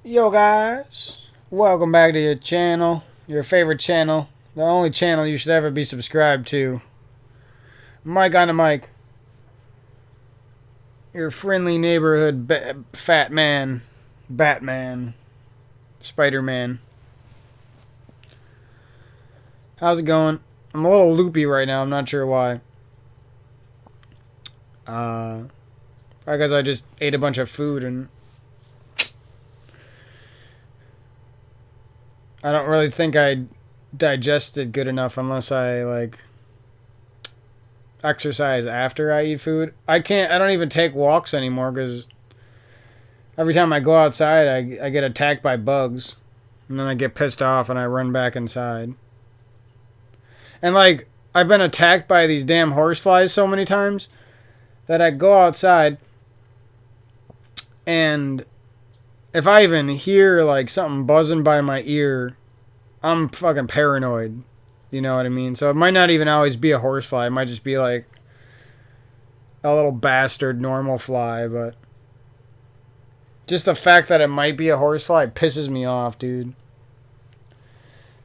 Yo guys, welcome back to your channel, your favorite channel, the only channel you should ever be subscribed to. Mike on the mic, your friendly neighborhood fat man, Batman, Spider-Man. How's it going? I'm a little loopy right now, I'm not sure why. I guess I just ate a bunch of food and I don't really think I digested good enough unless I exercise after I eat food. I don't even take walks anymore because every time I go outside, I get attacked by bugs. And then I get pissed off and I run back inside. And I've been attacked by these damn horseflies so many times that I go outside and if I even hear something buzzing by my ear, I'm fucking paranoid. You know what I mean? So it might not even always be a horsefly. It might just be like a little bastard normal fly, but just the fact that it might be a horsefly pisses me off, dude.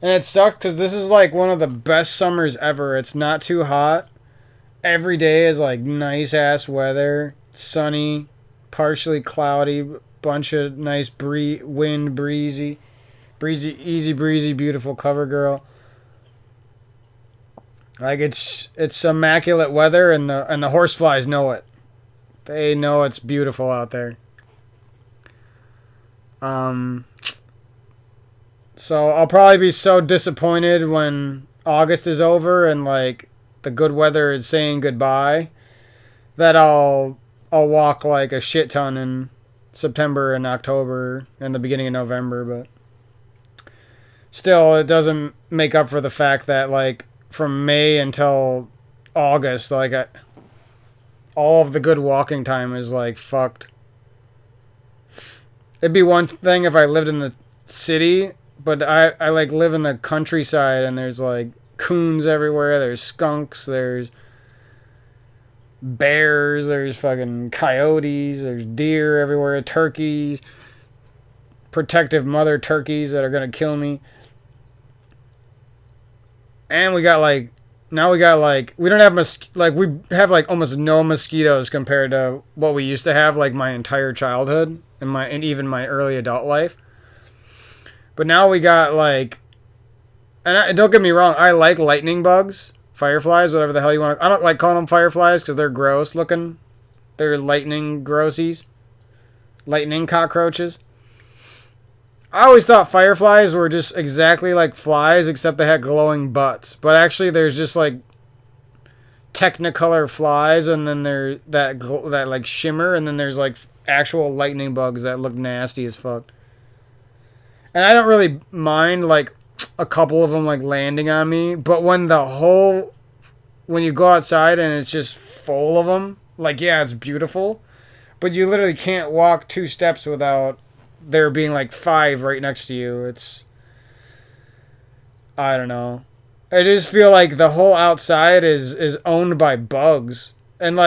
And it sucks because this is one of the best summers ever. It's not too hot. Every day is nice ass weather, sunny, partially cloudy, bunch of nice wind, breezy, easy breezy, beautiful cover girl. It's immaculate weather, and the horseflies know it. They know it's beautiful out there. So I'll probably be so disappointed when August is over and the good weather is saying goodbye that I'll walk a shit ton in September and October and the beginning of November, but still it doesn't make up for the fact that from May until August all of the good walking time is fucked. It'd be one thing if I lived in the city, but I live in the countryside and there's coons everywhere, there's skunks, there's bears, there's fucking coyotes, there's deer everywhere, turkeys, protective mother turkeys that are gonna kill me. And we got now we got we don't have we have almost no mosquitoes compared to what we used to have my entire childhood and even my early adult life. But now we got don't get me wrong, I like lightning bugs, fireflies, whatever the hell you want to. I don't like calling them fireflies because they're gross looking. They're lightning grossies, lightning cockroaches. I always thought fireflies were just exactly like flies, except they had glowing butts. But actually, there's just Technicolor flies, and then there that shimmer, and then there's actual lightning bugs that look nasty as fuck. And I don't really mind a couple of them landing on me, but when you go outside and it's just full of them, yeah, it's beautiful, but you literally can't walk 2 steps without there being 5 right next to you. I don't know. I just feel the whole outside is owned by bugs, and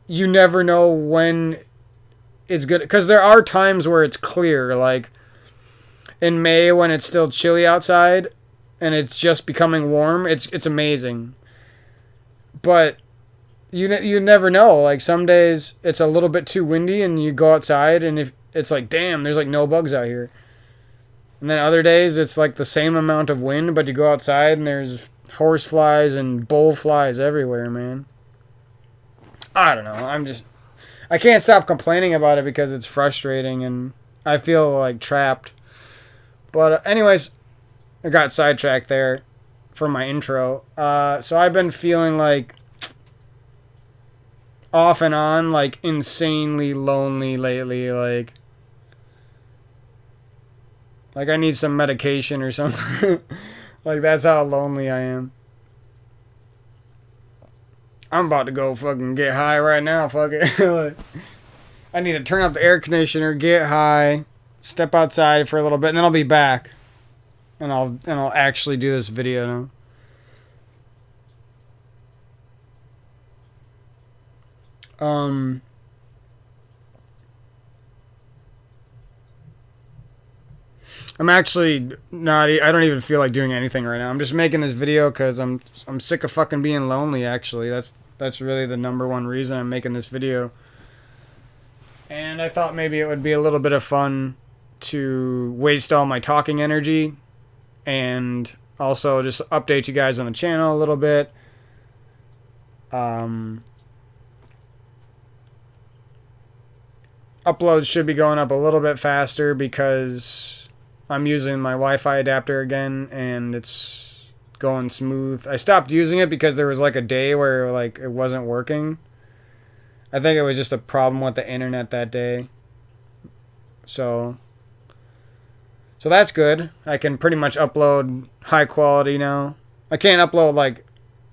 you never know when it's good, because there are times where it's clear, in May when it's still chilly outside and it's just becoming warm. It's amazing, but you never know. Some days it's a little bit too windy and you go outside and if it's damn, there's no bugs out here. And then other days it's the same amount of wind, but you go outside and there's horse flies and bull flies everywhere, man. I don't know. I can't stop complaining about it because it's frustrating and I feel trapped. But anyways, I got sidetracked there for my intro. So I've been feeling off and on insanely lonely lately. I need some medication or something. That's how lonely I am. I'm about to go fucking get high right now. Fuck it. I need to turn up the air conditioner, get high, step outside for a little bit, and then I'll be back. And I'll actually do this video now. I'm actually not. I don't even feel like doing anything right now. I'm just making this video because I'm sick of fucking being lonely. Actually, that's really the number one reason I'm making this video. And I thought maybe it would be a little bit of fun to waste all my talking energy and also just update you guys on the channel a little bit. Uploads should be going up a little bit faster because I'm using my Wi-Fi adapter again and it's going smooth. I stopped using it because there was like a day where like it wasn't working. I think it was just a problem with the internet that day. So that's good. I can pretty much upload high quality now. I can't upload like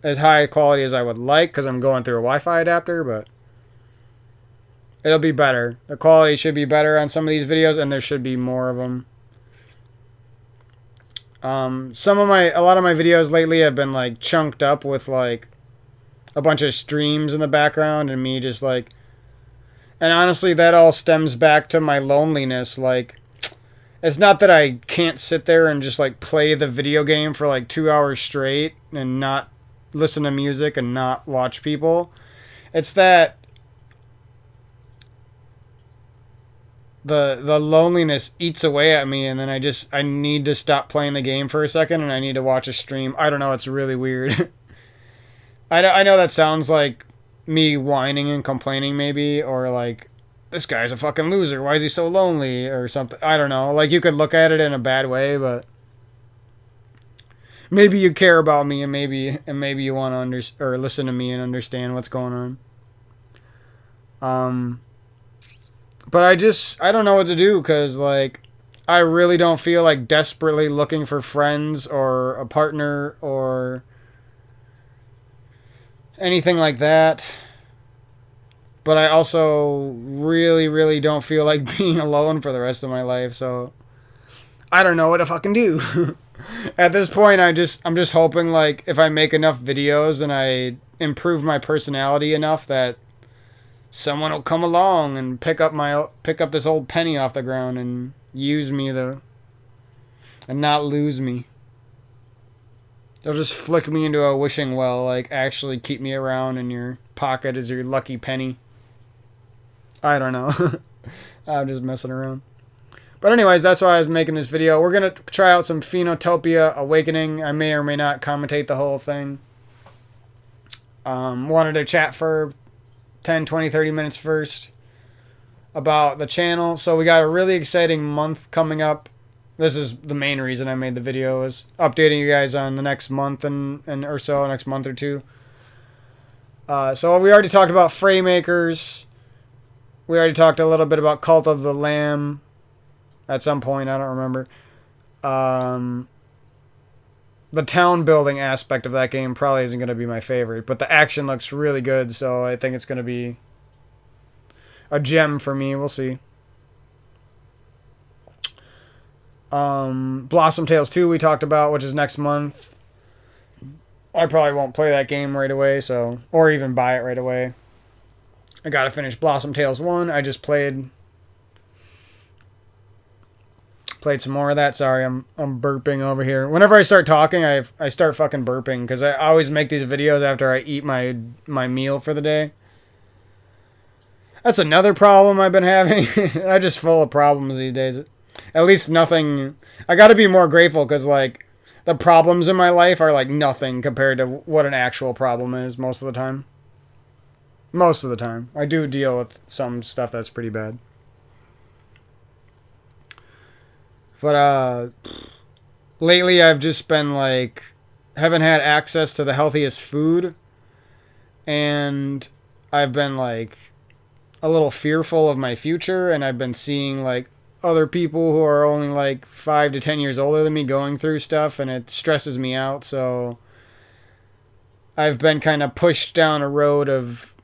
as high quality as I would like because I'm going through a Wi-Fi adapter, but it'll be better. The quality should be better on some of these videos, and there should be more of them. A lot of my videos lately have been like chunked up with like a bunch of streams in the background and me just like, and honestly that all stems back to my loneliness. Like, it's not that I can't sit there and just like play the video game for like 2 hours straight and not listen to music and not watch people. It's that the loneliness eats away at me, and then I need to stop playing the game for a second and I need to watch a stream. I don't know, it's really weird. I know that sounds like me whining and complaining maybe, or like, this guy's a fucking loser, why is he so lonely, or something. I don't know, like you could look at it in a bad way, but maybe you care about me and maybe you want to or listen to me and understand what's going on. But I don't know what to do because like I really don't feel like desperately looking for friends or a partner or anything like that. But I also really, really don't feel like being alone for the rest of my life. So I don't know what to fucking do. At this point, I'm just hoping like if I make enough videos and I improve my personality enough that someone will come along and pick up this old penny off the ground and use me and not lose me. They'll just flick me into a wishing well, like actually keep me around in your pocket as your lucky penny. I don't know. I'm just messing around. But anyways, that's why I was making this video. We're going to try out some Phoenotopia Awakening. I may or may not commentate the whole thing. Wanted to chat for 10, 20, 30 minutes first about the channel. So we got a really exciting month coming up. This is the main reason I made the video, is updating you guys on the next month and or so, next month or two. So we already talked about Fraymakers. We already talked a little bit about Cult of the Lamb at some point. I don't remember. The town building aspect of that game probably isn't going to be my favorite, but the action looks really good, so I think it's going to be a gem for me. We'll see. Blossom Tales 2 we talked about, which is next month. I probably won't play that game right away, or even buy it right away. I gotta finish Blossom Tales 1. I just played some more of that. Sorry, I'm burping over here. Whenever I start talking, I start fucking burping because I always make these videos after I eat my meal for the day. That's another problem I've been having. I'm just full of problems these days. At least nothing. I got to be more grateful because like the problems in my life are like nothing compared to what an actual problem is most of the time. Most of the time. I do deal with some stuff that's pretty bad. But lately I've just been like, haven't had access to the healthiest food, and I've been like a little fearful of my future, and I've been seeing like other people who are only like 5 to 10 years older than me going through stuff, and it stresses me out. So I've been kind of pushed down a road of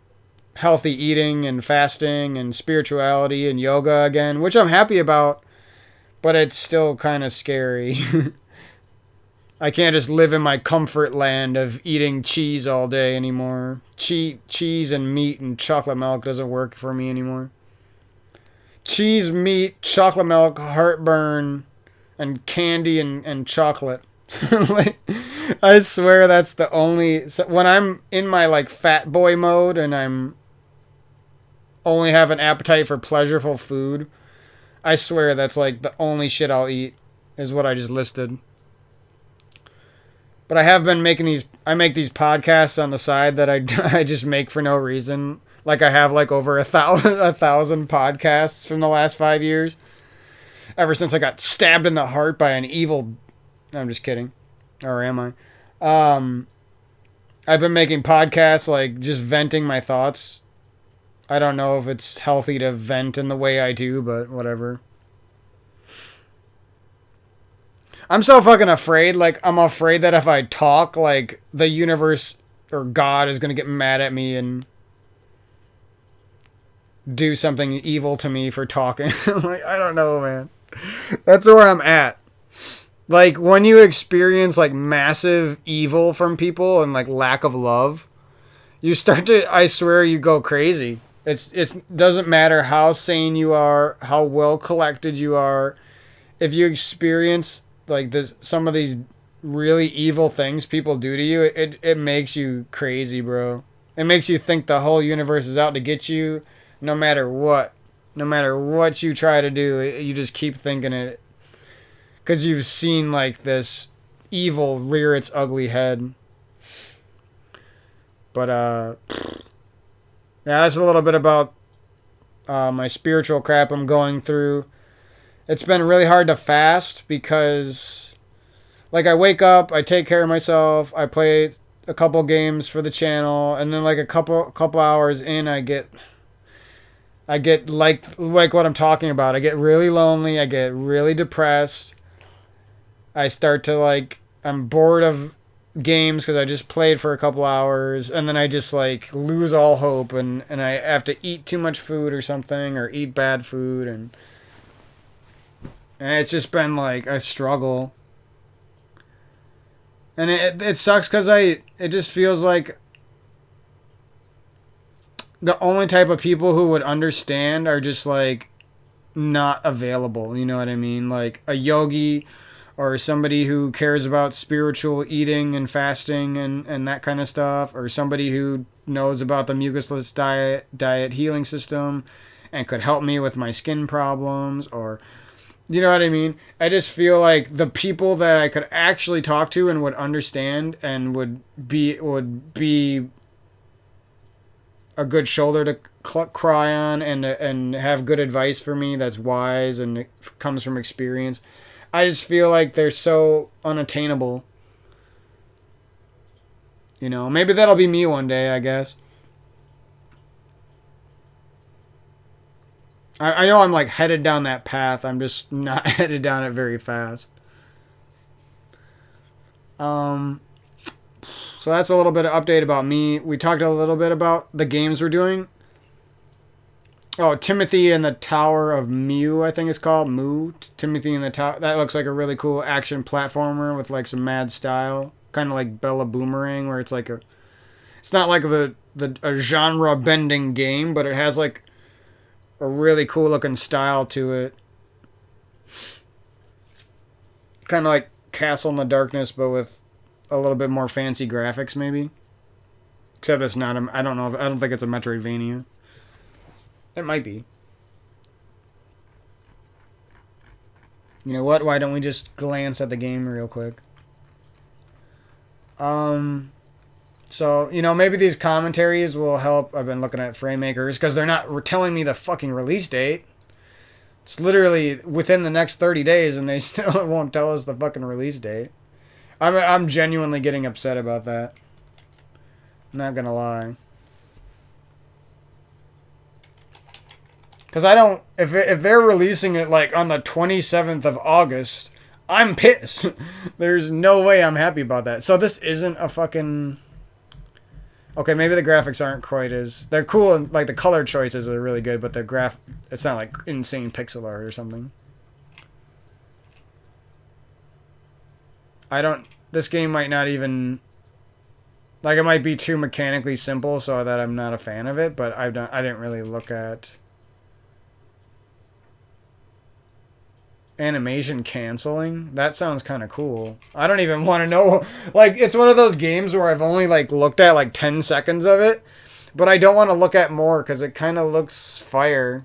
healthy eating and fasting and spirituality and yoga again, which I'm happy about. But it's still kind of scary. I can't just live in my comfort land of eating cheese all day anymore. Cheese and meat and chocolate milk doesn't work for me anymore. Cheese, meat, chocolate milk, heartburn, and candy and chocolate. Like, I swear that's the only. So when I'm in my like fat boy mode and I'm only have an appetite for pleasurable food, I swear that's like the only shit I'll eat is what I just listed. But I have been making these. I make these podcasts on the side that I just make for no reason. Like I have like over a thousand podcasts from the last 5 years. Ever since I got stabbed in the heart by an evil. I'm just kidding, or am I? I've been making podcasts like just venting my thoughts. I don't know if it's healthy to vent in the way I do, but whatever. I'm so fucking afraid. Like, I'm afraid that if I talk, like, the universe or God is gonna get mad at me and do something evil to me for talking. Like, I don't know, man. That's where I'm at. Like, when you experience, like, massive evil from people and, like, lack of love, you start to, I swear, you go crazy. It's doesn't matter how sane you are, how well collected you are. If you experience like this, some of these really evil things people do to you, it makes you crazy, bro. It makes you think the whole universe is out to get you, no matter what. No matter what you try to do, you just keep thinking it, because you've seen like this evil rear its ugly head. But yeah, that's a little bit about my spiritual crap I'm going through. It's been really hard to fast because, like, I wake up, I take care of myself, I play a couple games for the channel, and then like a couple hours in, I get like what I'm talking about. I get really lonely. I get really depressed. I start to like, I'm bored of games because I just played for a couple hours, and then I just like lose all hope, and I have to eat too much food or something, or eat bad food, and it's just been like a struggle. And it sucks because it just feels like the only type of people who would understand are just like not available. You know what I mean? Like a yogi or somebody who cares about spiritual eating and fasting and that kind of stuff, or somebody who knows about the mucusless diet healing system and could help me with my skin problems, or you know what I mean? I just feel like the people that I could actually talk to and would understand and would be a good shoulder to cry on and have good advice for me that's wise and it comes from experience. I just feel like they're so unattainable. You know, maybe that'll be me one day, I guess. I know I'm like headed down that path. I'm just not headed down it very fast. So that's a little bit of update about me. We talked a little bit about the games we're doing. Oh, Timothy and the Tower of Mew, I think it's called. Timothy and the Tower. That looks like a really cool action platformer with like some mad style. Kind of like Bella Boomerang, where it's like a... It's not like a genre-bending game, but it has like a really cool looking style to it. Kind of like Castle in the Darkness, but with a little bit more fancy graphics, maybe. Except it's not I don't know. I don't think it's a Metroidvania. It might be. You know what? Why don't we just glance at the game real quick? So, you know, maybe these commentaries will help. I've been looking at FrameMakers because they're not telling me the fucking release date. It's literally within the next 30 days and they still won't tell us the fucking release date. I'm genuinely getting upset about that. I'm not gonna lie. Because I don't... If they're releasing it, like, on the 27th of August, I'm pissed. There's no way I'm happy about that. So this isn't a fucking... Okay, maybe the graphics aren't quite as... They're cool, and, like, the color choices are really good, but the it's not, like, insane pixel art or something. This game might not even... Like, it might be too mechanically simple so that I'm not a fan of it, but I didn't really look at... Animation canceling? That sounds kind of cool. I don't even want to know. Like, it's one of those games where I've only, like, looked at, like, 10 seconds of it. But I don't want to look at more because it kind of looks fire.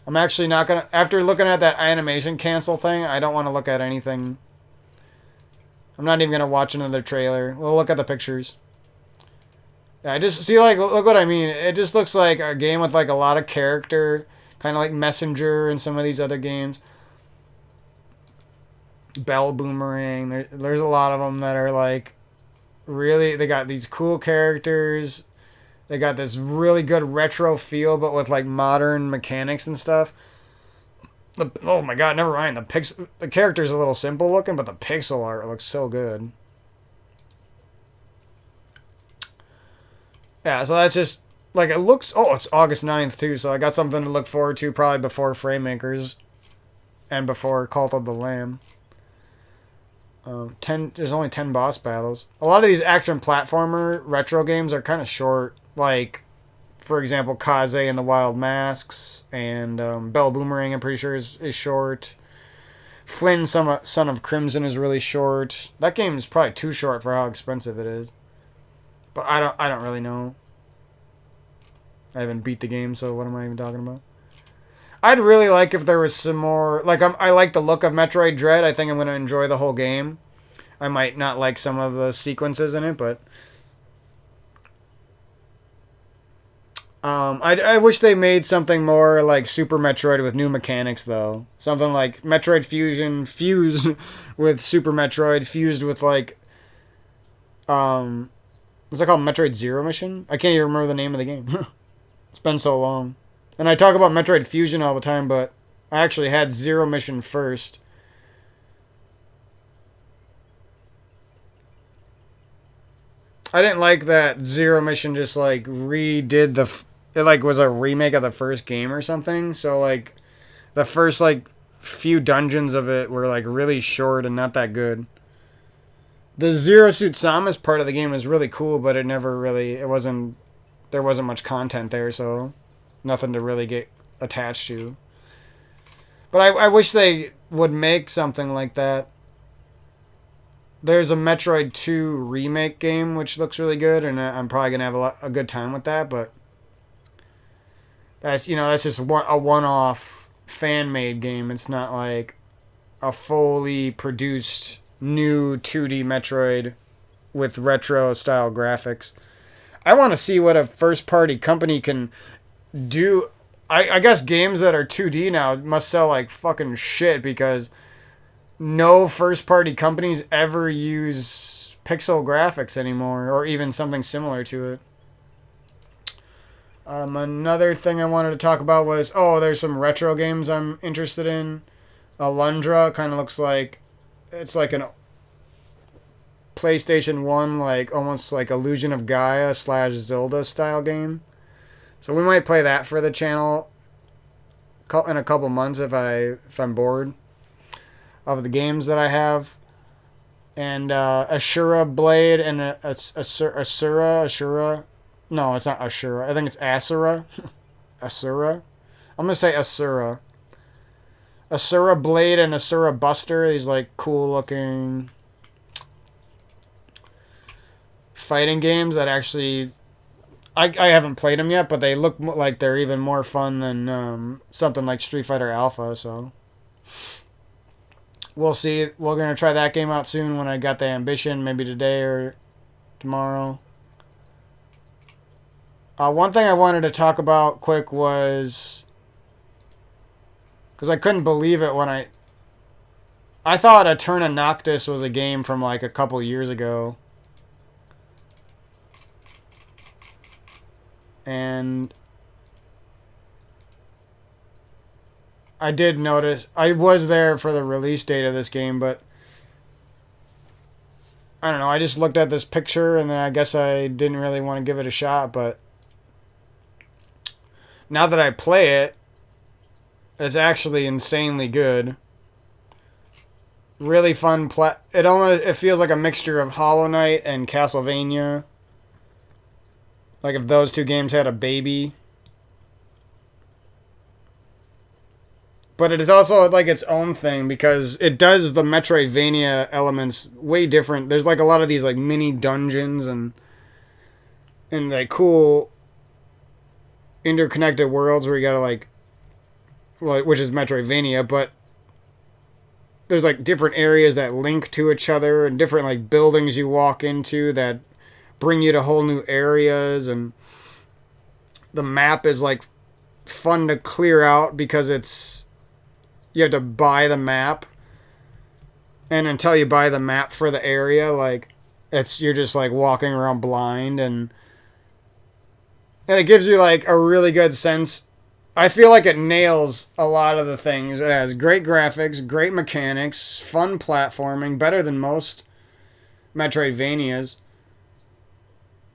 I'm actually not going to... After looking at that animation cancel thing, I don't want to look at anything. I'm not even going to watch another trailer. We'll look at the pictures. Yeah, I just... See, like, look what I mean. It just looks like a game with, like, a lot of character. Kind of like Messenger and some of these other games. Bell Boomerang. There's a lot of them that are, like... Really... They got these cool characters. They got this really good retro feel, but with like modern mechanics and stuff. Oh my god, never mind. The character's a little simple looking, but the pixel art looks so good. Yeah, so that's just like it looks. Oh, it's August 9th too, so I got something to look forward to probably before Framemakers and before Cult of the Lamb. There's only 10 boss battles. A lot of these action platformer retro games are kind of short. Like, for example, Kaze and the Wild Masks, and Bell Boomerang, I'm pretty sure, is short. Flynn, Son of Crimson, is really short. That game is probably too short for how expensive it is. But I don't really know. I haven't beat the game, so what am I even talking about? I'd really like if there was some more... Like, I like the look of Metroid Dread. I think I'm going to enjoy the whole game. I might not like some of the sequences in it, but... I wish they made something more like Super Metroid with new mechanics, though. Something like Metroid Fusion fused with Super Metroid, fused with like, what's it called? Metroid Zero Mission? I can't even remember the name of the game. It's been so long. And I talk about Metroid Fusion all the time, but I actually had Zero Mission first. I didn't like that Zero Mission just like redid it like was a remake of the first game or something. So like the first like few dungeons of it were like really short and not that good. The Zero Suit Samus part of the game was really cool, but there wasn't much content there, so nothing to really get attached to. But I wish they would make something like that. There's a Metroid 2 remake game which looks really good, and I'm probably gonna have a good time with that. But that's just a one-off fan-made game. It's not like a fully produced new 2D Metroid with retro style graphics. I want to see what a first-party company can do. I guess games that are 2D now must sell like fucking shit because no first-party companies ever use pixel graphics anymore, or even something similar to it. Another thing I wanted to talk about was, there's some retro games I'm interested in. Alundra kind of looks like, it's like an PlayStation 1, like almost like Illusion of Gaia / Zelda style game. So we might play that for the channel in a couple months if I'm bored of the games that I have. And Ashura Blade and Asura. No, it's not Ashura. I think it's Asura. Asura. I'm going to say Asura. Asura Blade and Asura Buster. These like cool looking fighting games that actually... I haven't played them yet, but they look like they're even more fun than something like Street Fighter Alpha, so... We'll see. We're going to try that game out soon when I got the ambition, maybe today or tomorrow. One thing I wanted to talk about quick was... Because I couldn't believe it when I thought Eterna Noctis was a game from like a couple years ago. And... I did notice, I was there for the release date of this game, but I don't know, I just looked at this picture and then I guess I didn't really want to give it a shot, but now that I play it, it's actually insanely good. Really fun it feels like a mixture of Hollow Knight and Castlevania. Like if those two games had a baby. But it is also like its own thing because it does the Metroidvania elements way different. There's like a lot of these like mini dungeons and like cool interconnected worlds where you gotta like, well, which is Metroidvania, but there's like different areas that link to each other and different like buildings you walk into that bring you to whole new areas, and the map is like fun to clear out because it's you have to buy the map, and until you buy the map for the area, like it's you're just like walking around blind, and it gives you like a really good sense. I feel like it nails a lot of the things. It has great graphics, great mechanics, fun platforming, better than most Metroidvanias.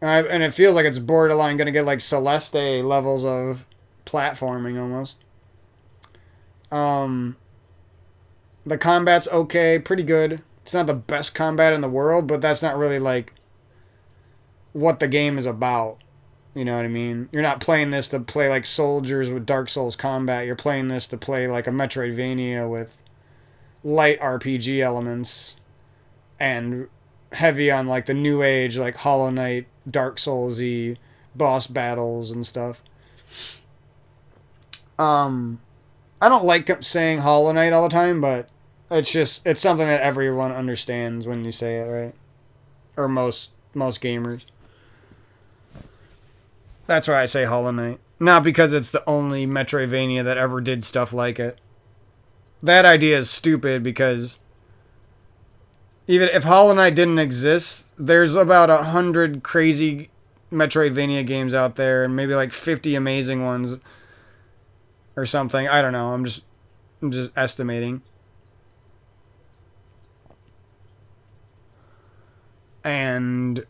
And it feels like it's borderline going to get like Celeste levels of platforming almost. Um, the combat's okay, pretty good. It's not the best combat in the world, but that's not really like what the game is about. You know what I mean? You're not playing this to play like soldiers with Dark Souls combat. You're playing this to play like a Metroidvania with light RPG elements and heavy on like the new age, like Hollow Knight, Dark Souls-y boss battles and stuff. I don't like saying Hollow Knight all the time, but it's something that everyone understands when you say it, right? Or most gamers. That's why I say Hollow Knight. Not because it's the only Metroidvania that ever did stuff like it. That idea is stupid because even if Hollow Knight didn't exist, there's about 100 crazy Metroidvania games out there and maybe like 50 amazing ones or something. I don't know. I'm just estimating. And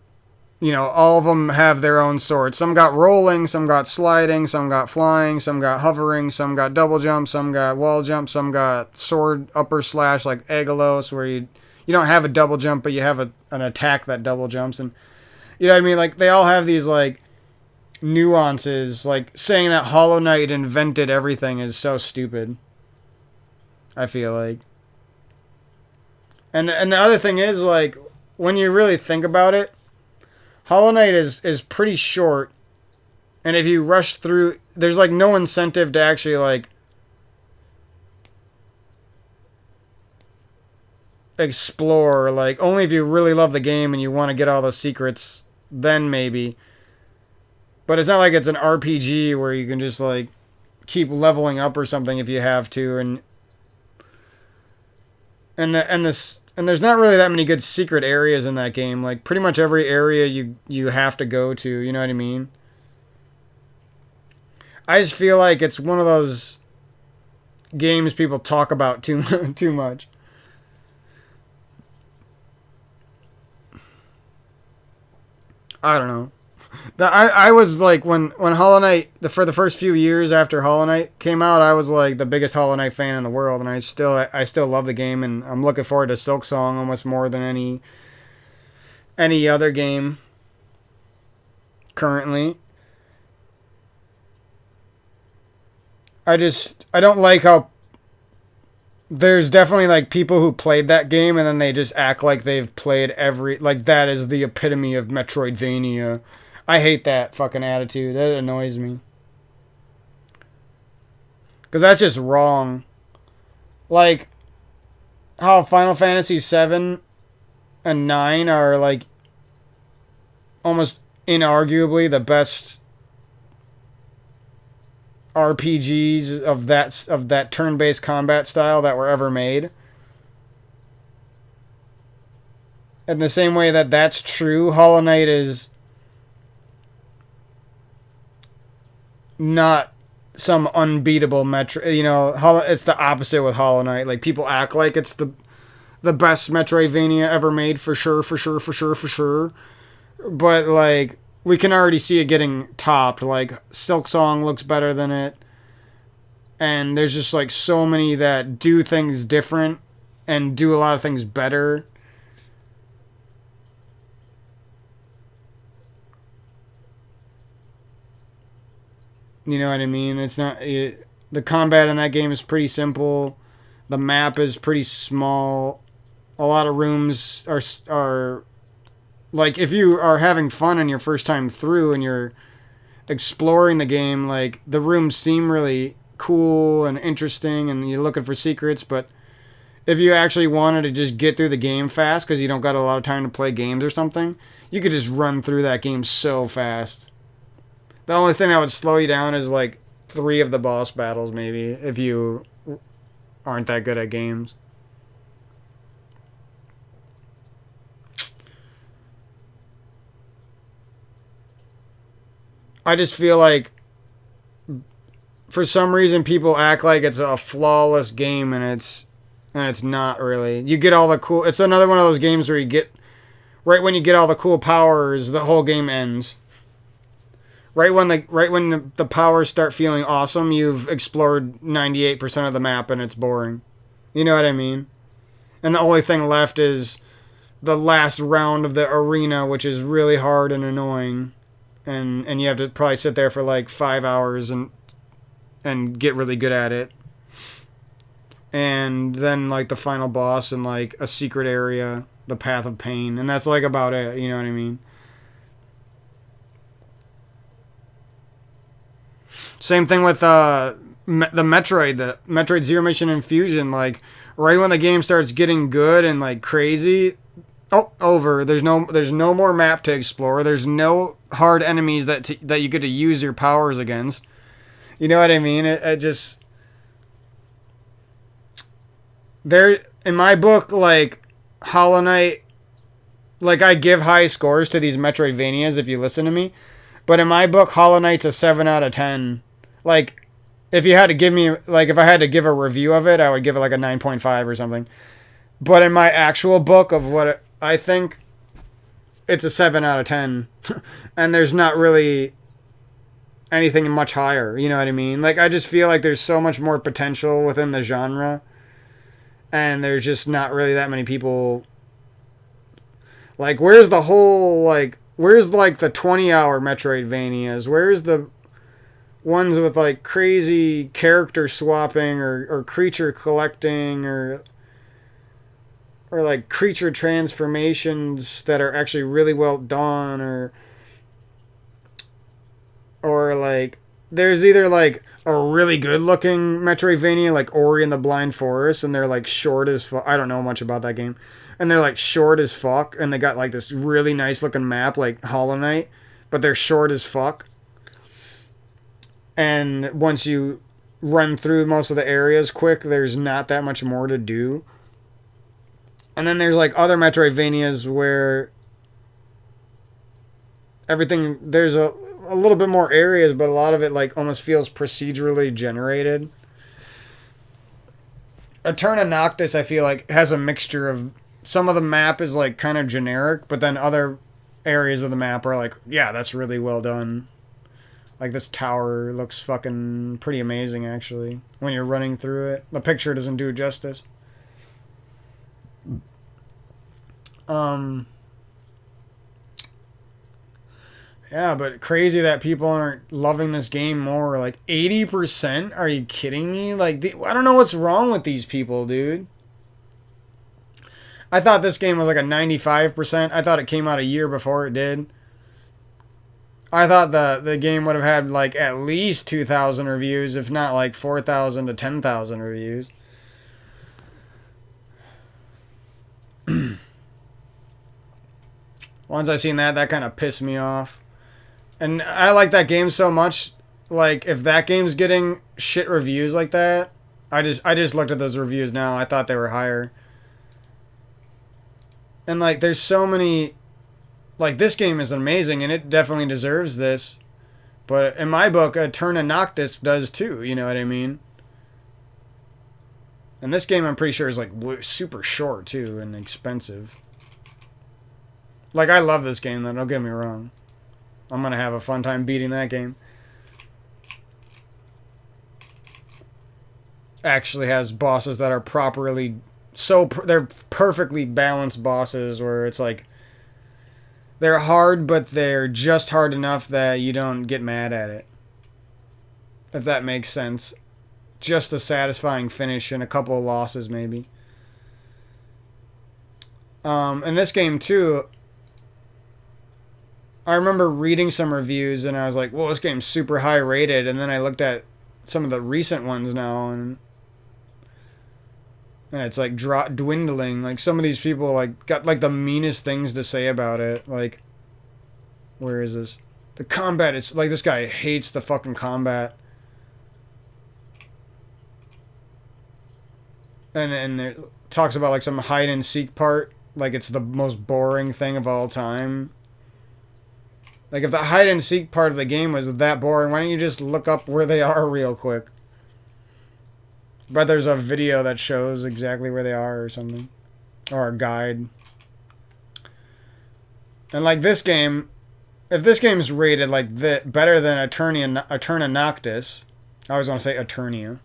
all of them have their own sorts. Some got rolling, some got sliding, some got flying, some got hovering, some got double jump, some got wall jump, some got sword upper slash like Aegolos, where you don't have a double jump, but you have an attack that double jumps. And you know what I mean? Like, they all have these like nuances. Like, saying that Hollow Knight invented everything is so stupid, I feel like. And the other thing is, like, when you really think about it, Hollow Knight is pretty short, and if you rush through, there's like no incentive to actually like explore. Like, only if you really love the game and you want to get all the secrets, then maybe. But it's not like it's an RPG where you can just like keep leveling up or something if you have to, and there's not really that many good secret areas in that game. Like, pretty much every area you have to go to, you know what I mean? I just feel like it's one of those games people talk about too much. I don't know. I was like, when Hollow Knight, for the first few years after Hollow Knight came out, I was like the biggest Hollow Knight fan in the world, and I still love the game, and I'm looking forward to Silksong almost more than any other game currently. I don't like how there's definitely like people who played that game and then they just act like they've played like that is the epitome of Metroidvania. I hate that fucking attitude. That annoys me. Because that's just wrong. Like, how Final Fantasy 7 and 9 are, like, almost inarguably the best RPGs of that turn-based combat style that were ever made. In the same way that that's true, Hollow Knight is not some unbeatable Metro. It's the opposite with Hollow Knight. Like, people act like it's the best Metroidvania ever made, for sure. But like, we can already see it getting topped. Like, Silksong looks better than it, and there's just like so many that do things different and do a lot of things better. You know what I mean? It's not. The combat in that game is pretty simple. The map is pretty small. A lot of rooms are like, if you are having fun on your first time through and you're exploring the game, like, the rooms seem really cool and interesting and you're looking for secrets. But if you actually wanted to just get through the game fast because you don't got a lot of time to play games or something, you could just run through that game so fast. The only thing that would slow you down is like 3 of the boss battles, maybe, if you aren't that good at games. I just feel like for some reason people act like it's a flawless game, and it's not really. You get all the cool. It's another one of those games where you get right when you get all the cool powers, the whole game ends. Right when the powers start feeling awesome, you've explored 98% of the map and it's boring. You know what I mean? And the only thing left is the last round of the arena, which is really hard and annoying. And you have to probably sit there for like 5 hours and get really good at it. And then like the final boss in like a secret area, the Path of Pain, and that's like about it, you know what I mean? Same thing with the Metroid Zero Mission Infusion. Like right when the game starts getting good and like crazy, oh, over. There's no more map to explore. There's no hard enemies that you get to use your powers against. You know what I mean? It just there in my book, like Hollow Knight. Like I give high scores to these Metroidvanias if you listen to me, but in my book, Hollow Knight's a 7 out of 10. Like, if you had to give me, like, if I had to give a review of it, I would give it like a 9.5 or something. But in my actual book of what I think, it's a 7 out of 10. And there's not really anything much higher. You know what I mean? Like, I just feel like there's so much more potential within the genre. And there's just not really that many people. Like, where's the whole, like, where's, like, the 20-hour Metroidvanias? Where's the ones with like crazy character swapping or creature collecting or like creature transformations that are actually really well done, or like there's either like a really good looking Metroidvania like Ori and the Blind Forest, and they're like short as fuck. I don't know much about that game, and they're like short as fuck, and they got like this really nice looking map like Hollow Knight, but they're short as fuck. And once you run through most of the areas quick, there's not that much more to do. And then there's like other Metroidvanias where everything, there's a little bit more areas, but a lot of it like almost feels procedurally generated. Eterna Noctis, I feel like, has a mixture of, some of the map is like kind of generic, but then other areas of the map are like, yeah, that's really well done. Like, this tower looks fucking pretty amazing, actually, when you're running through it. The picture doesn't do it justice. Yeah, but crazy that people aren't loving this game more. Like, 80%? Are you kidding me? Like, I don't know what's wrong with these people, dude. I thought this game was like a 95%. I thought it came out a year before it did. I thought the game would have had like at least 2,000 reviews, if not like 4,000 to 10,000 reviews. Once I seen that kind of pissed me off. And I like that game so much. Like, if that game's getting shit reviews like that, I just looked at those reviews now. I thought they were higher. And like, there's so many. Like, this game is amazing, and it definitely deserves this. But in my book, Eterna Noctis does too, you know what I mean? And this game, I'm pretty sure, is like super short too, and expensive. Like, I love this game, though, don't get me wrong. I'm gonna have a fun time beating that game. Actually has bosses that are properly... they're perfectly balanced bosses, where it's like... They're hard, but they're just hard enough that you don't get mad at it. If that makes sense. just a satisfying finish and a couple of losses maybe. In this game too, I remember reading some reviews and I was like, well, this game's super high rated. And then I looked at some of the recent ones now and it's like dwindling. Like some of these people like got like the meanest things to say about it. Like, where is this? The combat, it's like this guy hates the fucking combat. And it talks about like some hide and seek part, like it's the most boring thing of all time. Like if the hide and seek part of the game was that boring, why don't you just look up where they are real quick? But there's a video that shows exactly where they are or something, or a guide. And like this game, if this game's rated like better than Eterna Noctis, I always want to say Eternia,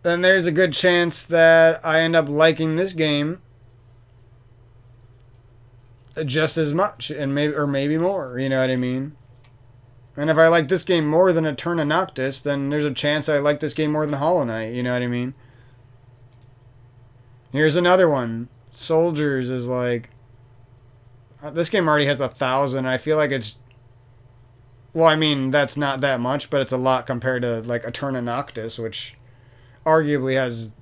then there's a good chance that I end up liking this game just as much, and maybe more. You know what I mean? And if I like this game more than Eterna Noctis, then there's a chance I like this game more than Hollow Knight. You know what I mean? Here's another one. Soldiers is like... This game already has 1,000. I feel like it's... Well, I mean, that's not that much, but it's a lot compared to, like, Eterna Noctis, which arguably has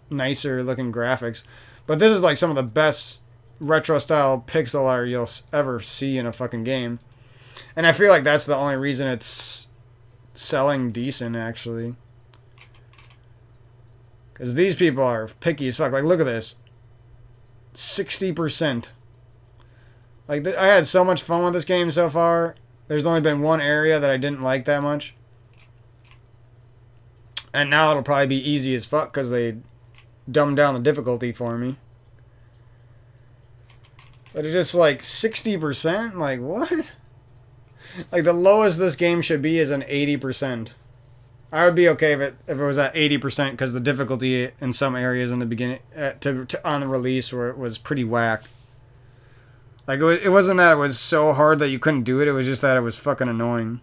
nicer looking graphics. But this is, like, some of the best retro-style pixel art you'll ever see in a fucking game. And I feel like that's the only reason it's selling decent, actually. Because these people are picky as fuck. Like, look at this. 60%. Like, I had so much fun with this game so far. There's only been one area that I didn't like that much. And now it'll probably be easy as fuck because they dumbed down the difficulty for me. But it's just like 60%? Like, what? Like, the lowest this game should be is an 80%. I would be okay if it was at 80% because the difficulty in some areas in the beginning, on the release, where it was pretty whack. Like, it wasn't that it was so hard that you couldn't do it, it was just that it was fucking annoying.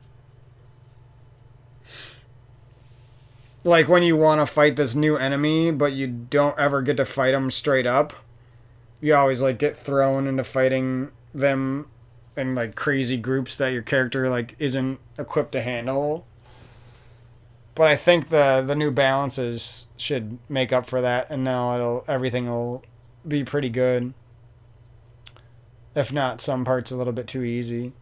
Like, when you want to fight this new enemy, but you don't ever get to fight them straight up. You always, like, get thrown into fighting them in, like, crazy groups that your character, like, isn't equipped to handle. But I think the new balances should make up for that, and now everything will be pretty good. If not, some parts a little bit too easy.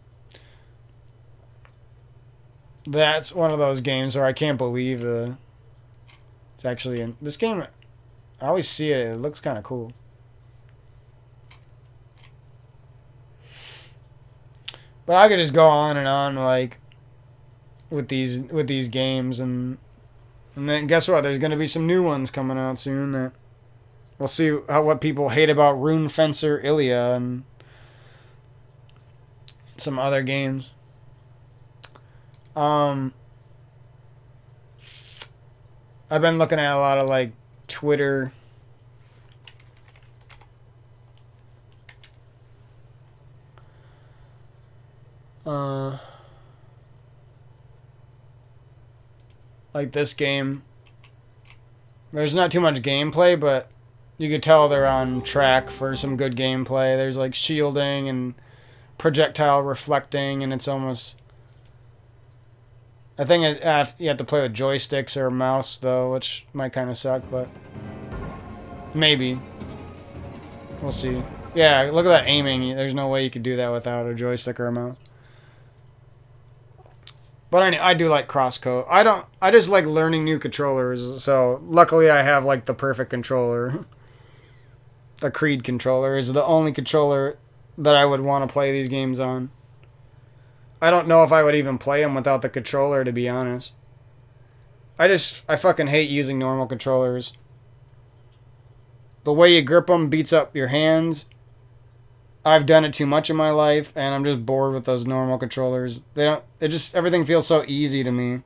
That's one of those games where I can't believe it's actually in this game. I always see it. It looks kind of cool. But I could just go on and on, like, with these games, and then guess what? There's gonna be some new ones coming out soon that we'll see what people hate about Rune Fencer Ilia and some other games. I've been looking at a lot of, like, Twitter. Like this game. There's not too much gameplay, but you could tell they're on track for some good gameplay. There's, like, shielding and projectile reflecting, and it's almost... I think you have to play with joysticks or a mouse, though, which might kind of suck, but maybe. We'll see. Yeah, look at that aiming. There's no way you could do that without a joystick or a mouse. But I do like crosscode. I just like learning new controllers, so luckily I have, like, the perfect controller. The Creed controller is the only controller that I would want to play these games on. I don't know if I would even play them without the controller, to be honest. I fucking hate using normal controllers. The way you grip them beats up your hands. I've done it too much in my life, and I'm just bored with those normal controllers. Everything feels so easy to me.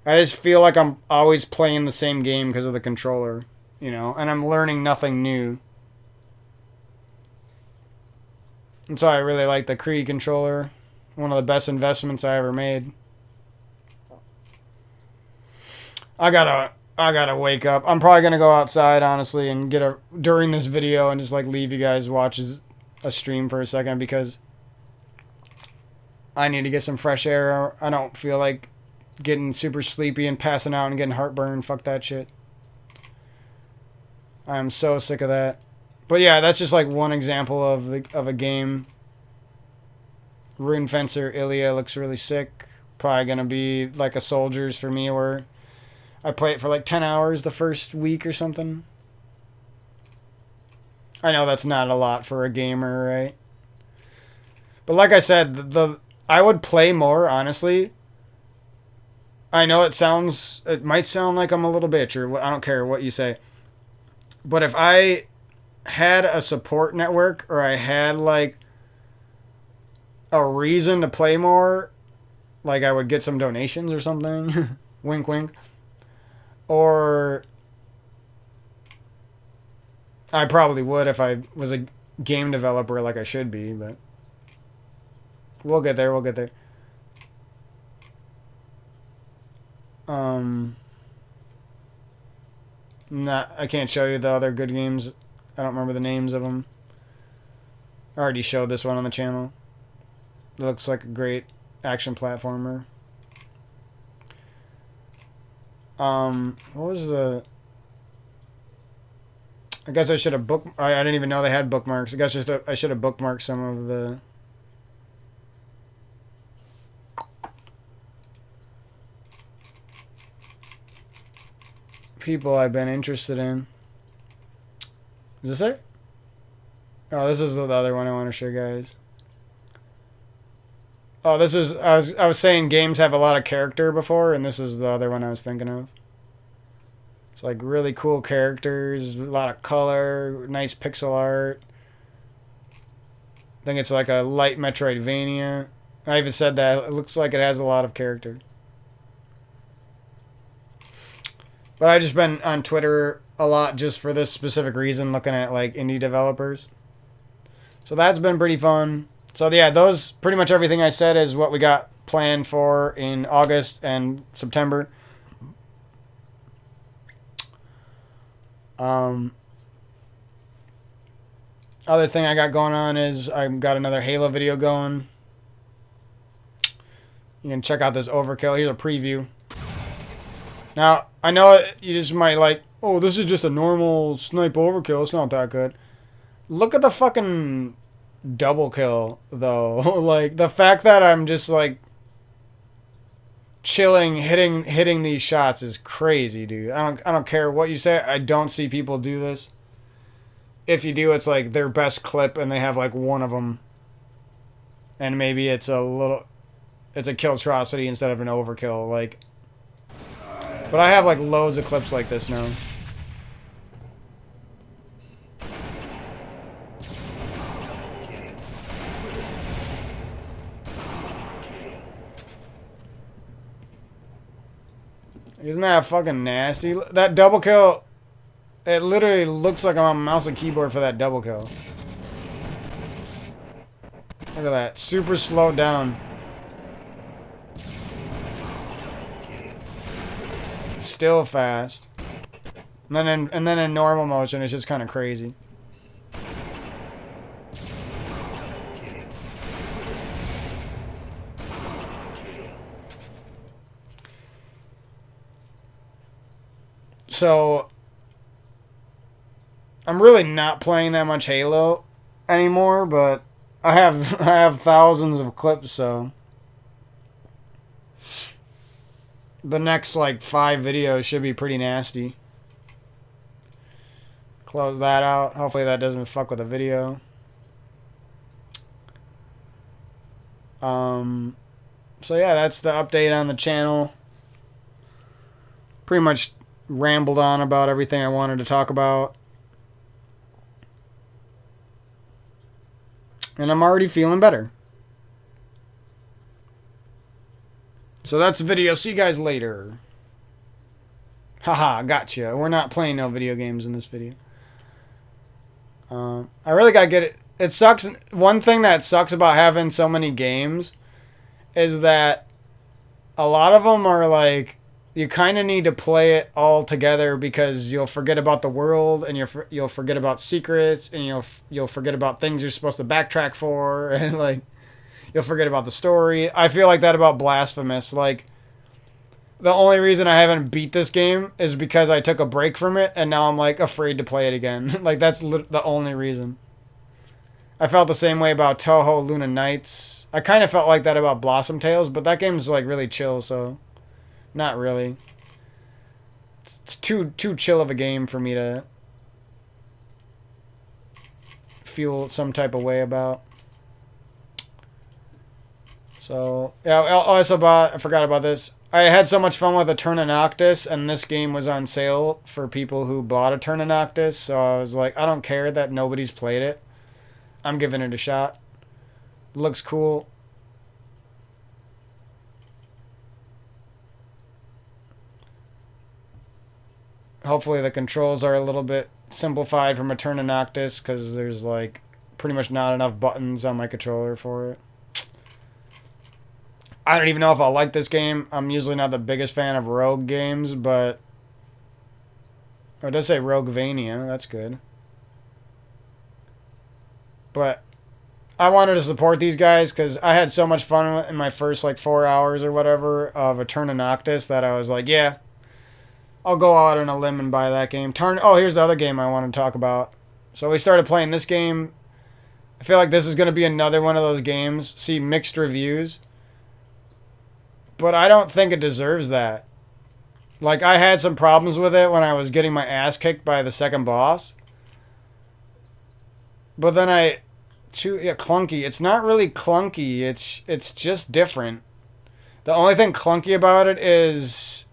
I just feel like I'm always playing the same game because of the controller, you know, and I'm learning nothing new. And so I really like the Creed controller. one of the best investments I ever made. I gotta wake up. I'm probably gonna go outside, honestly, and during this video and just like leave you guys watch a stream for a second because I need to get some fresh air. I don't feel like getting super sleepy and passing out and getting heartburn. Fuck that shit. I'm so sick of that. But yeah, that's just like one example of a game. Rune Fencer Ilya looks really sick. Probably gonna be like a Soldiers for me, where I play it for like 10 hours the first week or something. I know that's not a lot for a gamer, right? But like I said, I would play more, honestly. I know it might sound like I'm a little bitch, or I don't care what you say. But if I had a support network, or I had like a reason to play more, like I would get some donations or something. Wink, wink. Or I probably would if I was a game developer like I should be, but we'll get there, we'll get there. I can't show you the other good games. I don't remember the names of them. I already showed this one on the channel. It looks like a great action platformer. What was the... I guess I should have I didn't even know they had bookmarks. I guess I should have bookmarked some of the... people I've been interested in. Is this it? Oh, this is the other one I want to show you guys. Oh, this is... I was saying games have a lot of character before, and this is the other one I was thinking of. It's like really cool characters, a lot of color, nice pixel art. I think it's like a light Metroidvania. I even said that. It looks like it has a lot of character. But I've just been on Twitter a lot just for this specific reason, looking at like indie developers. So that's been pretty fun. So yeah, those pretty much everything I said is what we got planned for in August and September. Other thing I got going on is I've got another Halo video going. You can check out this Overkill. Here's a preview. Now, I know you just might like, oh, this is just a normal snipe Overkill. It's not that good. Look at the fucking double kill, though. Like, the fact that I'm just, like, chilling, hitting these shots is crazy, dude. I don't care what you say. I don't see people do this. If you do, it's like their best clip and they have like one of them. And maybe it's a Killtrocity instead of an Overkill, like. But I have like loads of clips like this now. Isn't that fucking nasty? That double kill, it literally looks like I'm on mouse and keyboard for that double kill. Look at that. Super slowed down. Still fast. And then in normal motion, it's just kind of crazy. So I'm really not playing that much Halo anymore, but I have thousands of clips, so the next like 5 videos should be pretty nasty. Close that out. Hopefully that doesn't fuck with the video. So yeah, that's the update on the channel. Pretty much rambled on about everything I wanted to talk about. And I'm already feeling better. So that's the video. See you guys later. Haha, gotcha. We're not playing no video games in this video. I really gotta get it. It sucks. One thing that sucks about having so many games is that a lot of them are like you kind of need to play it all together because you'll forget about the world and you'll forget about secrets and you'll forget about things you're supposed to backtrack for and like you'll forget about the story. I feel like that about Blasphemous. Like the only reason I haven't beat this game is because I took a break from it and now I'm like afraid to play it again. Like that's the only reason. I felt the same way about Touhou Luna Nights. I kind of felt like that about Blossom Tales, but that game's like really chill, so not really. It's too chill of a game for me to feel some type of way about. So yeah, also I forgot about this. I had so much fun with Eterna Noctis, and this game was on sale for people who bought Eterna Noctis. So I was like, I don't care that nobody's played it. I'm giving it a shot. Looks cool. Hopefully the controls are a little bit simplified from Eterna Noctis because there's like pretty much not enough buttons on my controller for it. I don't even know if I'll like this game. I'm usually not the biggest fan of rogue games, but... Oh, it does say Roguevania. That's good. But I wanted to support these guys because I had so much fun in my first like 4 hours or whatever of Eterna Noctis that I was like, yeah, I'll go out on a limb and buy that game. Oh, here's the other game I want to talk about. So we started playing this game. I feel like this is going to be another one of those games. See mixed reviews. But I don't think it deserves that. Like, I had some problems with it when I was getting my ass kicked by the second boss. But then clunky. It's not really clunky. It's just different. The only thing clunky about it is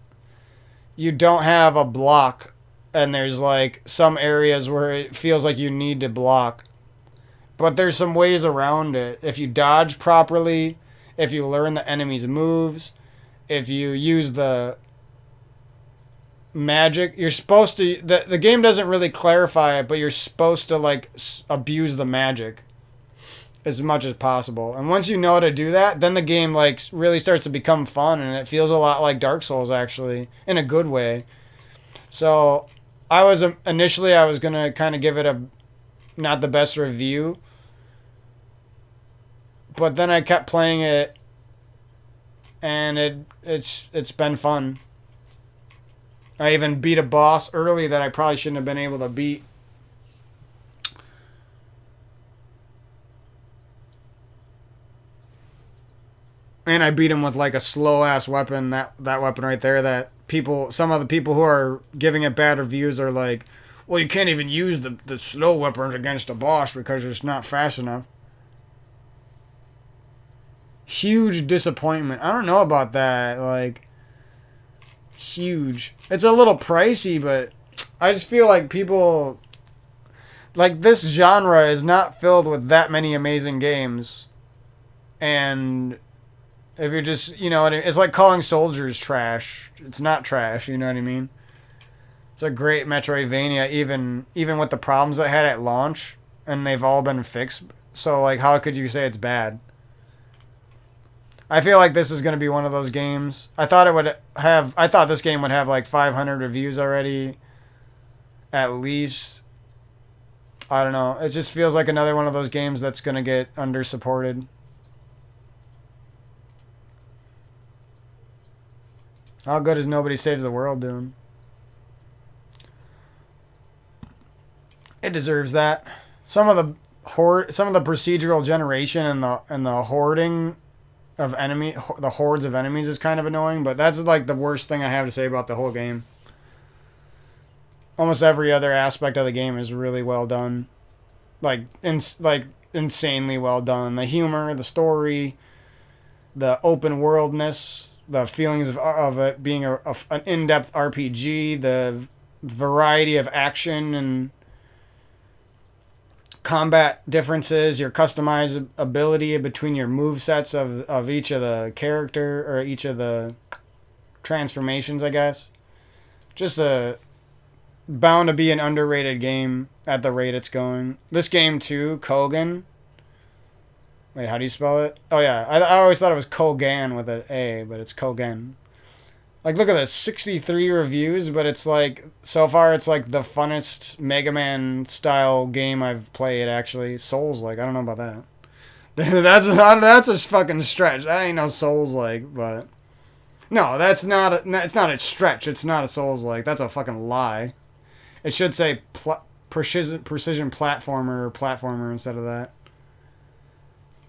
you don't have a block. And there's, like, some areas where it feels like you need to block. But there's some ways around it. If you dodge properly... If you learn the enemy's moves, if you use the magic, you're supposed to... The game doesn't really clarify it, but you're supposed to, like, abuse the magic as much as possible. And once you know how to do that, then the game, like, really starts to become fun, and it feels a lot like Dark Souls, actually, in a good way. So, initially, I was going to kind of give it not the best review, but then I kept playing it, and it's been fun. I even beat a boss early that I probably shouldn't have been able to beat. And I beat him with like a slow-ass weapon, that weapon right there that some of the people who are giving it bad reviews are like, well, you can't even use the slow weapons against a boss because it's not fast enough. Huge disappointment. I don't know about that. Like, huge. It's a little pricey, but I just feel like people... Like, this genre is not filled with that many amazing games. And if you're just, it's like calling Soldiers trash. It's not trash, you know what I mean? It's a great Metroidvania, even with the problems it had at launch, and they've all been fixed. So, like, how could you say it's bad? I feel like this is going to be one of those games. I thought this game would have like 500 reviews already. At least. I don't know. It just feels like another one of those games that's going to get under-supported. How good is Nobody Saves the World doing? It deserves that. Some of the procedural generation and the hoarding of the hordes of enemies is kind of annoying, but that's like the worst thing I have to say about the whole game. Almost every other aspect of the game is really well done, like insanely well done. The humor, the story, the open worldness, the feelings of it being an in-depth RPG, the variety of action and combat differences, your customizability between your move sets of each of the character or each of the transformations, I guess. Just bound to be an underrated game at the rate it's going. This game too, Kogan, Wait, how do you spell it? Oh yeah, I always thought it was Kogan with an A, but it's Kogen. Like, look at this, 63 reviews, but it's like, so far it's like the funnest Mega Man style game I've played, actually. Souls-like, I don't know about that. That's a fucking stretch. That ain't no Souls-like, but... No, that's not it's not a stretch. It's not a Souls-like. That's a fucking lie. It should say precision platformer or platformer instead of that.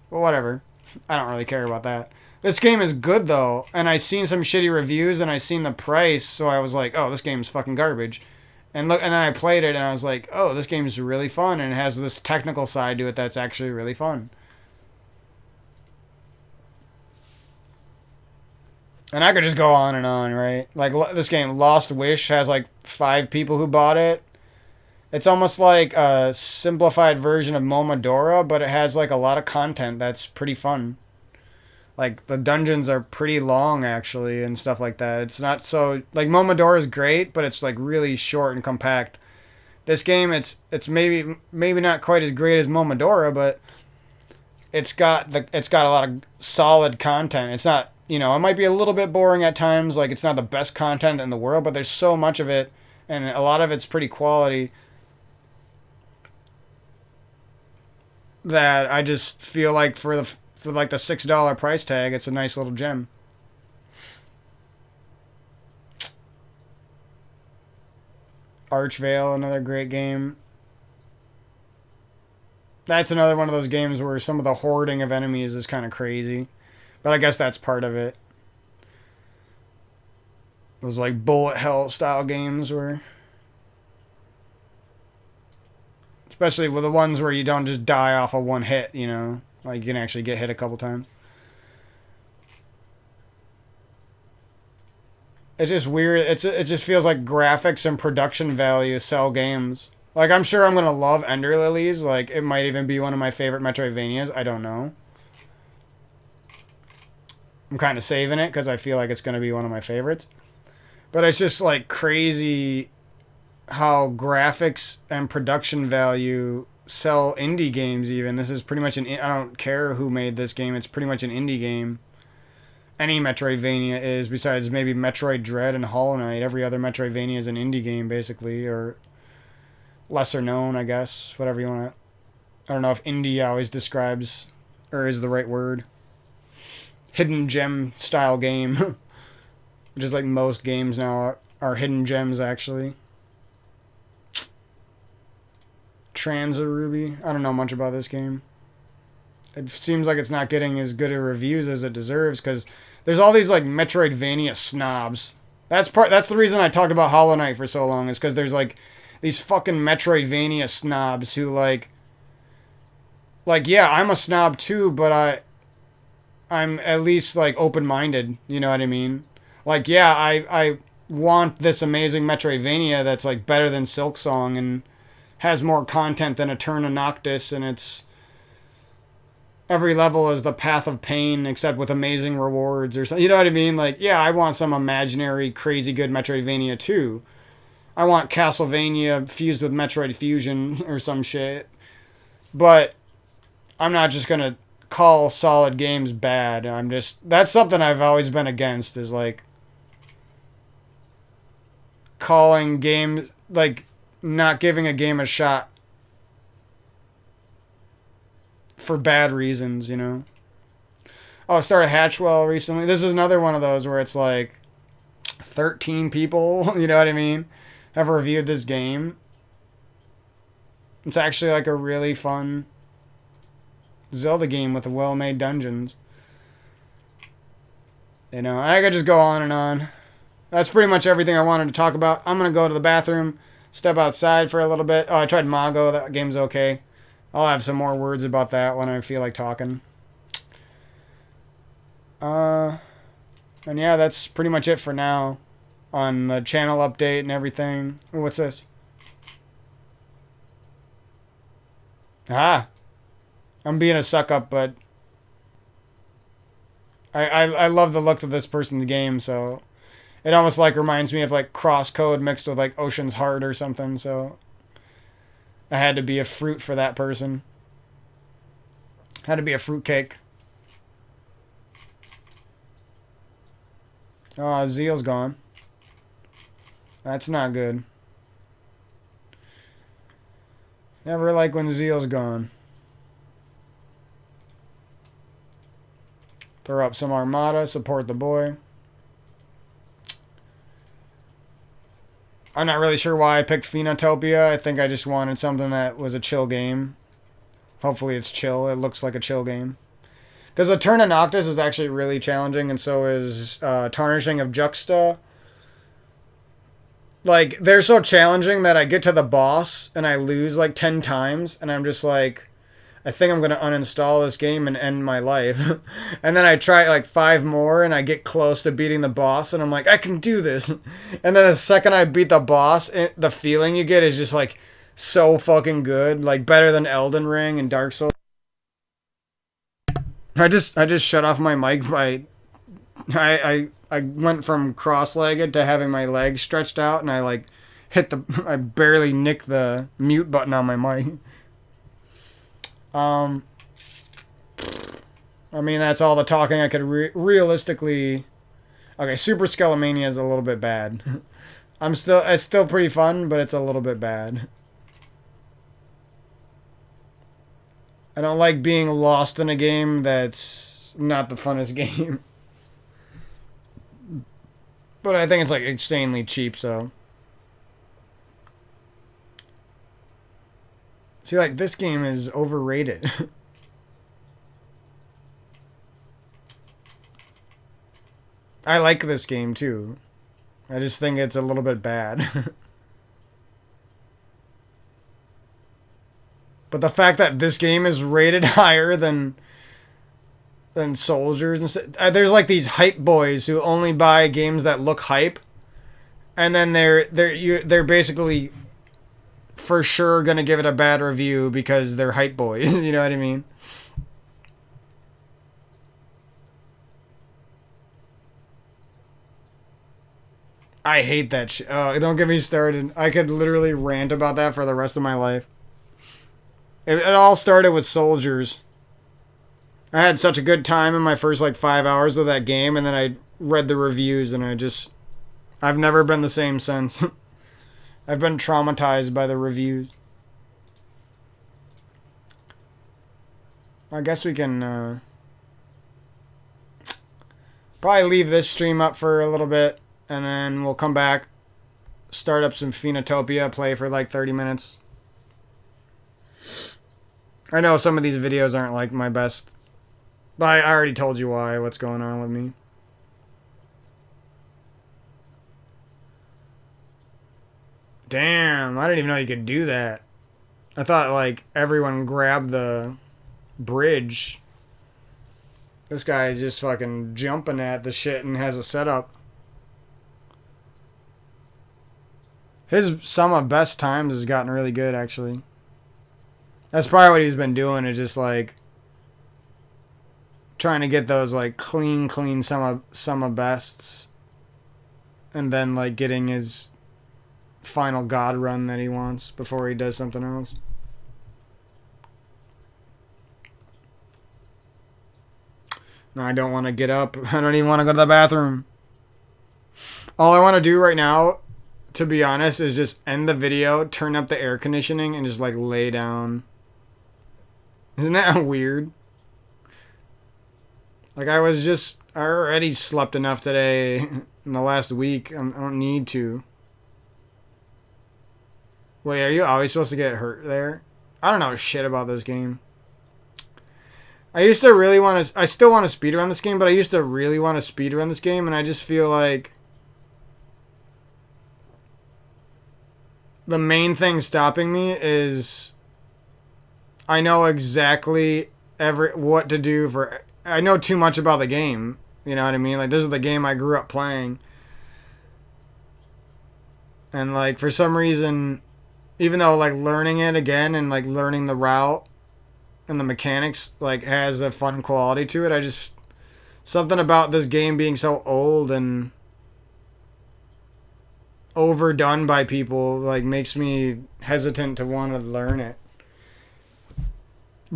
But whatever. I don't really care about that. This game is good though, and I seen some shitty reviews and I seen the price, so I was like, "Oh, this game's fucking garbage." And look, and then I played it and I was like, "Oh, this game's really fun and it has this technical side to it that's actually really fun." And I could just go on, right? Like this game Lost Wish has like 5 people who bought it. It's almost like a simplified version of Momodora, but it has like a lot of content that's pretty fun. Like the dungeons are pretty long actually and stuff like that. It's not so like Momodora is great, but it's like really short and compact. This game it's maybe not quite as great as Momodora, but it's got a lot of solid content. It's not, you know, it might be a little bit boring at times, like it's not the best content in the world, but there's so much of it and a lot of it's pretty quality that I just feel like for like the $6 price tag, it's a nice little gem. Archvale, another great game. That's another one of those games where some of the hoarding of enemies is kind of crazy. But I guess that's part of it. Those like bullet hell style games where... Especially with the ones where you don't just die off of one hit, you know? Like you can actually get hit a couple times. It's just weird. It just feels like graphics and production value sell games. Like I'm sure I'm gonna love Ender Lilies. Like it might even be one of my favorite Metroidvanias. I don't know. I'm kind of saving it because I feel like it's gonna be one of my favorites. But it's just like crazy how graphics and production value sell indie games even. This is pretty much I don't care who made this game. It's pretty much an indie game. Any Metroidvania is, besides maybe Metroid Dread and Hollow Knight. Every other Metroidvania is an indie game, basically, or lesser known, I guess. Whatever you want to... I don't know if indie always describes, or is the right word. Hidden gem style game. Which is like most games now are hidden gems, actually. Tranza Ruby. I don't know much about this game. It seems like it's not getting as good of reviews as it deserves because there's all these like Metroidvania snobs. That's the reason I talked about Hollow Knight for so long, is because there's like these fucking Metroidvania snobs who like yeah, I'm a snob too, but I'm at least like open-minded, you know what I mean? Like yeah, I want this amazing Metroidvania that's like better than Silksong and has more content than Eterna Noctis, and it's every level is the path of pain except with amazing rewards or something. You know what I mean? Like, yeah, I want some imaginary crazy good Metroidvania too. I want Castlevania fused with Metroid Fusion or some shit. But I'm not just going to call solid games bad. That's something I've always been against, is like calling games, like not giving a game a shot for bad reasons, you know. Oh, I started Hatchwell recently. This is another one of those where it's like 13 people, you know what I mean, have reviewed this game. It's actually like a really fun Zelda game with well-made dungeons. You know, I could just go on and on. That's pretty much everything I wanted to talk about. I'm going to go to the bathroom, step outside for a little bit. Oh, I tried Mago. That game's okay. I'll have some more words about that when I feel like talking. And yeah, that's pretty much it for now on the channel update and everything. Ooh, what's this? Ah, I'm being a suck up, but I love the looks of this person's game, so it almost like reminds me of like CrossCode mixed with like Ocean's Heart or something, so I had to be a fruit for that person. Had to be a fruitcake. Oh, Zeal's gone. That's not good. Never like when Zeal's gone. Throw up some Armada, support the boy. I'm not really sure why I picked Phenotopia. I think I just wanted something that was a chill game. Hopefully it's chill. It looks like a chill game. Because the Turn of Noctis is actually really challenging, and so is Tarnishing of Juxta. Like, they're so challenging that I get to the boss and I lose like 10 times, and I'm just like, I think I'm going to uninstall this game and end my life. And then I try like 5 more and I get close to beating the boss, and I'm like, I can do this. And then the second I beat the boss, the feeling you get is just like so fucking good. Like better than Elden Ring and Dark Souls. I just shut off my mic by I went from cross-legged to having my legs stretched out, and I like I barely nicked the mute button on my mic. I mean, that's all the talking I could realistically. Okay, Super Skelomania is a little bit bad. It's still pretty fun, but it's a little bit bad. I don't like being lost in a game that's not the funnest game. But I think it's like insanely cheap, so. See, like, this game is overrated. I like this game, too. I just think it's a little bit bad. But the fact that this game is rated higher than Soldiers and stuff. There's like these hype boys who only buy games that look hype, and then they're basically for sure gonna give it a bad review because they're hype boys. You know what I mean? I hate that shit. Oh, don't get me started. I could literally rant about that for the rest of my life. It all started with Soldiers. I had such a good time in my first like 5 hours of that game, and then I read the reviews, and I've never been the same since. I've been traumatized by the reviews. I guess we can probably leave this stream up for a little bit, and then we'll come back, start up some Phenotopia, play for like 30 minutes. I know some of these videos aren't like my best, but I already told you what's going on with me. Damn, I didn't even know you could do that. I thought like everyone grabbed the bridge. This guy is just fucking jumping at the shit and has a setup. His some of best times has gotten really good, actually. That's probably what he's been doing, is just like trying to get those like clean some of bests, and then like getting his final god run that he wants before he does something else. No, I don't want to get up. I don't even want to go to the bathroom. All I want to do right now, to be honest, is just end the video, turn up the air conditioning, and just like lay down. Isn't that weird? Like I already slept enough today in the last week. I don't need to. Wait, are you always supposed to get hurt there? I don't know shit about this game. I still want to speedrun this game, but I used to really want to speedrun this game, and I just feel like the main thing stopping me is I know exactly what to do for. I know too much about the game. You know what I mean? Like, this is the game I grew up playing. And, like, for some reason, even though, like, learning it again and, like, learning the route and the mechanics, like, has a fun quality to it, something about this game being so old and overdone by people, like, makes me hesitant to want to learn it.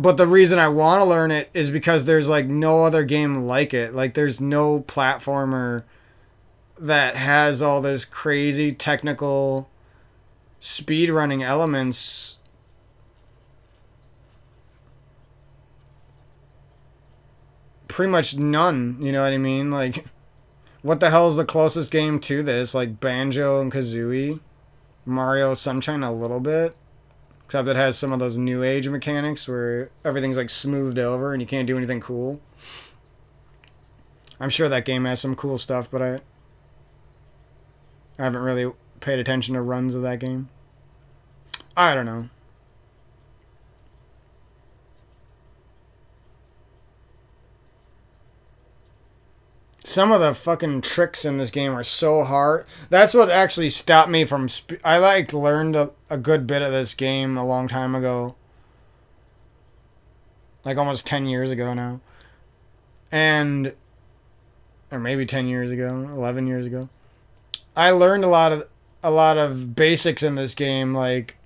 But the reason I want to learn it is because there's like no other game like it. Like there's no platformer that has all this crazy technical speedrunning elements. Pretty much none, you know what I mean? Like, what the hell is the closest game to this? Like Banjo and Kazooie, Mario Sunshine a little bit, except it has some of those new age mechanics where everything's like smoothed over and you can't do anything cool. I'm sure that game has some cool stuff, but I haven't really paid attention to runs of that game. I don't know. Some of the fucking tricks in this game are so hard. That's what actually stopped me from. I like learned a good bit of this game a long time ago, like almost 10 years ago now, and or maybe 10 years ago, 11 years ago. I learned a lot of basics in this game, like,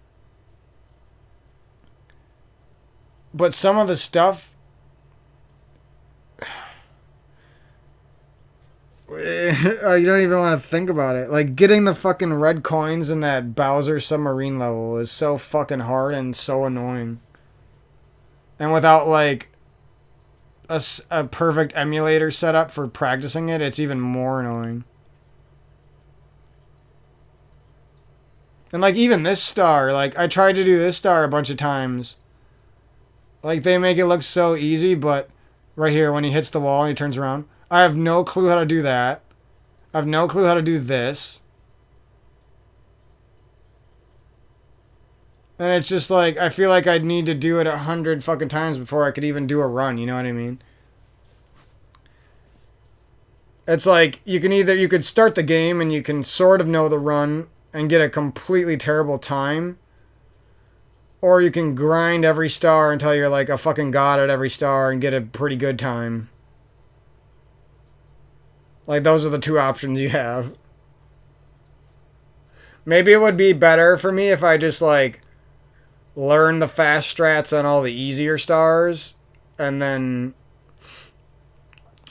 but some of the stuff. You don't even want to think about it. Like getting the fucking red coins in that Bowser submarine level is so fucking hard and so annoying. And without like a perfect emulator set up for practicing it, it's even more annoying. And like even this star, like I tried to do this star a bunch of times. Like they make it look so easy, but right here when he hits the wall and he turns around, I have no clue how to do that. I have no clue how to do this. And it's just like, I feel like I'd need to do it 100 fucking times before I could even do a run, you know what I mean? It's like, you could start the game and you can sort of know the run and get a completely terrible time. Or you can grind every star until you're like a fucking god at every star and get a pretty good time. Like, those are the two options you have. Maybe it would be better for me if I just, like, learn the fast strats on all the easier stars and then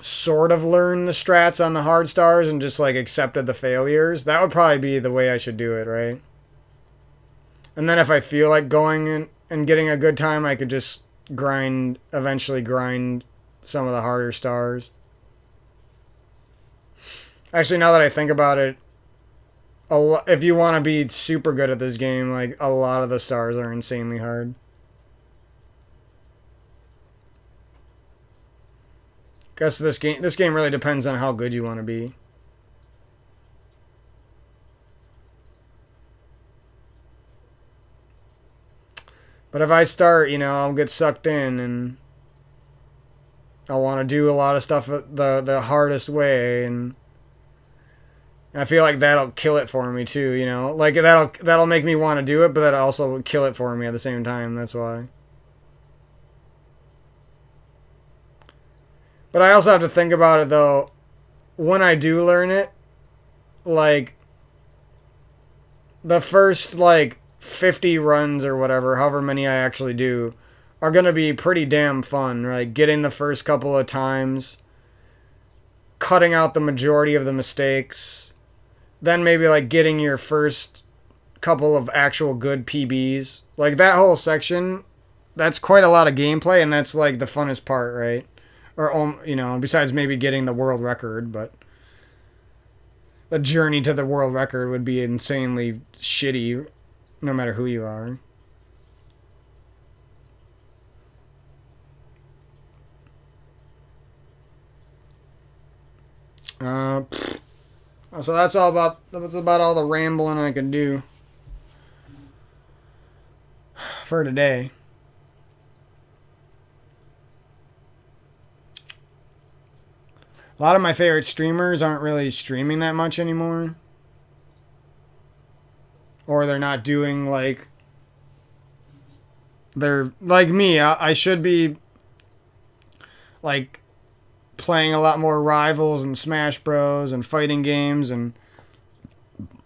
sort of learn the strats on the hard stars and just, like, accepted the failures. That would probably be the way I should do it, right? And then if I feel like going in and getting a good time, I could just eventually grind some of the harder stars. Actually, now that I think about it, if you want to be super good at this game, like, a lot of the stars are insanely hard. Guess this game really depends on how good you want to be. But if I start, I'll get sucked in and I want to do a lot of stuff the hardest way, and I feel like that'll kill it for me too, Like that'll make me want to do it, but that also will kill it for me at the same time. That's why. But I also have to think about it though. When I do learn it, like the first like 50 runs or whatever, however many I actually do, are going to be pretty damn fun, right? Getting the first couple of times, cutting out the majority of the mistakes, then maybe like getting your first couple of actual good PBs. Like that whole section, that's quite a lot of gameplay, and that's like the funnest part, right? Or, besides maybe getting the world record, but the journey to the world record would be insanely shitty no matter who you are. So that's about all the rambling I can do for today. A lot of my favorite streamers aren't really streaming that much anymore. Or they're not doing like... They're like me. I should be like playing a lot more Rivals and Smash Bros. And fighting games and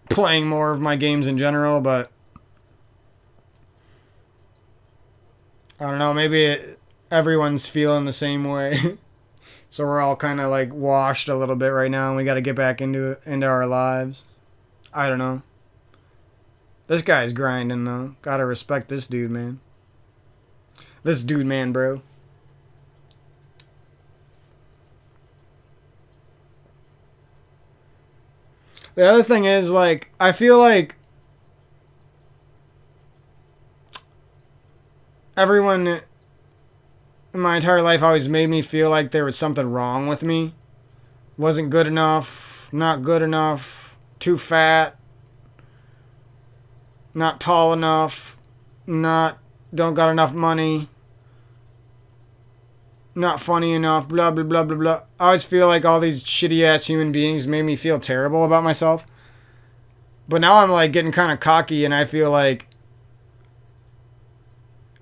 playing more of my games in general, but I don't know, everyone's feeling the same way. So we're all kind of like washed a little bit right now and we got to get back into our lives. I don't know. This guy's grinding though. Got to respect this dude, man. This dude, man, bro. The other thing is, like, I feel like everyone in my entire life always made me feel like there was something wrong with me. Wasn't good enough, not good enough, too fat, not tall enough, don't got enough money, not funny enough, blah, blah, blah, blah, blah. I always feel like all these shitty ass human beings made me feel terrible about myself. But now I'm like getting kind of cocky and I feel like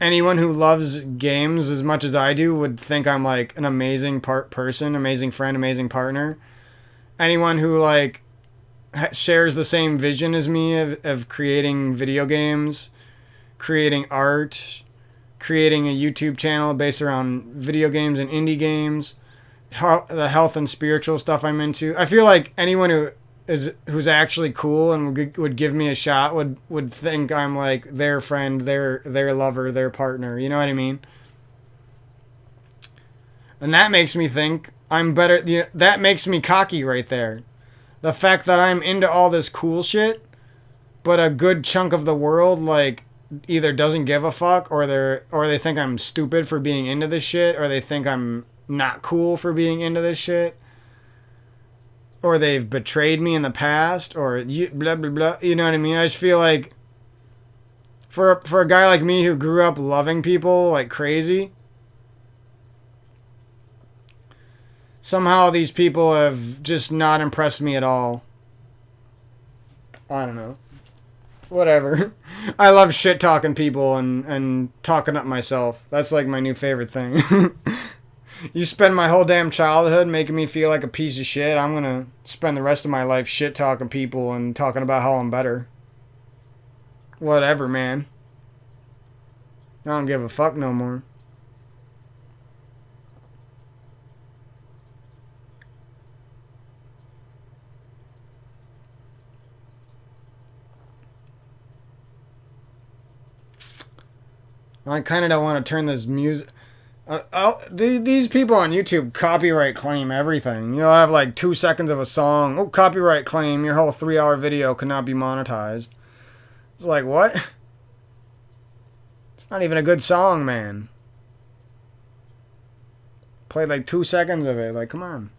anyone who loves games as much as I do would think I'm like an amazing person, amazing friend, amazing partner. Anyone who like shares the same vision as me of creating video games, creating art, creating a YouTube channel based around video games and indie games, the health and spiritual stuff I'm into. I feel like anyone who's actually cool and would give me a shot would think I'm like their friend, their lover, their partner. You know what I mean? And that makes me think I'm better. You know, that makes me cocky right there. The fact that I'm into all this cool shit, but a good chunk of the world like either doesn't give a fuck or they think I'm stupid for being into this shit, or they think I'm not cool for being into this shit, or they've betrayed me in the past, or blah blah blah. You know what I mean? I just feel like for a guy like me who grew up loving people like crazy, somehow these people have just not impressed me at all. I don't know. Whatever. I love shit talking people and talking up myself. That's like my new favorite thing. You spend my whole damn childhood making me feel like a piece of shit. I'm gonna spend the rest of my life shit talking people and talking about how I'm better. Whatever, man. I don't give a fuck no more. I kind of don't want to turn this music. These people on YouTube copyright claim everything. You'll have like 2 seconds of a song. Oh, copyright claim. Your whole 3-hour video cannot be monetized. It's like, what? It's not even a good song, man. Played like 2 seconds of it. Like, come on.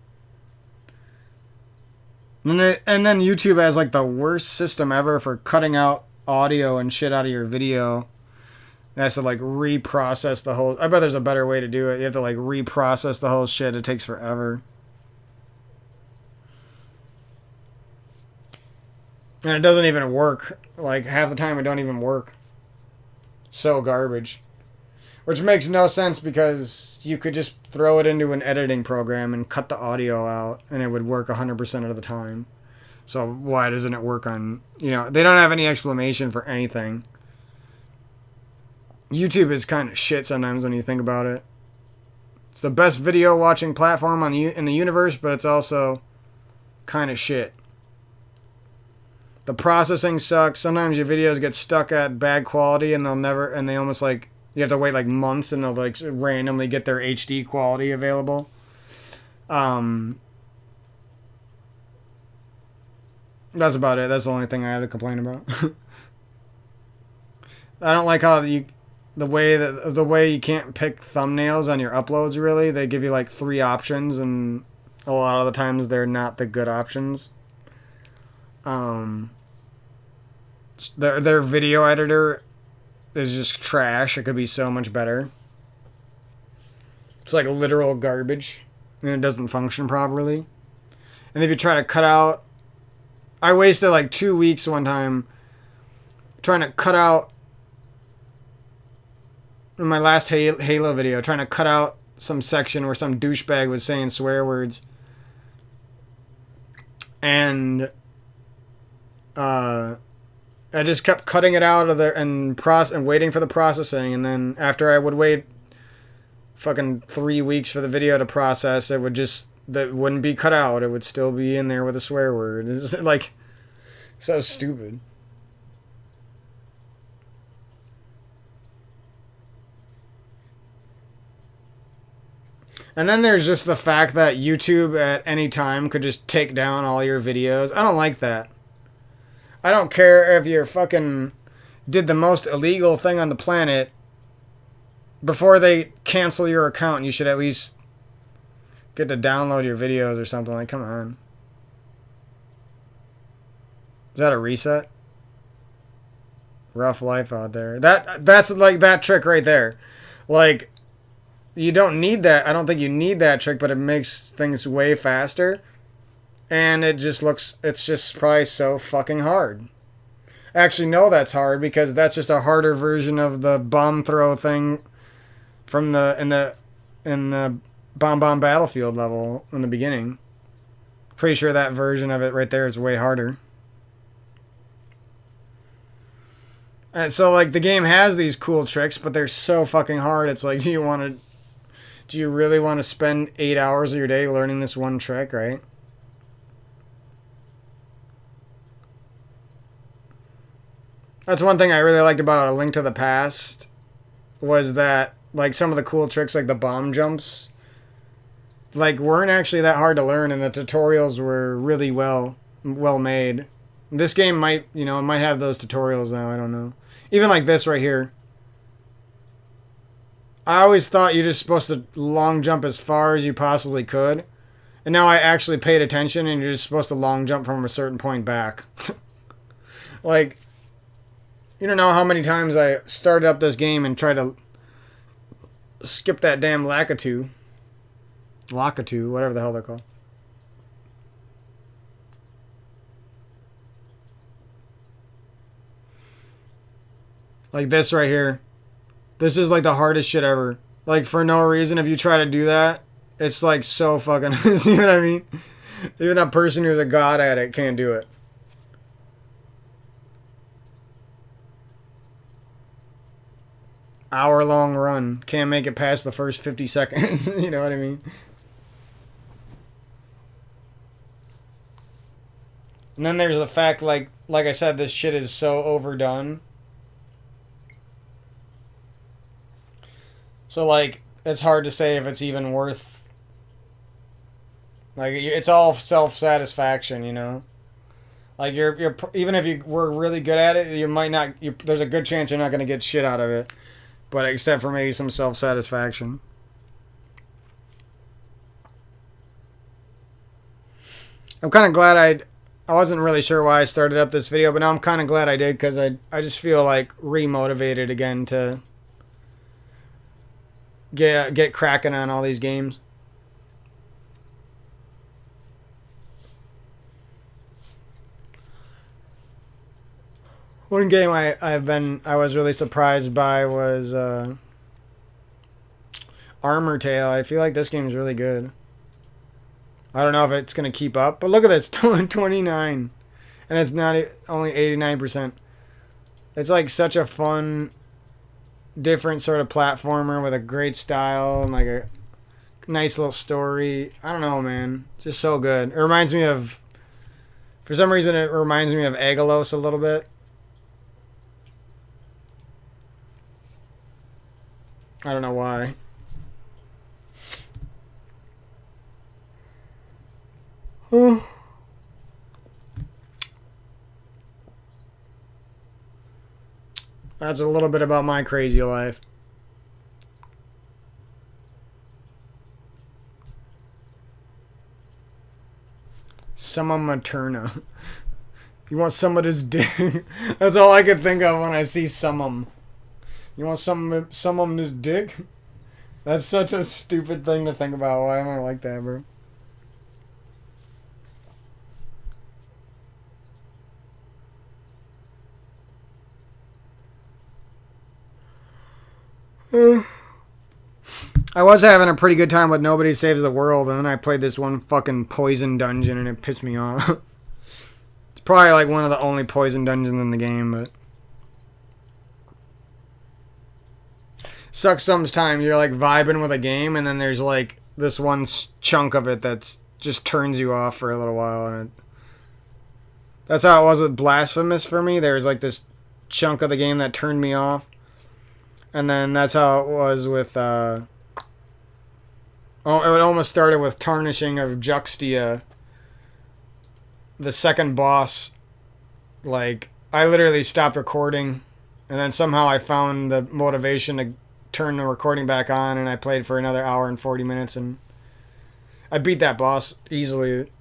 And then YouTube has like the worst system ever for cutting out audio and shit out of your video. It has to like reprocess the whole. I bet there's a better way to do it. You have to like reprocess the whole shit. It takes forever. And it doesn't even work. Like half the time it don't even work. So garbage. Which makes no sense because you could just throw it into an editing program and cut the audio out and it would work 100% of the time. So why doesn't it work on, they don't have any explanation for anything. YouTube is kind of shit sometimes when you think about it. It's the best video watching platform in the universe, but it's also kind of shit. The processing sucks. Sometimes your videos get stuck at bad quality and they almost like, you have to wait like months and they'll like randomly get their HD quality available. That's about it. That's the only thing I have to complain about. I don't like how the way you can't pick thumbnails on your uploads, really. They give you like 3 options and a lot of the times they're not the good options. Their video editor is just trash. It could be so much better. It's like literal garbage and it doesn't function properly. And if you try to cut out, I wasted like 2 weeks one time trying to cut out, in my last Halo video, trying to cut out some section where some douchebag was saying swear words. And I just kept cutting it out of there and waiting for the processing, and then after I would wait fucking 3 weeks for the video to process, it would just that wouldn't be cut out. It would still be in there with a swear word. It's like so stupid. And then there's just the fact that YouTube at any time could just take down all your videos. I don't like that. I don't care if you're fucking did the most illegal thing on the planet. Before they cancel your account, you should at least get to download your videos or something. Like, come on. Is that a reset? Rough life out there. That's like that trick right there. Like, you don't need that. I don't think you need that trick, but it makes things way faster. And it just looks, it's just probably so fucking hard. Actually, no, that's hard because that's just a harder version of the bomb throw thing from in the Bomb Battlefield level in the beginning. Pretty sure that version of it right there is way harder. And so like the game has these cool tricks, but they're so fucking hard. It's like, do you really want to spend 8 hours of your day learning this one trick, right? That's one thing I really liked about A Link to the Past was that like some of the cool tricks like the bomb jumps like weren't actually that hard to learn, and the tutorials were really well made. This game might, it might have those tutorials now, I don't know. Even like this right here. I always thought you're just supposed to long jump as far as you possibly could. And now I actually paid attention, and you're just supposed to long jump from a certain point back. Like, you don't know how many times I started up this game and tried to skip that damn Lakitu, whatever the hell they're called. Like this right here. This is like the hardest shit ever. Like for no reason, if you try to do that, it's like so fucking, you know what I mean? Even a person who's a god at it can't do it. Hour-long run. Can't make it past the first 50 seconds. You know what I mean? And then there's the fact, like I said, this shit is so overdone. So, like, it's hard to say if it's even worth... Like, it's all self-satisfaction, you know? Like, you're even if you were really good at it, you might not... there's a good chance you're not going to get shit out of it. But except for maybe some self-satisfaction. I'm kind of glad I wasn't really sure why I started up this video, but now I'm kind of glad I did, because I just feel like re-motivated again to get cracking on all these games. One game I was really surprised by was Armor Tale. I feel like this game is really good. I don't know if it's going to keep up, but look at this, 29, and it's not only 89%. It's like such a fun, different sort of platformer with a great style and like a nice little story. I don't know, man, just so good. It reminds me of, for some reason, it reminds me of Agelos a little bit. I don't know why. That's a little bit about my crazy life. Summa Materna. You want some of this dick? That's all I could think of when I see summum. You want some of this dick? That's such a stupid thing to think about. Why am I like that, bro? I was having a pretty good time with Nobody Saves the World, and then I played this one fucking poison dungeon, and it pissed me off. It's Probably like one of the only poison dungeons in the game, but sucks sometimes. You're like vibing with a game, and then there's like this one chunk of it that's just turns you off for a little while, and that's how it was with Blasphemous for me. There's like this chunk of the game that turned me off, and then that's how it was with it almost started with Tarnishing of Juxtia. The second boss, like, I literally stopped recording, and then somehow I found the motivation to turn the recording back on, and I played for another hour and 40 minutes, and I beat that boss easily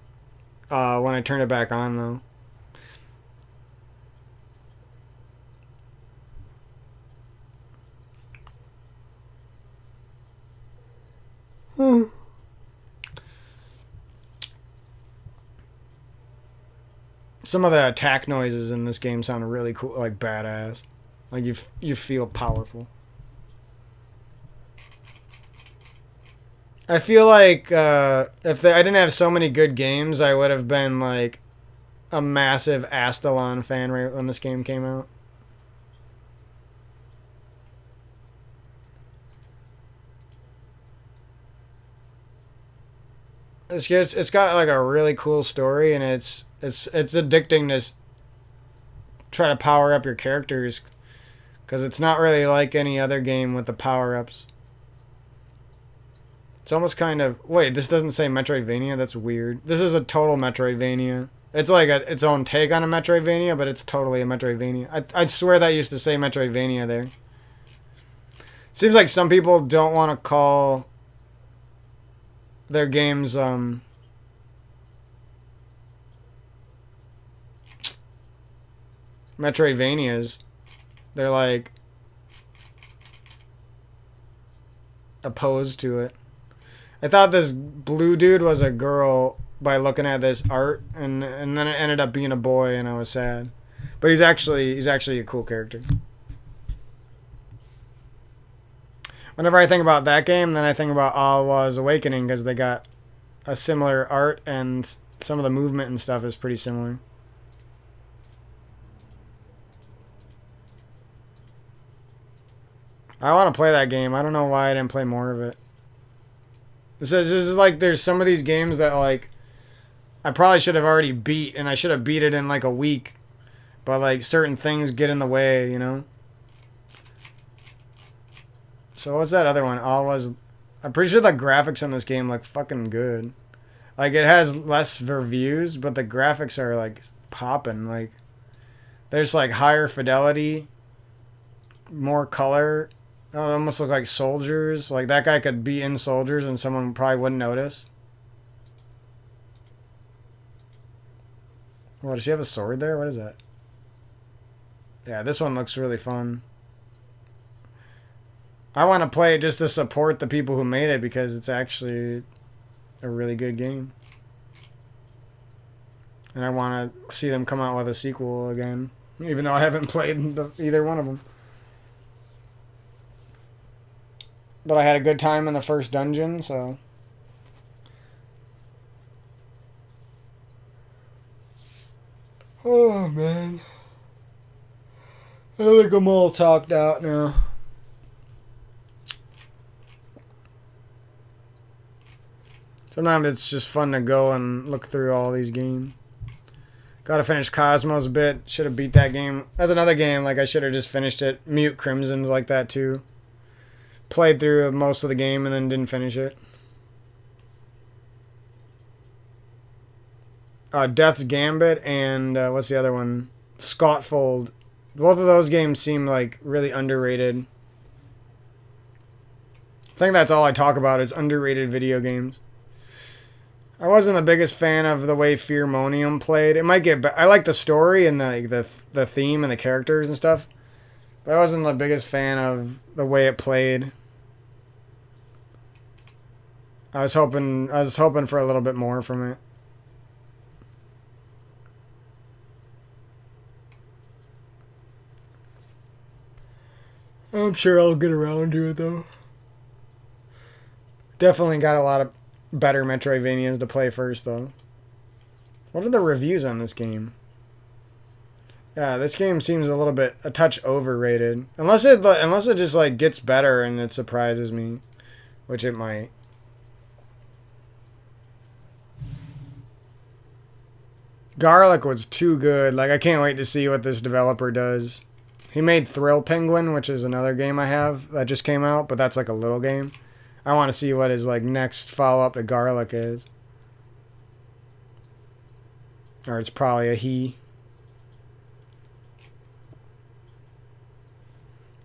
when I turned it back on, though. Some of the attack noises in this game sound really cool, like badass. Like you feel powerful. I feel like if I didn't have so many good games, I would have been like a massive Astalon fan right when this game came out. It's got like a really cool story, and it's addicting to try to power up your characters, because it's not really like any other game with the power-ups. It's almost kind of... Wait, this doesn't say Metroidvania? That's weird. This is a total Metroidvania. It's like its own take on a Metroidvania, but it's totally a Metroidvania. I swear that used to say Metroidvania there. Seems like some people don't want to call their games Metroidvanias. They're like opposed to it. I thought this blue dude was a girl by looking at this art, and then it ended up being a boy, and I was sad. But he's actually a cool character. Whenever I think about that game, then I think about Alwa's Awakening, because they got a similar art, and some of the movement and stuff is pretty similar. I want to play that game. I don't know why I didn't play more of it. This is like, there's some of these games that like I probably should have already beat, and I should have beat it in like a week, but like certain things get in the way, you know. So what's that other one? I'm pretty sure the graphics on this game look fucking good. Like, it has less reviews, but the graphics are like popping. Like, there's like higher fidelity, more color. It almost look like soldiers. Like, that guy could be in soldiers and someone probably wouldn't notice. What, does he have a sword there? What is that? Yeah, this one looks really fun. I want to play it just to support the people who made it, because it's actually a really good game. And I want to see them come out with a sequel again, even though I haven't played either one of them. But I had a good time in the first dungeon, so... Oh, man. I think I'm all talked out now. Sometimes it's just fun to go and look through all these games. Gotta finish Cosmos a bit. Should have beat that game. That's another game, like, I should have just finished it. Mute Crimson's like that, too. Played through most of the game and then didn't finish it. Death's Gambit and what's the other one? Scottfold. Both of those games seem like really underrated. I think that's all I talk about is underrated video games. I wasn't the biggest fan of the way Fearmonium played. It might get I like the story and the theme and the characters and stuff. But I wasn't the biggest fan of the way it played. I was hoping for a little bit more from it. I'm sure I'll get around to it, though. Definitely got a lot of better Metroidvanias to play first, though. What are the reviews on this game? Yeah, this game seems a touch overrated. Unless it just like gets better and it surprises me, which it might. Garlic was too good. Like, I can't wait to see what this developer does. He made Thrill Penguin, which is another game I have that just came out, but that's like a little game. I want to see what his like next follow-up to Garlic is. Or it's probably a he.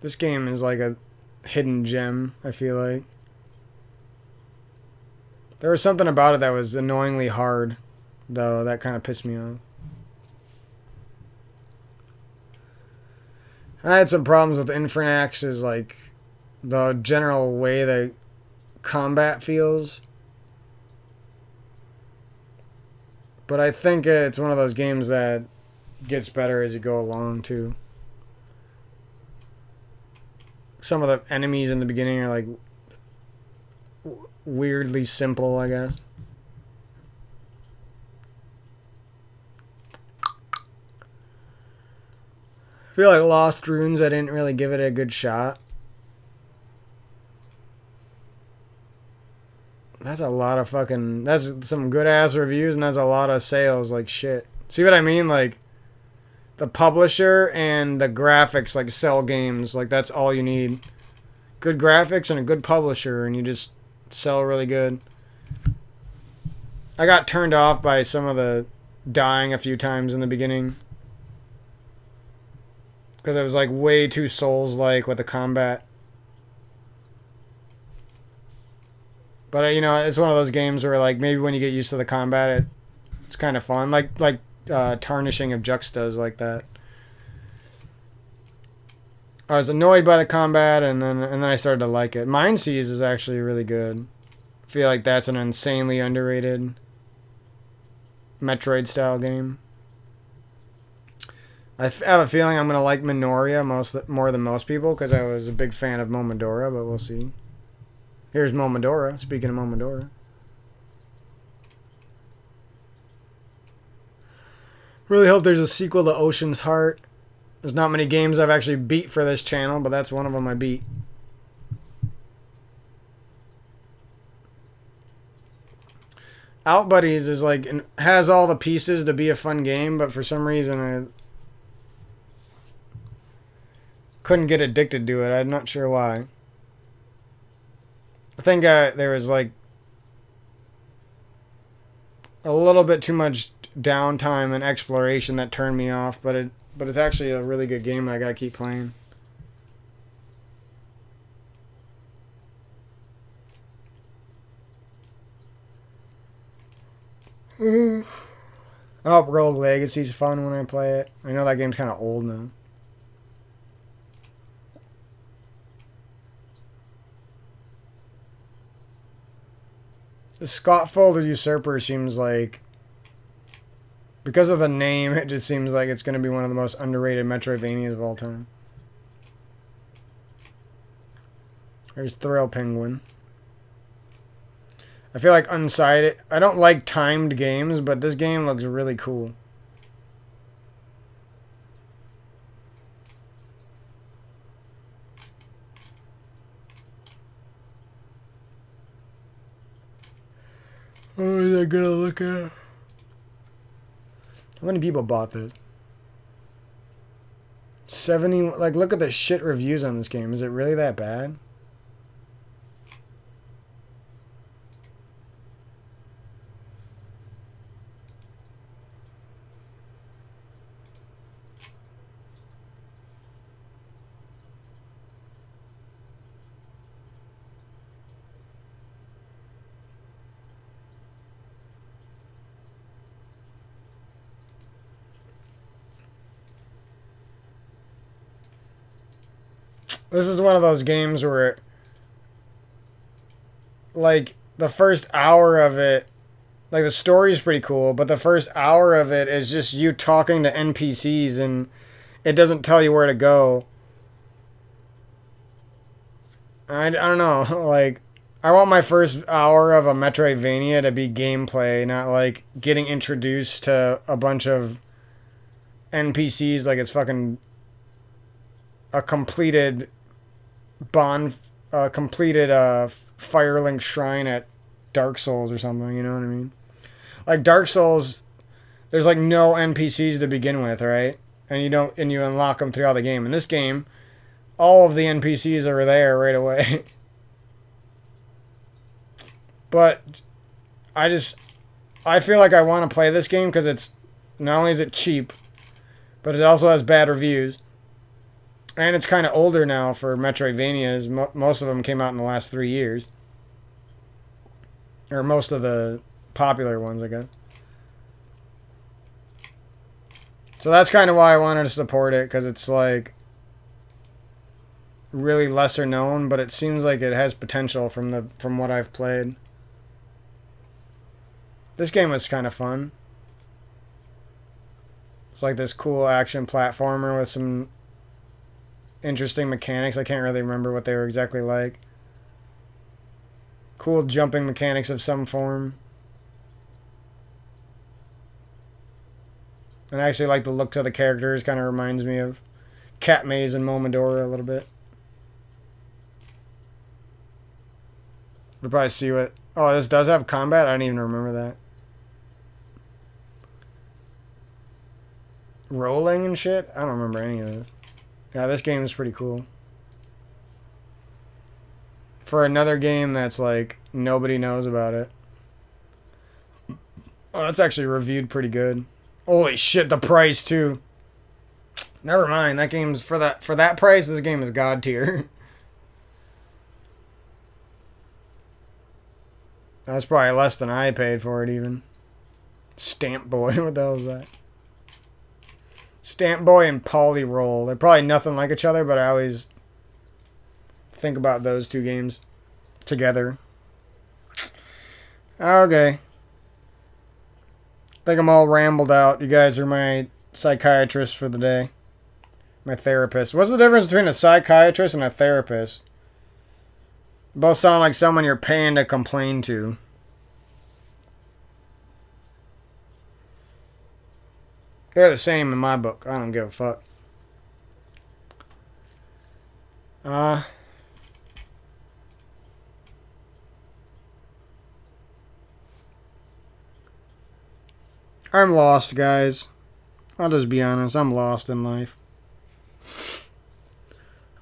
This game is like a hidden gem, I feel like. There was something about it that was annoyingly hard, though. That kind of pissed me off. I had some problems with Infernax's, like, the general way the combat feels. But I think it's one of those games that gets better as you go along, too. Some of the enemies in the beginning are, like, weirdly simple, I guess. I feel like Lost Runes, I didn't really give it a good shot. That's a lot of fucking... That's some good-ass reviews, and that's a lot of sales, like shit. See what I mean? Like, the publisher and the graphics, like, sell games. Like, that's all you need. Good graphics and a good publisher, and you just sell really good. I got turned off by some of the dying a few times in the beginning. Because it was, like, way too Souls-like with the combat. But, you know, it's one of those games where, like, maybe when you get used to the combat, it's kind of fun. Like Tarnishing of Juxta is like that. I was annoyed by the combat, and then I started to like it. Mindseas is actually really good. I feel like that's an insanely underrated Metroid-style game. I have a feeling I'm going to like Minoria more than most people, because I was a big fan of Momodora, but we'll see. Here's Momodora, speaking of Momodora. Really hope there's a sequel to Ocean's Heart. There's not many games I've actually beat for this channel, but that's one of them I beat. Outbuddies is like, has all the pieces to be a fun game, but for some reason I couldn't get addicted to it. I'm not sure why. I think there was like a little bit too much downtime and exploration that turned me off, but it's actually a really good game I gotta keep playing. I hope Rogue Legacy's fun when I play it. I know that game's kind of old now. The Scottfold Usurper seems like, because of the name, it just seems like it's going to be one of the most underrated Metroidvanias of all time. There's Thrill Penguin. I feel like Unsighted. I don't like timed games, but this game looks really cool. What is I gonna look at? How many people bought this? 70. Like, look at the shit reviews on this game. Is it really that bad? This is one of those games where, like, the first hour of it, like, the story's pretty cool, but the first hour of it is just you talking to NPCs, and it doesn't tell you where to go. I don't know, like, I want my first hour of a Metroidvania to be gameplay, not, like, getting introduced to a bunch of NPCs like it's fucking a completed Firelink shrine at Dark Souls or something, you know what I mean? Like Dark Souls, there's like no NPCs to begin with, right? And you unlock them throughout the game. In this game, all of the NPCs are there right away. But I feel like I want to play this game because it's not only is it cheap, but it also has bad reviews. And it's kind of older now for Metroidvanias. Most of them came out in the last 3 years. Or most of the popular ones, I guess. So that's kind of why I wanted to support it, because it's like really lesser known, but it seems like it has potential from what I've played. This game was kind of fun. It's like this cool action platformer with some interesting mechanics. I can't really remember what they were exactly like. Cool jumping mechanics of some form. And I actually like the looks of the characters. Kind of reminds me of Cat Maze and Momodora a little bit. We'll probably see what... Oh, this does have combat? I didn't even remember that. Rolling and shit? I don't remember any of this. Yeah, this game is pretty cool. For another game that's like, nobody knows about it. Oh, that's actually reviewed pretty good. Holy shit, the price too. Never mind, that game's for that price, this game is god tier. That's probably less than I paid for it even. Stamp Boy, what the hell is that? Stamp Boy and Polyroll. They're probably nothing like each other, but I always think about those two games together. Okay. I think I'm all rambled out. You guys are my psychiatrist for the day. My therapist. What's the difference between a psychiatrist and a therapist? Both sound like someone you're paying to complain to. They're the same in my book. I don't give a fuck. I'm lost, guys. I'll just be honest. I'm lost in life.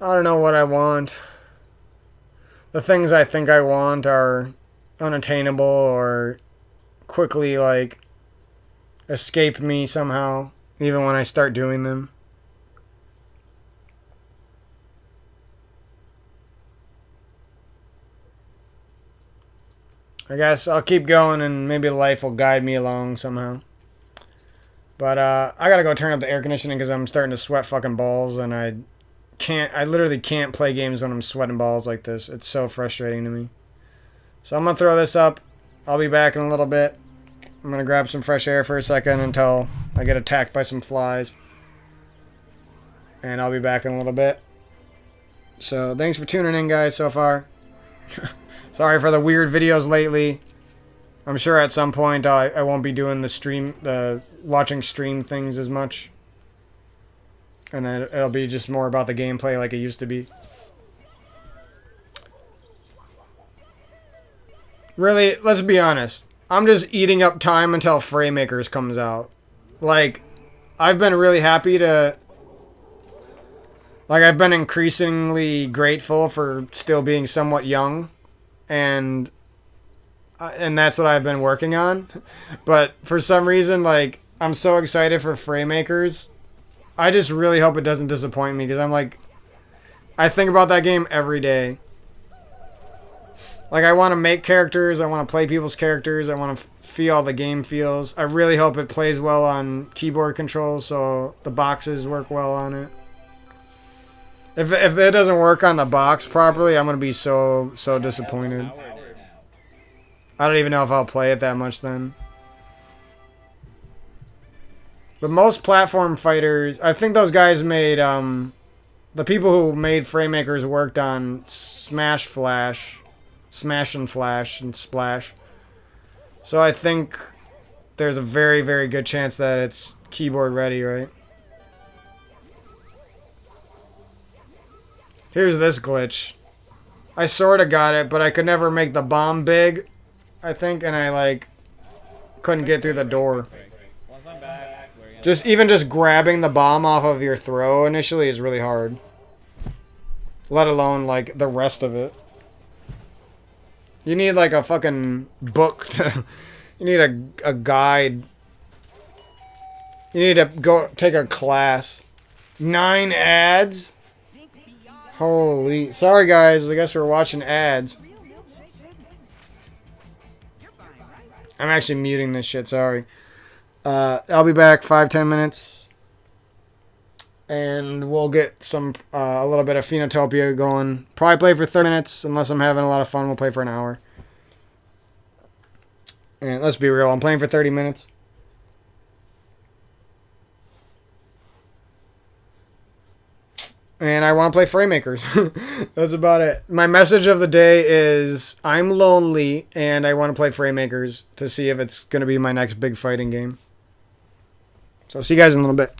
I don't know what I want. The things I think I want are unattainable or quickly, like, escape me somehow, even when I start doing them. I guess I'll keep going and maybe life will guide me along somehow. But I gotta go turn up the air conditioning because I'm starting to sweat fucking balls, and I literally can't play games when I'm sweating balls like this. It's so frustrating to me. So I'm gonna throw this up. I'll be back in a little bit. I'm gonna grab some fresh air for a second until I get attacked by some flies. And I'll be back in a little bit. So thanks for tuning in, guys, so far. Sorry for the weird videos lately. I'm sure at some point I won't be doing the watching stream things as much. And then it'll be just more about the gameplay like it used to be. Really, let's be honest. I'm just eating up time until Fraymakers comes out. Like, I've been really happy to... Like, I've been increasingly grateful for still being somewhat young. And that's what I've been working on. But for some reason, like, I'm so excited for Fraymakers. I just really hope it doesn't disappoint me, because I'm like... I think about that game every day. Like, I want to make characters, I want to play people's characters, I want to feel how the game feels. I really hope it plays well on keyboard controls, so the boxes work well on it. If it doesn't work on the box properly, I'm going to be so disappointed. I don't even know if I'll play it that much then. But most platform fighters, I think those guys made, the people who made Fraymakers worked on Smash and Flash, and Splash. So I think there's a very, very good chance that it's keyboard ready, right? Here's this glitch. I sort of got it, but I could never make the bomb big, I think, and I, like, couldn't get through the door. Just grabbing the bomb off of your throw initially is really hard. Let alone, like, the rest of it. You need, like, a fucking book to... You need a guide. You need to go take a class. 9 ads? Holy... Sorry, guys. I guess we're watching ads. I'm actually muting this shit. Sorry. I'll be back 5-10 minutes. And we'll get some... a little bit of Phenotopia going. Probably play for 30 minutes. Unless I'm having a lot of fun, we'll play for an hour. And let's be real. I'm playing for 30 minutes. And I want to play Framemakers. That's about it. My message of the day is I'm lonely and I want to play Framemakers to see if it's going to be my next big fighting game. So I'll see you guys in a little bit.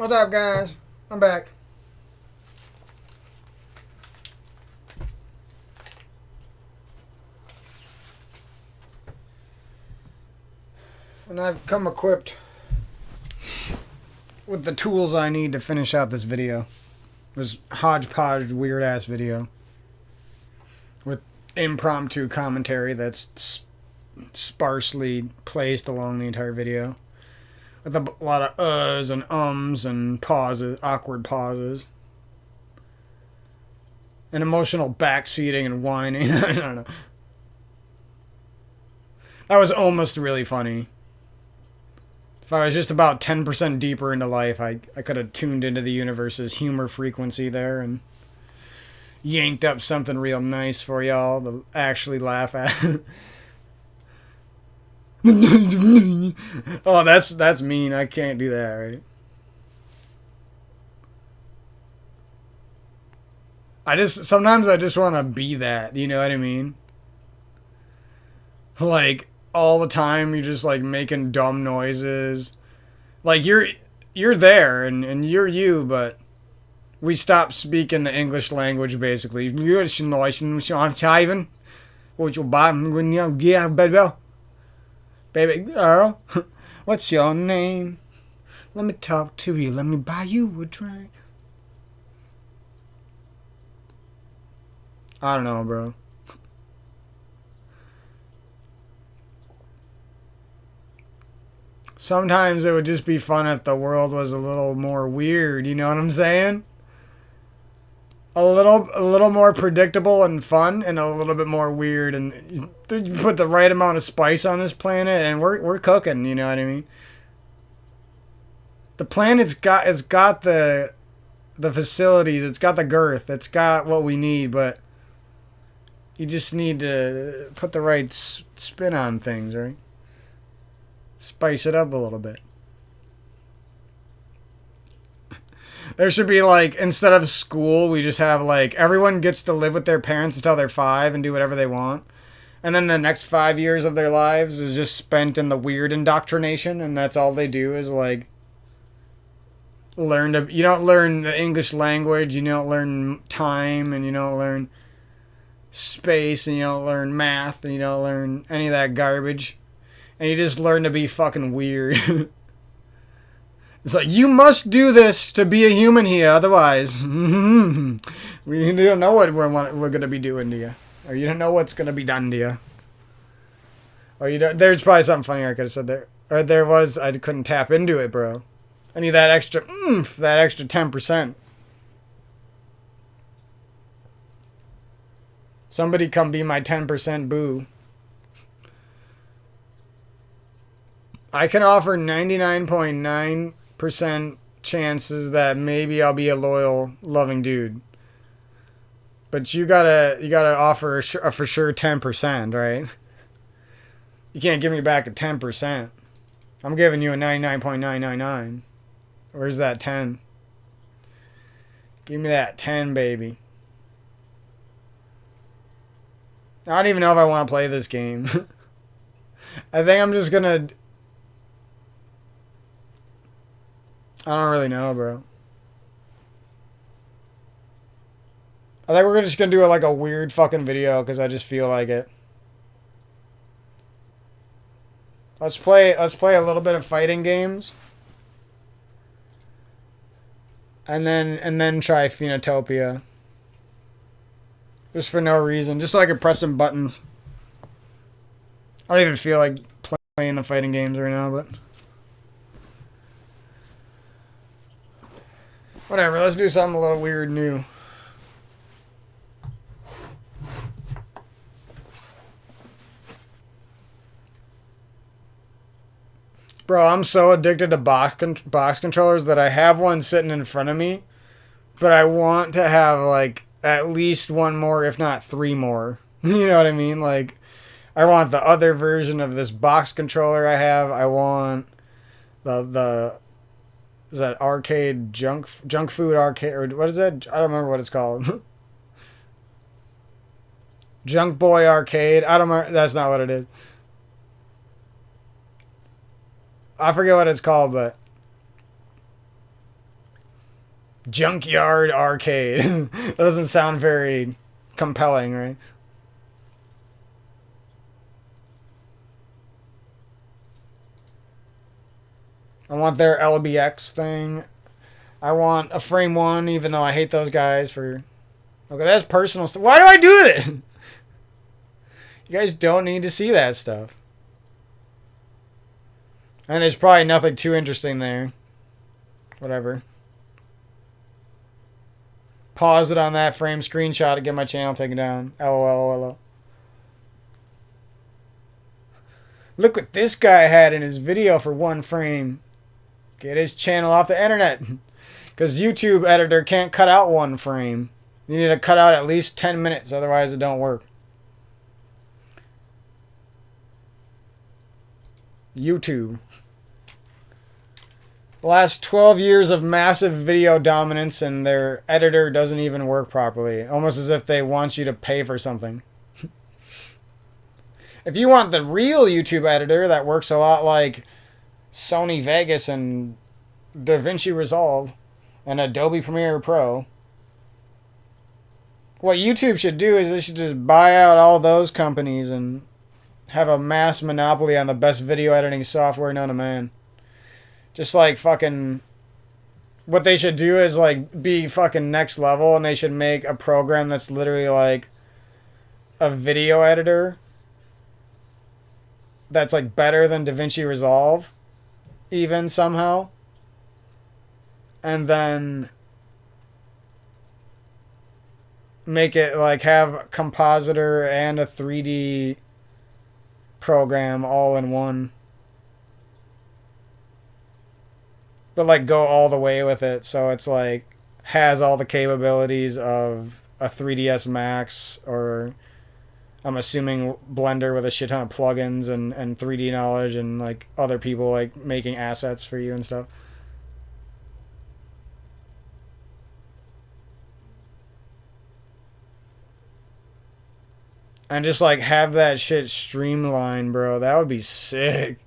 What's up, guys? I'm back. And I've come equipped with the tools I need to finish out this video. This hodgepodge, weird-ass video. With impromptu commentary that's sparsely placed along the entire video. With a lot of uhs and ums and pauses, awkward pauses. And emotional backseating and whining. I don't know. That was almost really funny. If I was just about 10% deeper into life, I could have tuned into the universe's humor frequency there and yanked up something real nice for y'all to actually laugh at. Oh, that's mean. I can't do that, right? Sometimes I just want to be that, you know what I mean? Like, all the time you're just like making dumb noises. Like you're there and you're you, but we stopped speaking the English language basically. You're noise and what you buy yeah, baby girl. What's your name? Let me talk to you. Let me buy you a drink. I don't know, bro. Sometimes it would just be fun if the world was a little more weird, you know what I'm saying? A little more predictable and fun, and a little bit more weird, and you put the right amount of spice on this planet, and we're cooking, you know what I mean? The planet's got the facilities, it's got the girth, it's got what we need, but you just need to put the right spin on things, right? Spice it up a little bit. There should be like, instead of school, we just have like, everyone gets to live with their parents until they're 5 and do whatever they want. And then the next 5 years of their lives is just spent in the weird indoctrination, and that's all they do is like you don't learn the English language, you don't learn time, and you don't learn space, and you don't learn math, and you don't learn any of that garbage. And you just learn to be fucking weird. It's like, you must do this to be a human here, otherwise we don't know what we're going to be doing to you. Or you don't know what's going to be done to you. Or you don't. There's probably something funnier I could have said there. Or there was, I couldn't tap into it, bro. I need that extra that extra 10%. Somebody come be my 10% boo. I can offer 99.9% chances that maybe I'll be a loyal, loving dude. But you gotta offer a for sure 10%, right? You can't give me back a 10%. I'm giving you a 99.999. Where's that 10? Give me that 10, baby. I don't even know if I want to play this game. I think I'm just gonna... I don't really know, bro. I think we're just gonna do like a weird fucking video because I just feel like it. Let's play a little bit of fighting games. And then try Phenotopia. Just for no reason. Just so I can press some buttons. I don't even feel like playing the fighting games right now, but... Whatever, let's do something a little weird new. Bro, I'm so addicted to box controllers that I have one sitting in front of me, but I want to have like at least one more, if not 3 more. You know what I mean? Like, I want the other version of this box controller I have. I want the is that arcade junk food arcade, or what is that? I don't remember what it's called. Junk Boy Arcade. I don't remember. That's not what it is. I forget what it's called, but Junkyard arcade. That doesn't sound very compelling, right? I want their LBX thing. I want a Frame 1, even though I hate those guys for... Okay, that's personal stuff. Why do I do it? You guys don't need to see that stuff. And there's probably nothing too interesting there. Whatever. Pause it on that frame screenshot to get my channel taken down. LOL. Look what this guy had in his video for 1 frame. Get his channel off the internet. Because YouTube editor can't cut out 1 frame. You need to cut out at least 10 minutes, otherwise it don't work. YouTube. The last 12 years of massive video dominance and their editor doesn't even work properly. Almost as if they want you to pay for something. If you want the real YouTube editor that works a lot like Sony Vegas and DaVinci Resolve and Adobe Premiere Pro, what YouTube should do is they should just buy out all those companies and have a mass monopoly on the best video editing software known to man. Just like fucking... What they should do is like be fucking next level, and they should make a program that's literally like a video editor that's like better than DaVinci Resolve, even somehow. And then make it like have Compositor and a 3D program all in one. But like go all the way with it, so it's like has all the capabilities of a 3ds Max, or I'm assuming Blender with a shit ton of plugins and 3D knowledge and like other people like making assets for you and stuff. And just like have that shit streamlined, bro. That would be sick.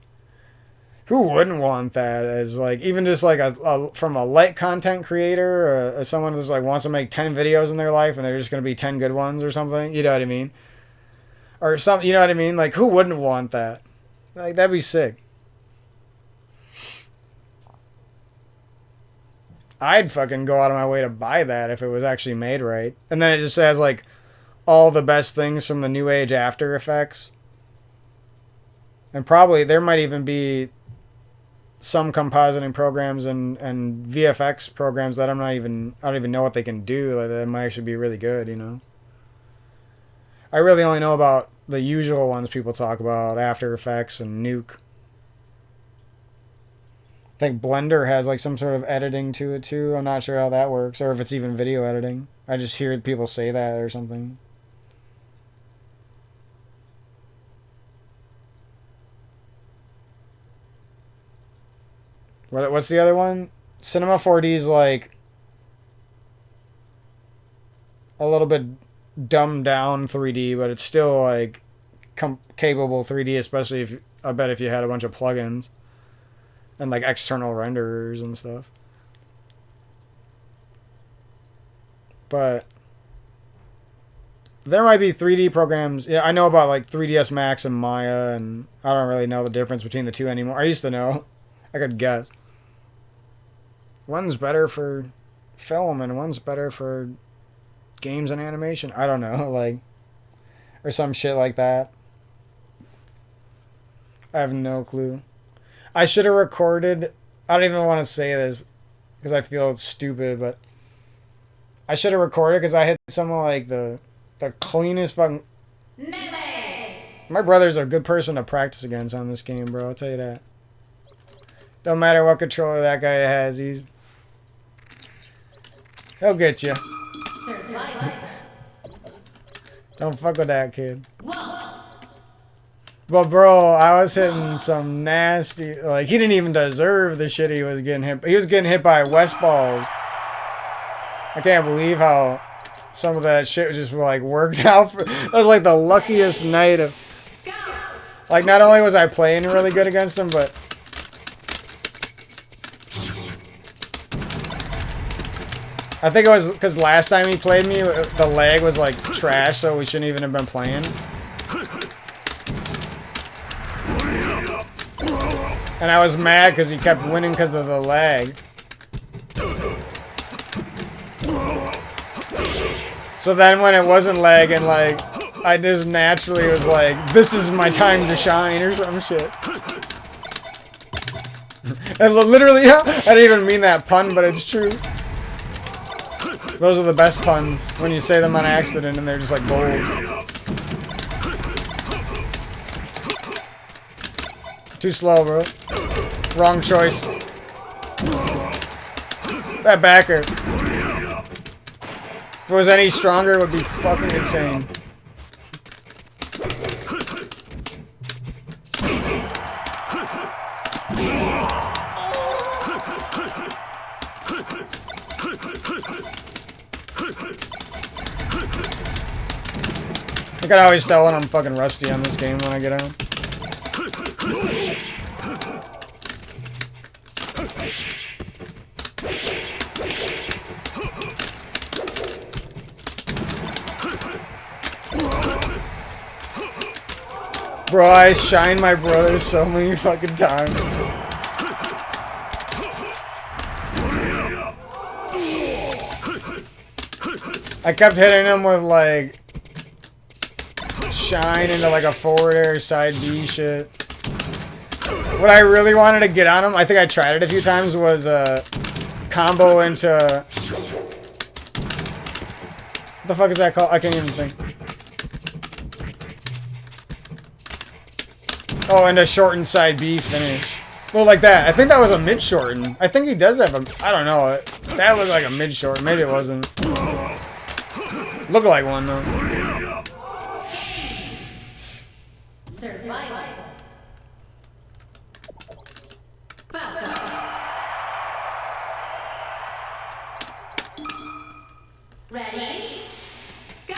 Who wouldn't want that as like even just like a from a light content creator, or someone who's like wants to make 10 videos in their life and they're just gonna be 10 good ones or something? You know what I mean? Or some, you know what I mean? Like who wouldn't want that? Like that'd be sick. I'd fucking go out of my way to buy that if it was actually made right. And then it just has like all the best things from the new age After Effects. And probably there might even be some compositing programs and VFX programs that I don't even know what they can do. Like that might actually be really good, you know. I really only know about the usual ones people talk about, After Effects and Nuke. I think Blender has like some sort of editing to it too. I'm not sure how that works, or if it's even video editing. I just hear people say that or something. What's the other one? Cinema 4D is like a little bit dumbed down 3D, but it's still like capable 3D, especially if I bet if you had a bunch of plugins and like external renderers and stuff. But there might be 3D programs. Yeah, I know about like 3ds Max and Maya, and I don't really know the difference between the two anymore. I used to know. I could guess. One's better for film and one's better for games and animation. I don't know, like, or some shit like that. I have no clue. I should have recorded. I don't even want to say this because I feel it's stupid, but I should have recorded because I hit some of like the cleanest fucking. My brother's a good person to practice against on this game, bro. I'll tell you that. Don't matter what controller that guy has, he'll get you. Don't fuck with that kid. But bro, I was hitting some nasty, like he didn't even deserve the shit he was getting hit. He was getting hit by West balls. I can't believe how some of that shit just like worked out. That was like the luckiest night of. Like not only was I playing really good against him, but. I think it was because last time he played me, the lag was like trash, so we shouldn't even have been playing. And I was mad because he kept winning because of the lag. So then when it wasn't lagging, like, I just naturally was like, this is my time to shine or some shit. And literally, yeah, I didn't even mean that pun, but it's true. Those are the best puns, when you say them on accident and they're just like gold. Too slow, bro. Wrong choice. That backer. If it was any stronger, it would be fucking insane. I can always tell when I'm fucking rusty on this game when I get out. Bro, I shine my brother so many fucking times. I kept hitting him with like shine into like a forward air side B shit. What I really wanted to get on him, I think I tried it a few times, was a combo into... What the fuck is that called? I can't even think. Oh, and a shortened side B finish. Well, like that. I think that was a mid-shorten. I think he does have a... I don't know. That looked like a mid-shorten. Maybe it wasn't. Looked like one, though. Survival. Ready? Go!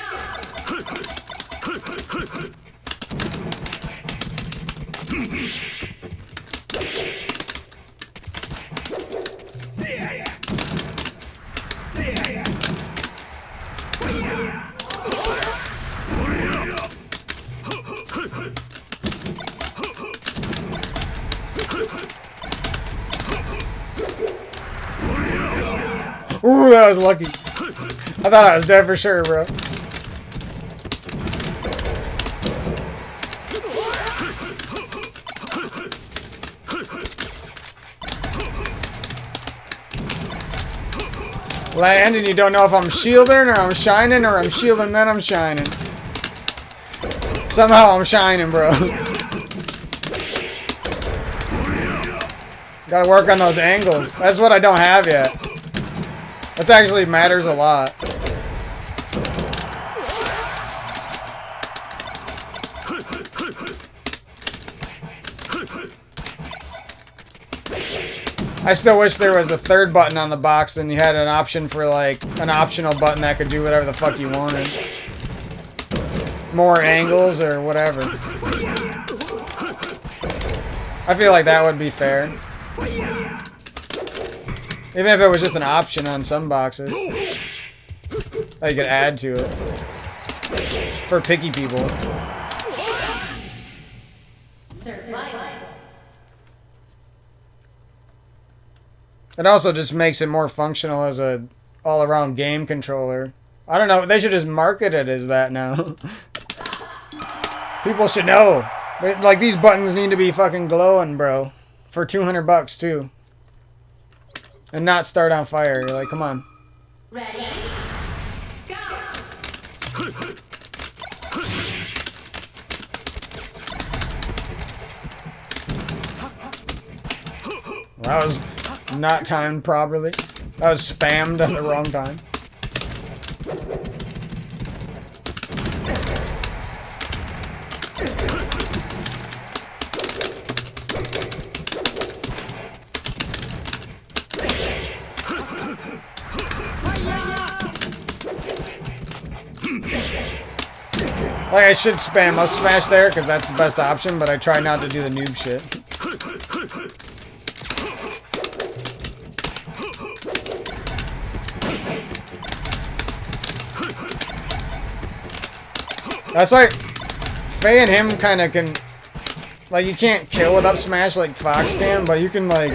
Ooh, that was lucky. I thought I was dead for sure, bro. Land and you don't know if I'm shielding or I'm shining or I'm shielding then I'm shining. Somehow I'm shining, bro. Gotta work on those angles. That's what I don't have yet. That actually matters a lot. I still wish there was a third button on the box and you had an option for like an optional button that could do whatever the fuck you wanted. More angles or whatever. I feel like that would be fair. Even if it was just an option on some boxes that you could add to it. For picky people. It also just makes it more functional as a all-around game controller. I don't know, they should just market it as that now. People should know. Like, these buttons need to be fucking glowing, bro. For 200 bucks, too. And not start on fire. You're like, come on. Ready? Go! That was not timed properly. That was spammed at the wrong time. Like, I should spam up smash there because that's the best option, but I try not to do the noob shit. That's why Faye and him kind of can, like, you can't kill with up smash like Fox can, but you can like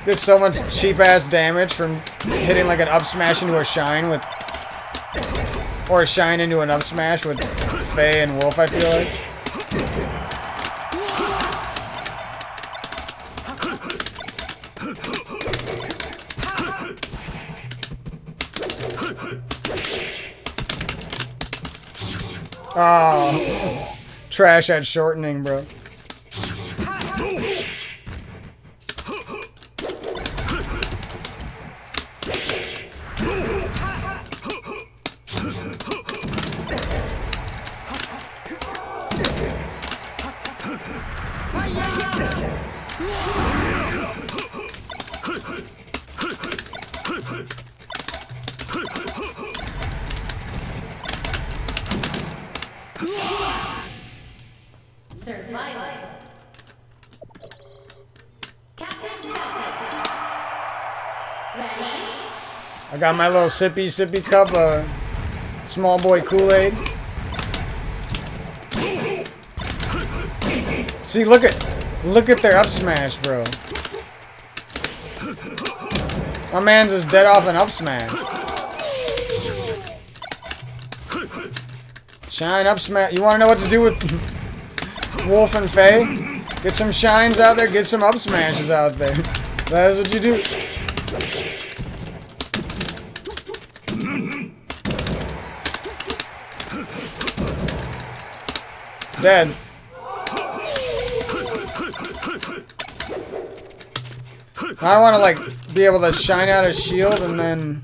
get so much cheap ass damage from hitting like an up smash into a shine with, or a shine into an up smash with Faye and Wolf, I feel like. Oh, trash at shortening, bro. Survival. Captain Falcon. Ready? I got my little sippy cup of small boy Kool-Aid. See, look at their up smash, bro. My man's just dead off an up smash. Shine up smash. You want to know what to do with Wolf and Faye? Get some shines out there. Get some up smashes out there. That is what you do. Dead. I want to like be able to shine out a shield and then.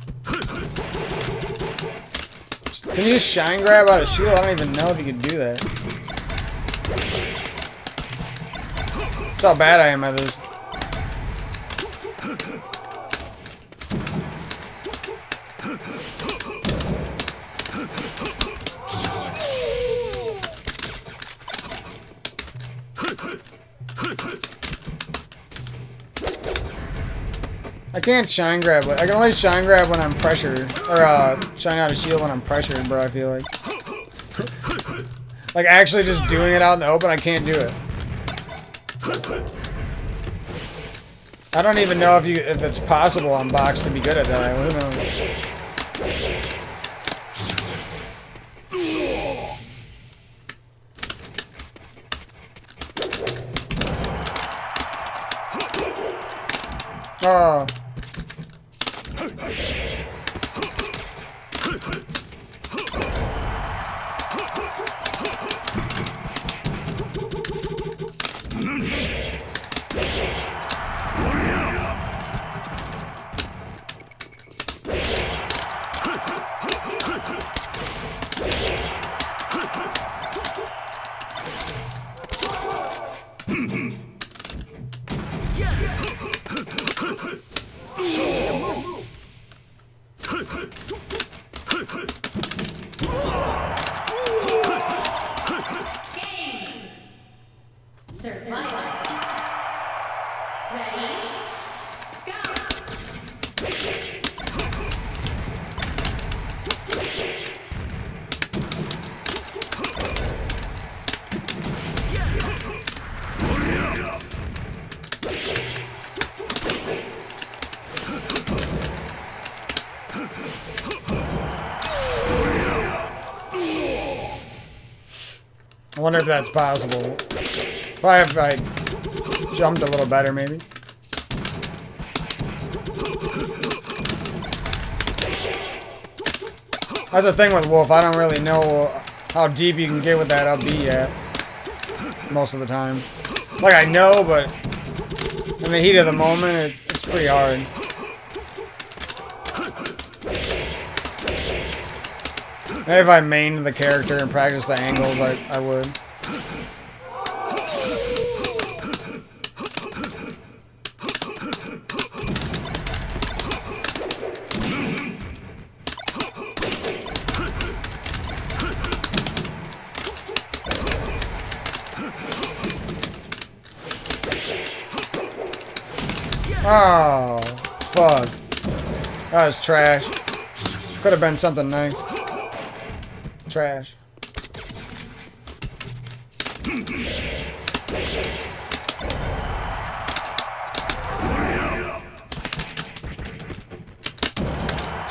Can you shine grab out a shield? I don't even know if you can do that. That's how bad I am at this. I can't shine grab, but I can only shine grab when I'm pressured. Or, shine out a shield when I'm pressured, bro, I feel like. Like, actually just doing it out in the open, I can't do it. I don't even know if it's possible on box to be good at that. Who knows? Oh. Survival. Ready? I wonder if that's possible. Probably if I jumped a little better, maybe. That's the thing with Wolf. I don't really know how deep you can get with that up B yet. Most of the time. Like, I know, but in the heat of the moment, it's pretty hard. Maybe if I mained the character and practiced the angles, I would. Oh, fuck. That was trash. Could have been something nice. Trash.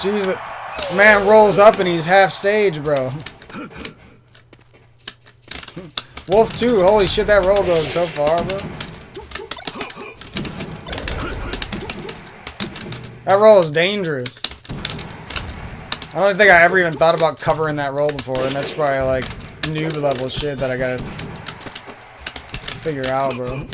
Jesus. Man rolls up and he's half stage, bro. Wolf 2, holy shit, that roll goes so far, bro. That roll is dangerous. I don't think I ever even thought about covering that roll before, and that's probably like noob level shit that I gotta figure out, bro.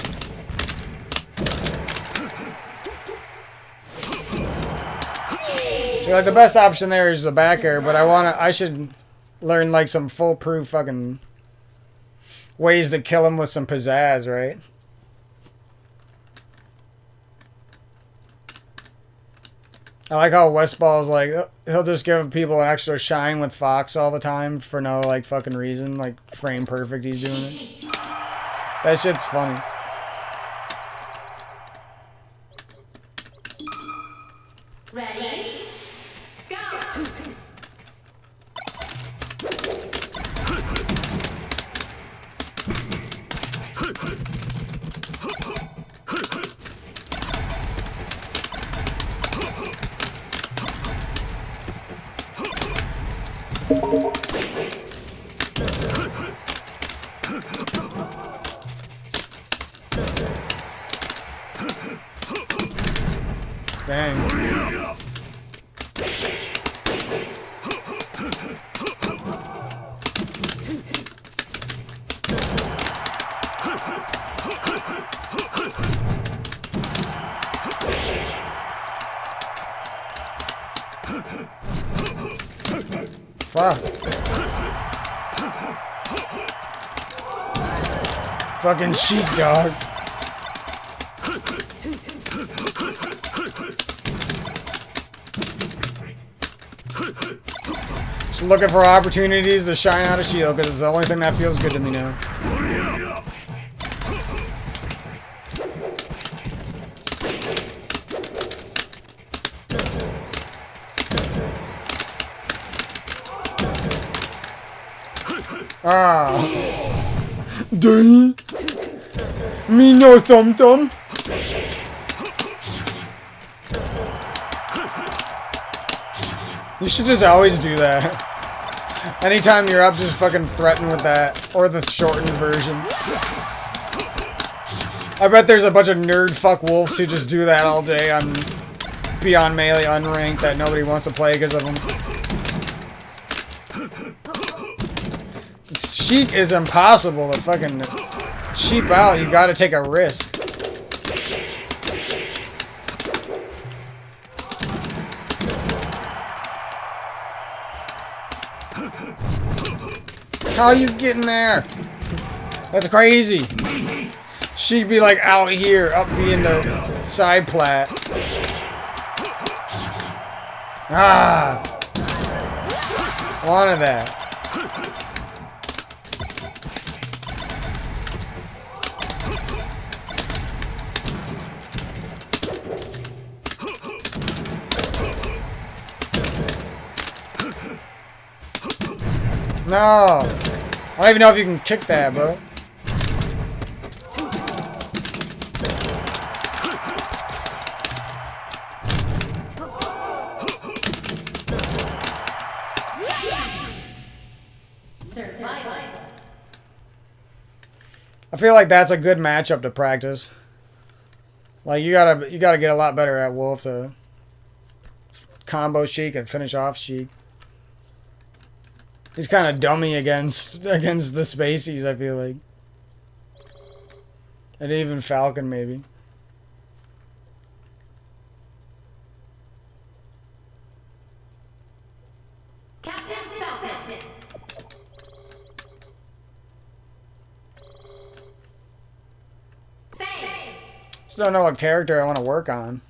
See, like the best option there is the back air, but I should learn like some foolproof fucking ways to kill him with some pizzazz, right? I like how Westball's like, he'll just give people an extra shine with Fox all the time for no like fucking reason, like frame perfect he's doing it. That shit's funny. Ready? Go! Dang. Fuck. Fucking cheap dog. Just looking for opportunities to shine out a shield because it's the only thing that feels good to me now. Ah. Dang. Me no thumb thumb. You should just always do that. Anytime you're up, just fucking threaten with that. Or the shortened version. I bet there's a bunch of nerd fuck wolves who just do that all day on Beyond Melee unranked that nobody wants to play because of them. Sheik is impossible to fucking cheap out. You gotta take a risk. How you getting there? That's crazy. She'd be like out here, up being the side plat. Ah. Wanted that. No. I don't even know if you can kick that, bro. I feel like that's a good matchup to practice. Like you gotta get a lot better at Wolf to combo Sheik and finish off Sheik. He's kind of dummy against the Spaceys, I feel like. And even Falcon, maybe. Captain Falcon. Say. Just don't know what character I want to work on.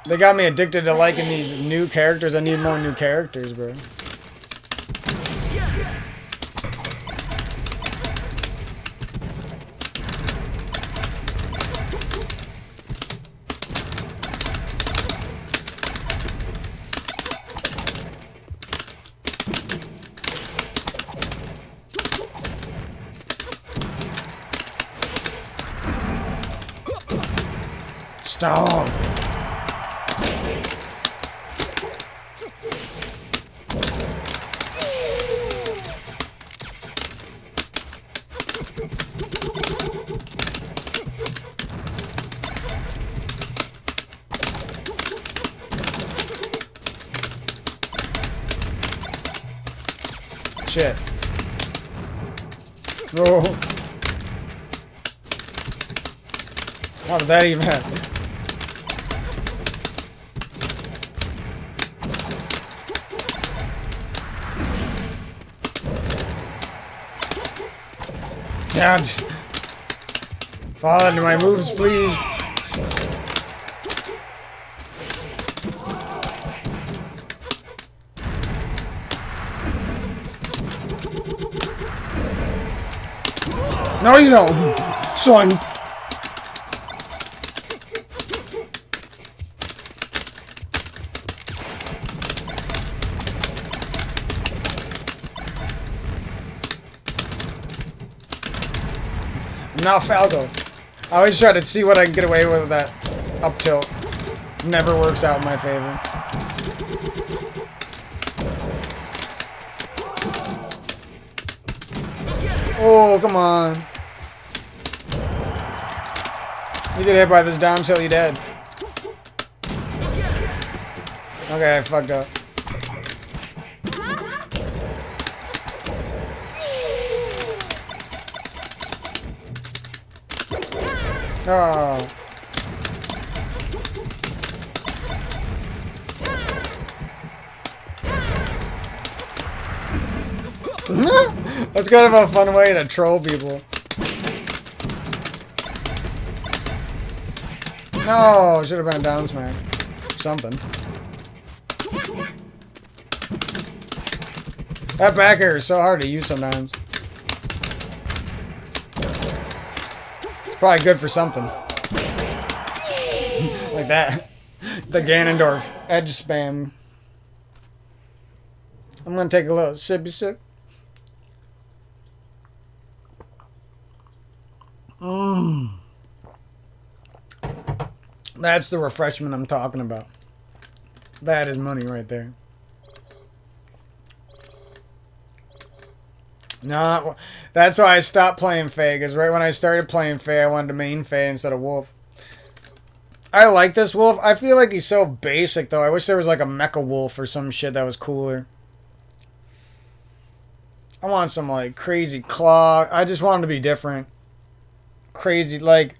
They got me addicted to liking these new characters. I need more new characters, bro. Stop. Shit. Oh. How did that even happen? God. Fall into my moves, please. No, you don't, son. I'm not Falco. I always try to see what I can get away with that up tilt. Never works out in my favor. Oh, come on. You get hit by this down till you're dead. Okay, I fucked up. Oh. That's kind of a fun way to troll people. No, should have been a down smack. Something. That back air is so hard to use sometimes. It's probably good for something. Like that. The Ganondorf edge spam. I'm gonna take a little sippy sip. That's the refreshment I'm talking about. That is money right there. No, that's why I stopped playing Faye, because right when I started playing Faye, I wanted to main Faye instead of Wolf. I like this Wolf. I feel like he's so basic, though. I wish there was like a Mecha Wolf or some shit that was cooler. I want some like crazy claw. I just want him to be different. Crazy, like...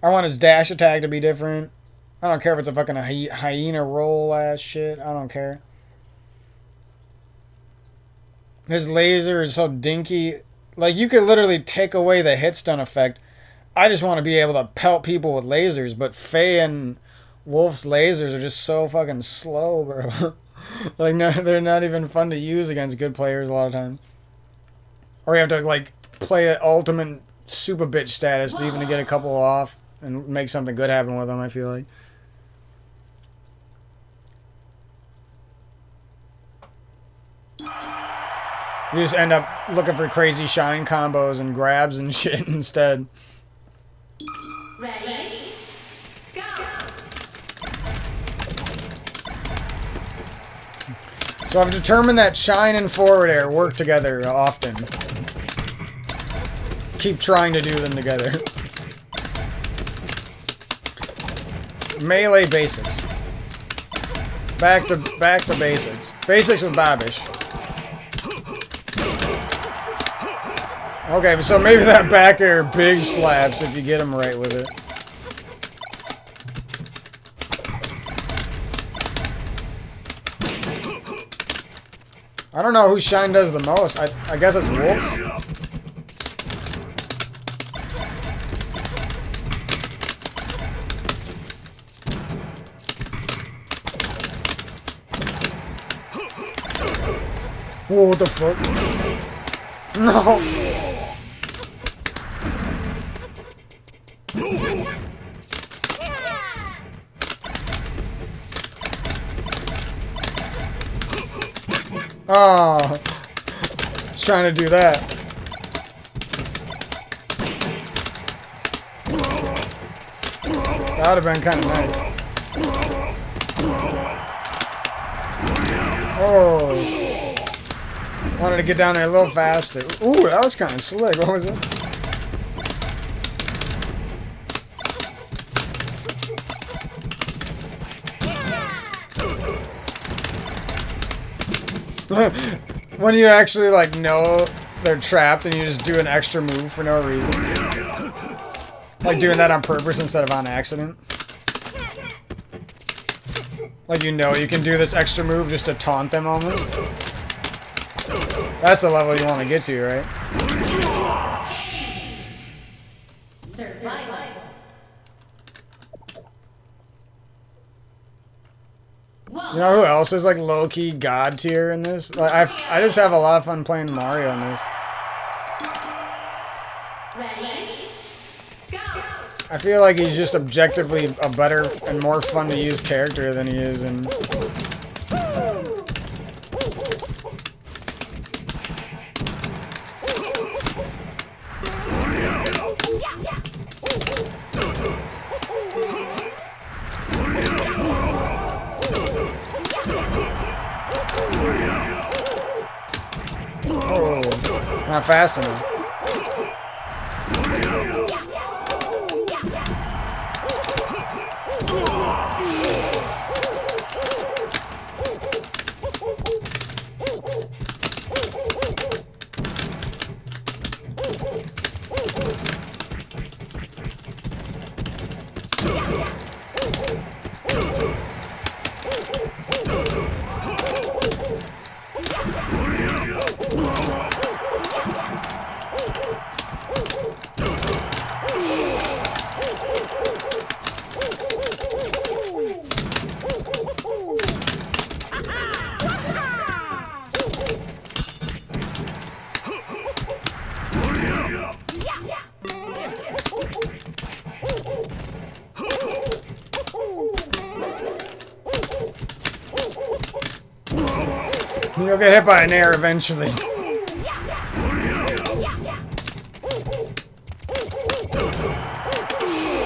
I want his dash attack to be different. I don't care if it's a fucking hyena roll ass shit. I don't care. His laser is so dinky. Like, you could literally take away the hit stun effect. I just want to be able to pelt people with lasers. But Faye and Wolf's lasers are just so fucking slow, bro. Like, no, they're not even fun to use against good players a lot of times. Or you have to, like, play an ultimate super bitch status to even to get a couple off and make something good happen with them, I feel like. You just end up looking for crazy shine combos and grabs and shit instead. Ready? Go! So I've determined that shine and forward air work together often. Keep trying to do them together. Melee basics. Back to basics. Basics with Babish. Okay, so maybe that back air big slaps if you get him right with it. I don't know who shine does the most. I guess it's Wolf. Whoa, what the fuck? No! Oh. Just trying to do that. That would have been kind of nice. Oh. Wanted to get down there a little faster. Ooh, that was kind of slick. What was it? When you actually like know they're trapped and you just do an extra move for no reason. Like doing that on purpose instead of on accident. Like you know you can do this extra move just to taunt them almost. That's the level you want to get to, right? Survival. You know who else is like low-key god tier in this? Like I just have a lot of fun playing Mario in this. Ready? Go. I feel like he's just objectively a better and more fun to use character than he is in. Oh, not fast enough. You'll get hit by an air eventually.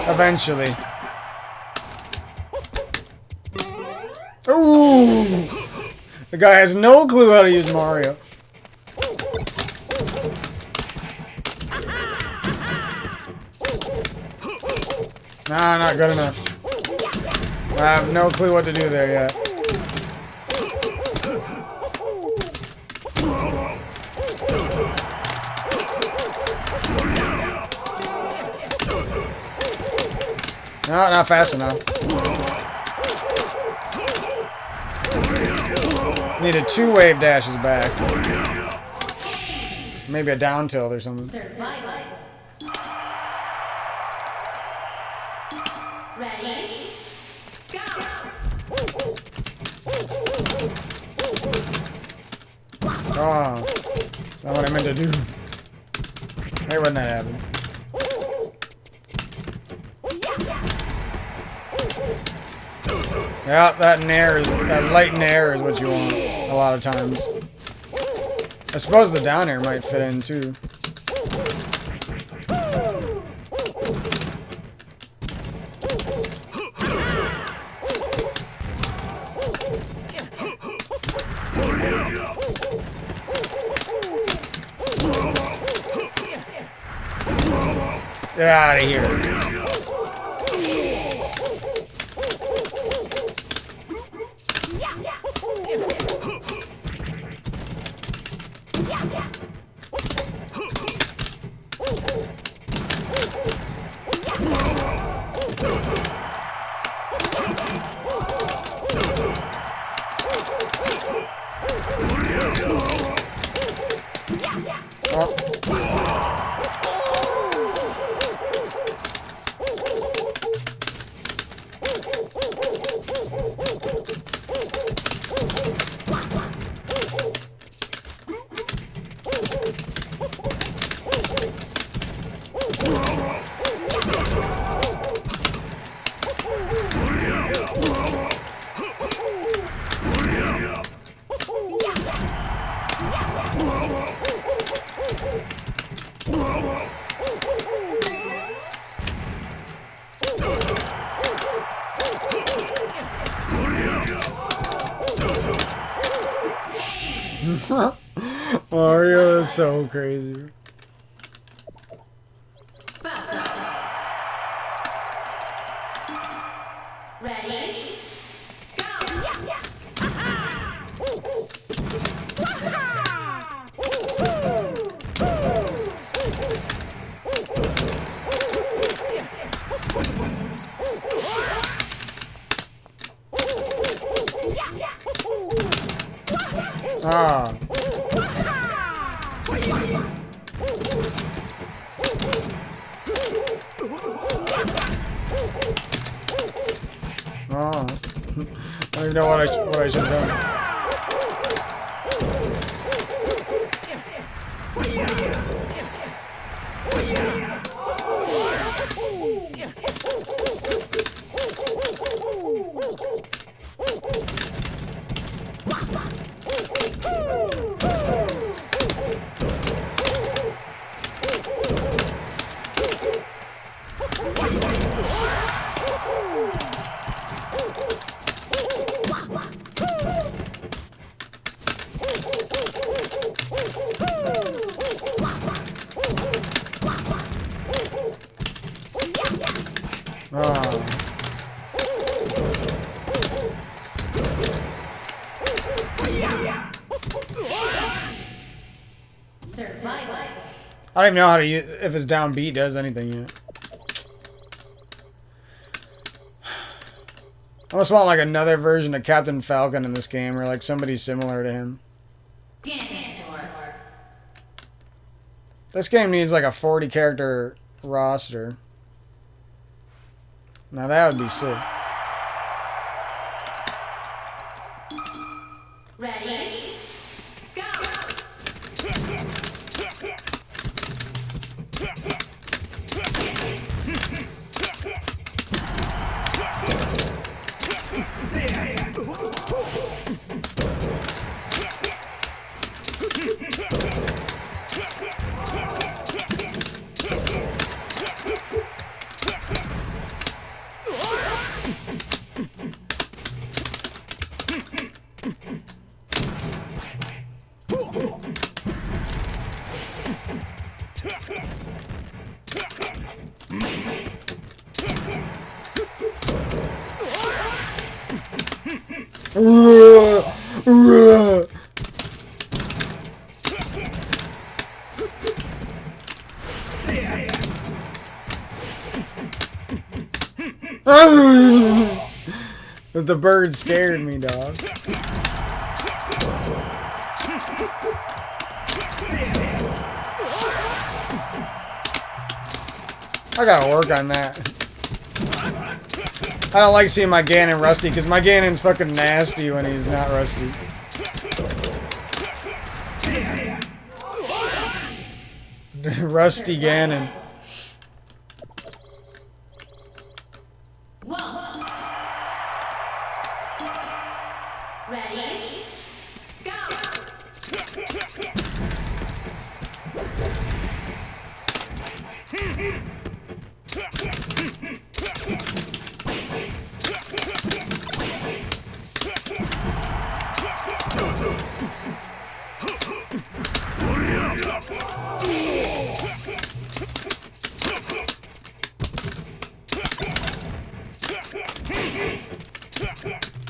Eventually. Ooh! The guy has no clue how to use Mario. Nah, not good enough. I have no clue what to do there yet. No, not fast enough. Needed 2 wave dashes back. Maybe a down tilt or something. Survival. Ready? Go. Oh, that's not what I meant to do. Hey, when that happened. Yeah, that light nair is what you want a lot of times. I suppose the down air might fit in too. Get out of here. Mario is so crazy. Ready? Go! Ah. Oh. I don't even know what I should have done. Ah. Survival. I don't even know how to use, if his down B does anything yet. I almost want like another version of Captain Falcon in this game, or like somebody similar to him. Gantor. This game needs like a 40 character roster. Now that would be sick. Ready? Go! The bird scared me, dog. I gotta work on that. I don't like seeing my Ganon rusty, because my Ganon's fucking nasty when he's not rusty. Rusty Ganon. One. Ready?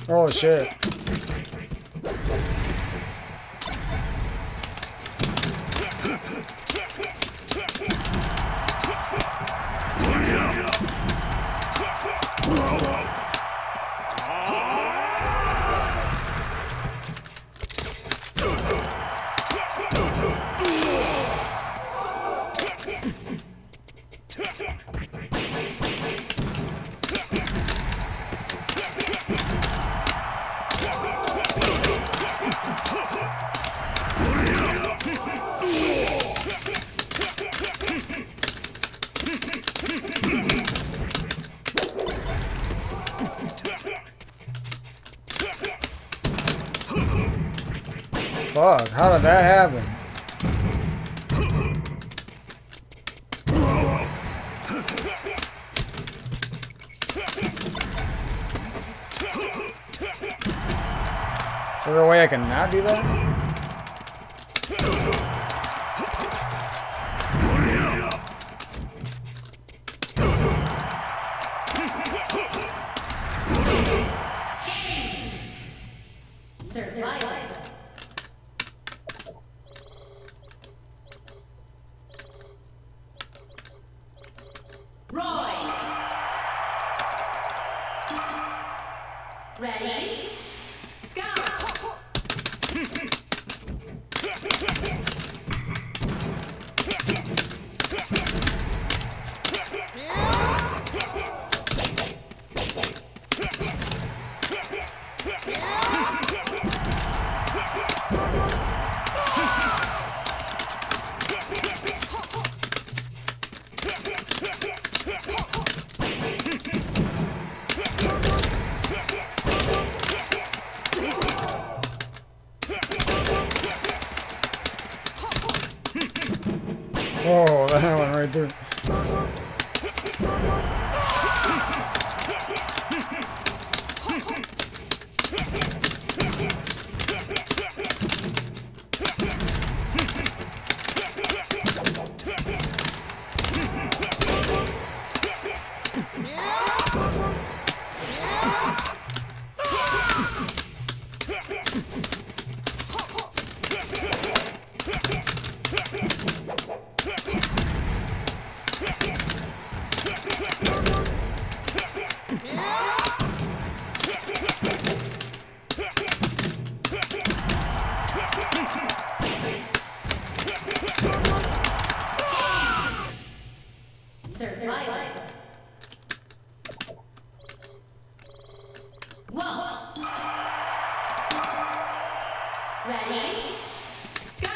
Oh shit. Fuck, how did that happen? Is there a way I can not do that? Roy. Ready? Go. Oh, that went right through. Survival. Whoa. Ready? Go.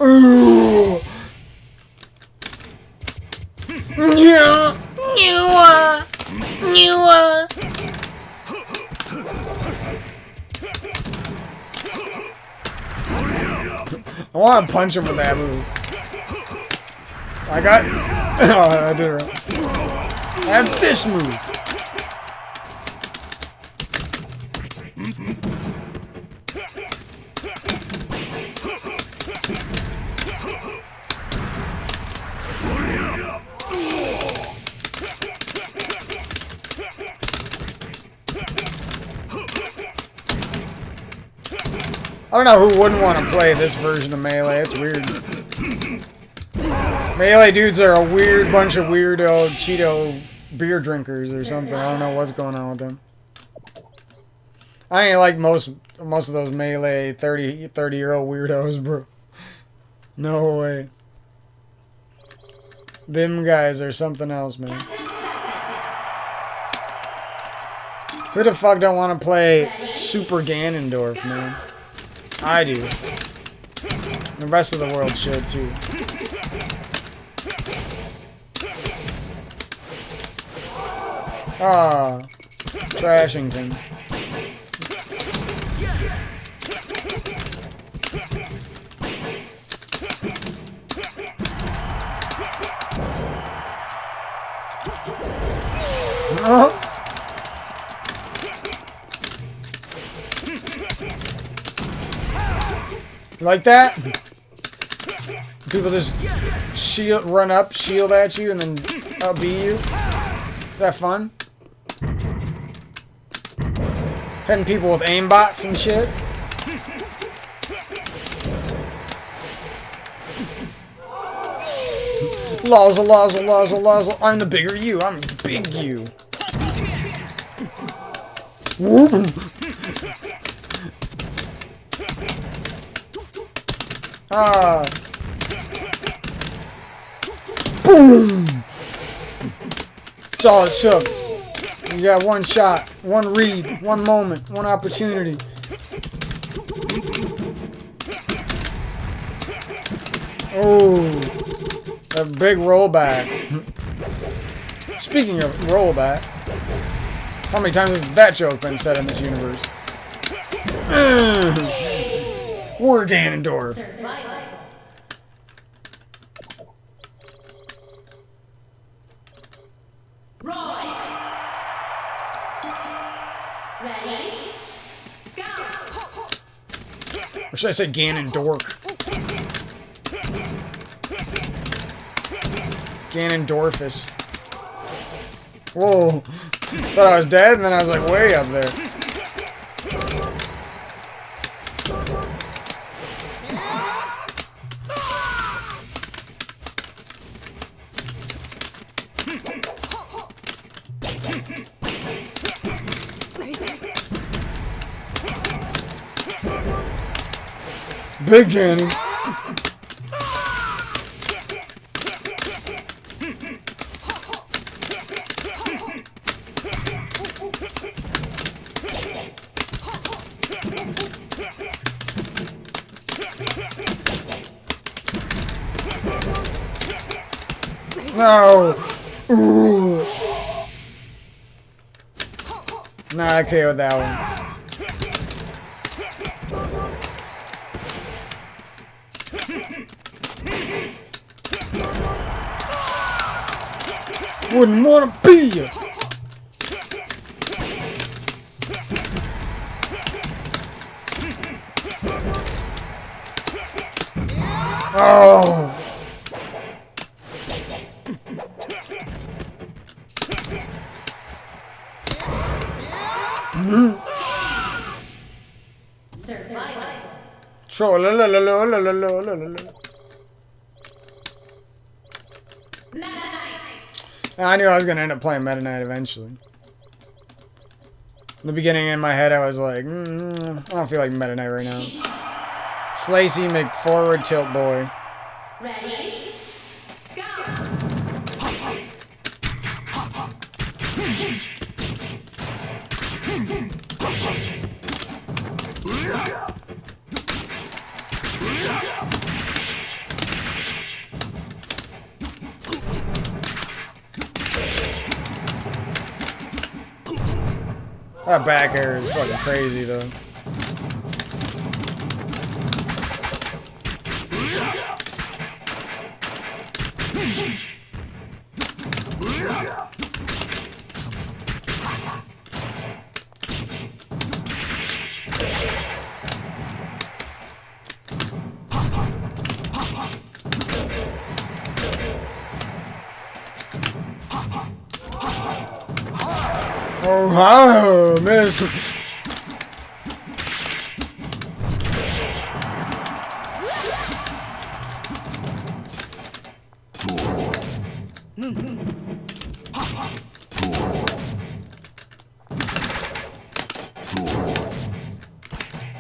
Ooh. Yeah. I want to punch him with that move. I got. Oh, I did it wrong. I have this move. I don't know who wouldn't want to play this version of Melee. It's weird. Melee dudes are a weird bunch of weirdo Cheeto beer drinkers or something. I don't know what's going on with them. I ain't like most of those Melee 30-year-old weirdos, bro. No way. Them guys are something else, man. Who the fuck don't want to play Super Ganondorf, man? I do. The rest of the world should, too. Ah, Trashington. Oh. Like that? People just run up, shield at you, and then LB you? Is that fun? Hitting people with aimbots and shit? Lazzle. I'm the bigger you. I'm big you. Whoop. Ah. Boom. That's all it took. You got one shot, one read, one moment, one opportunity. Oh, a big rollback. Speaking of rollback, how many times has that joke been said in this universe? We're Ganondorf. Roy. Ready? Go. Or should I say Ganondorf? Ganondorfus. Whoa. Thought I was dead, and then I was like way up there. Big Ganon. No. Ooh. Nah, I KO'd that one. Wouldn't wanna be you. Oh. Survival. Troll la la la la la la la la la. Meta Knight. I knew I was gonna end up playing Meta Knight eventually. In the beginning, in my head, I was like, I don't feel like Meta Knight right now. Slacy McForward Tilt Boy. Ready? Go! That back air is fucking crazy, though. Oh, wow, miss.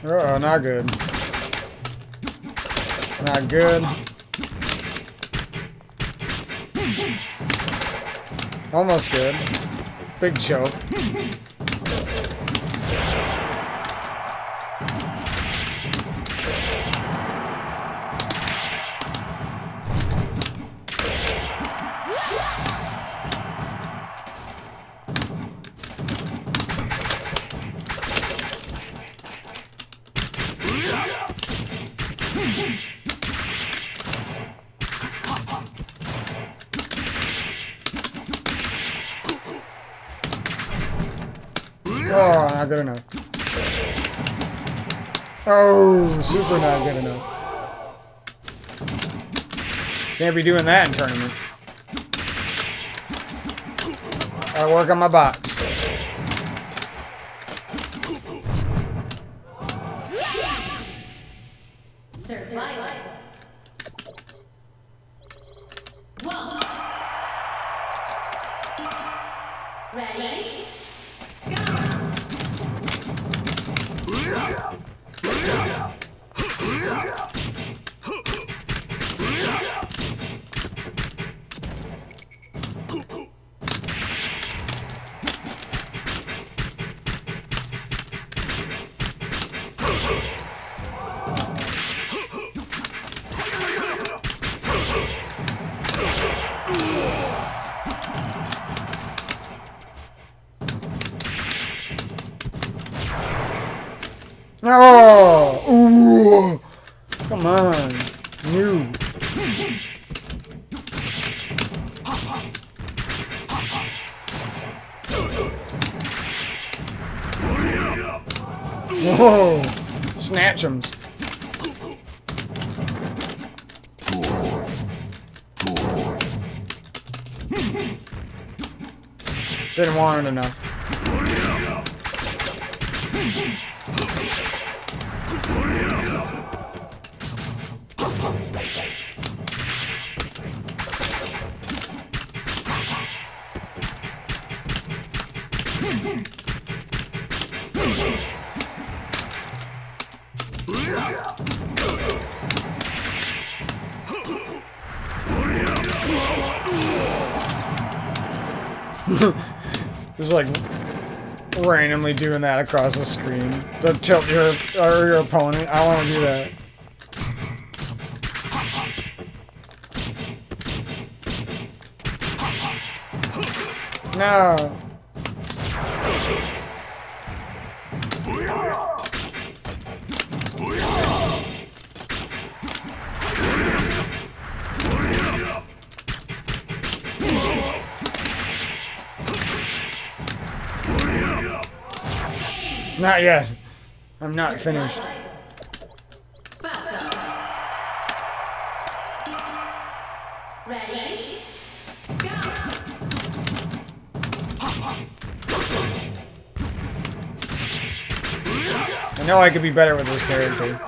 Oh, not good. Not good. Almost good. Big choke. Oh, not good enough. Oh, super not good enough. Can't be doing that in tournament. I work on my box. Survival. Whoa. Ready? Oh, ooh, come on, new. Whoa, snatch 'em. Didn't want it enough. Just like randomly doing that across the screen to tilt your opponent. I want to do that. No. Not yet. I'm not finished. Ready? Go! I know I could be better with this character.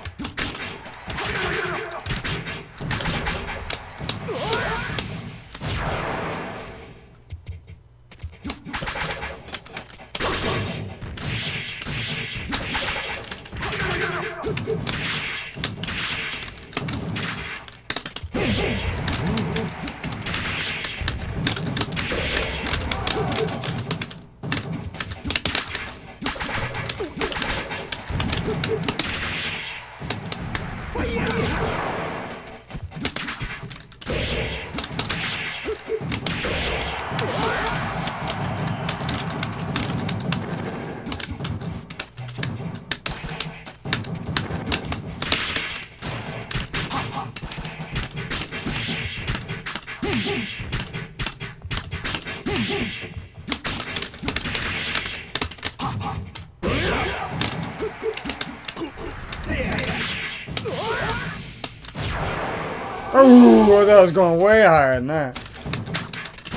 Oh, that was going way higher than that.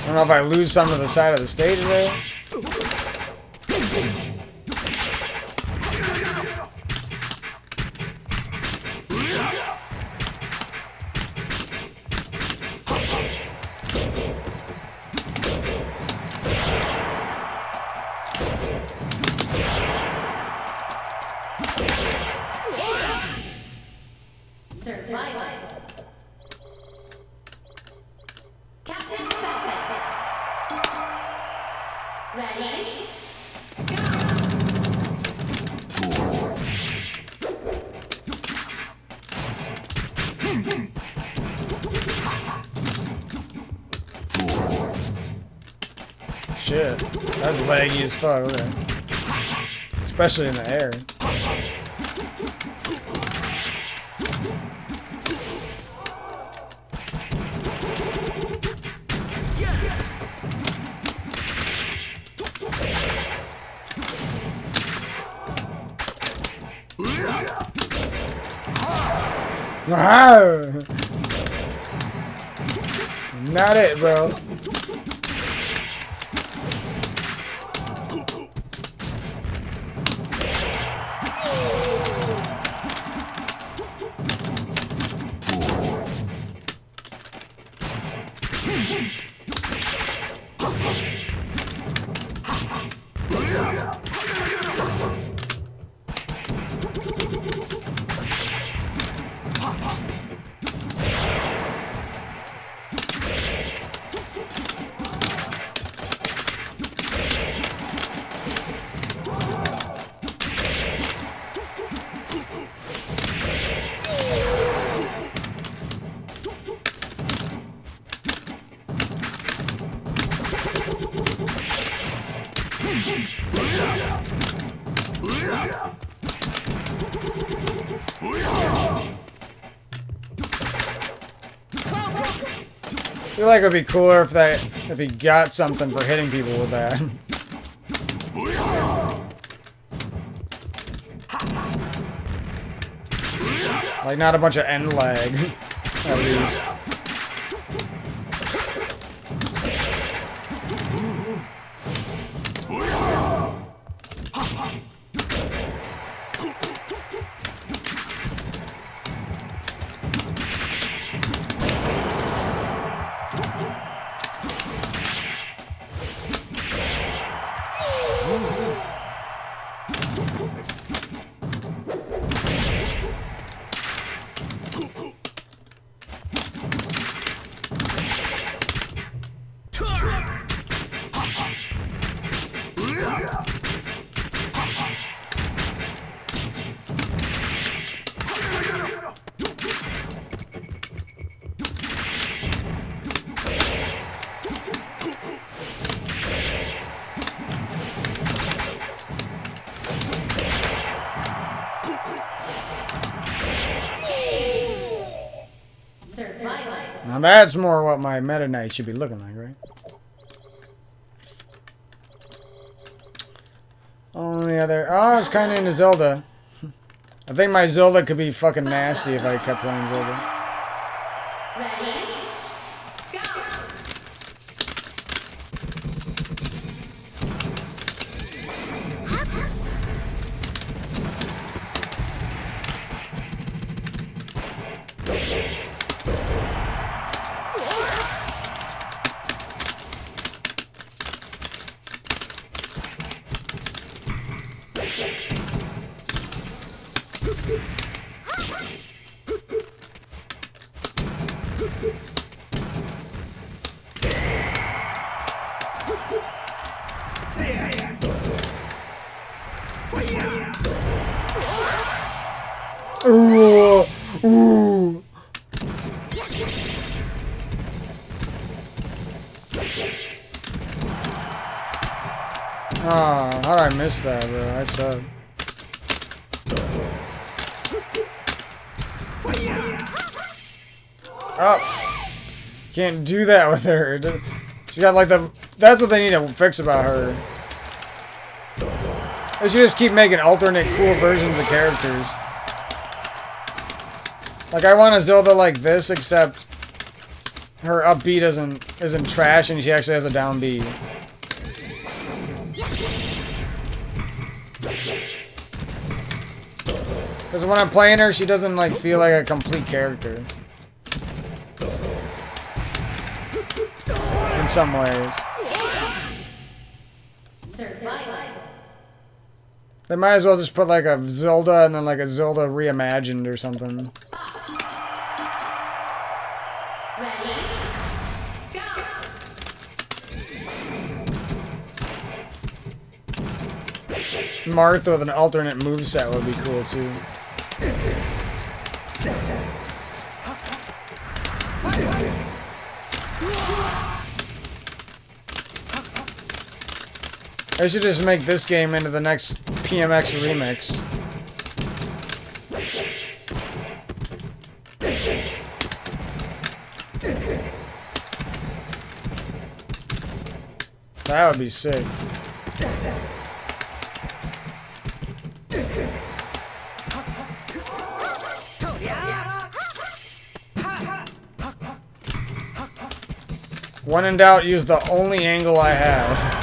I don't know if I lose some to the side of the stage there. Survival. Captain Falcon. Ready? Shit, that's laggy as fuck. Okay. Especially in the air. Wow. Not it, bro. I feel like it'd be cooler if he got something for hitting people with that. Like not a bunch of end lag, at least. Survival. Now that's more what my Meta Knight should be looking like, right? Only other... Oh, I was kind of into Zelda. I think my Zelda could be fucking nasty if I kept playing Zelda. Ready? Go! Ooh, ooh. Oh, how did I miss that, bro? I suck. Oh, can't do that with her. She's got like the. That's what they need to fix about her. They should just keep making alternate cool versions of characters. Like I want a Zelda like this, except her up B isn't trash, and she actually has a down B. Because when I'm playing her, she doesn't like feel like a complete character. In some ways. Survival. They might as well just put like a Zelda and then like a Zelda reimagined or something. Ready? Go! Marth with an alternate moveset would be cool too. They should just make this game into the next PMX remix. That would be sick. When in doubt, use the only angle I have.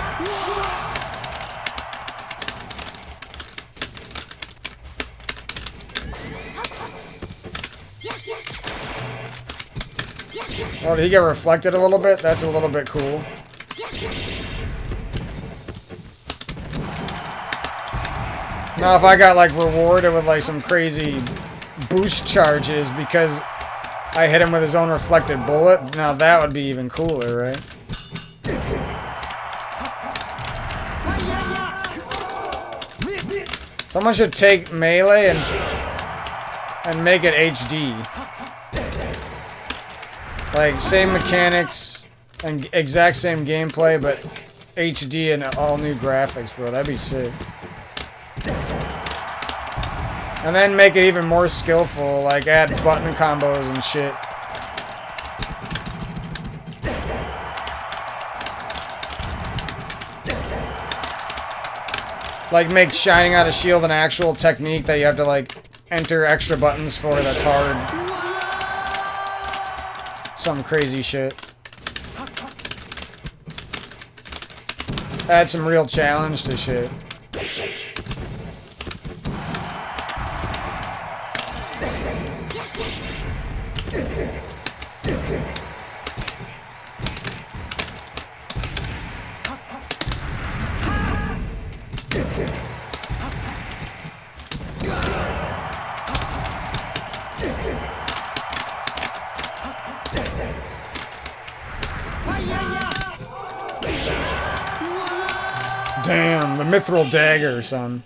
Oh, did he get reflected a little bit? That's a little bit cool. Now, if I got, like, rewarded with, like, some crazy boost charges because I hit him with his own reflected bullet, now that would be even cooler, right? Someone should take Melee and make it HD. Like, same mechanics and exact same gameplay, but HD and all new graphics, bro. That'd be sick. And then make it even more skillful, like add button combos and shit. Like make shining out a shield an actual technique that you have to like enter extra buttons for that's hard. Some crazy shit. Add some real challenge to shit. Damn, the mithril dagger, son.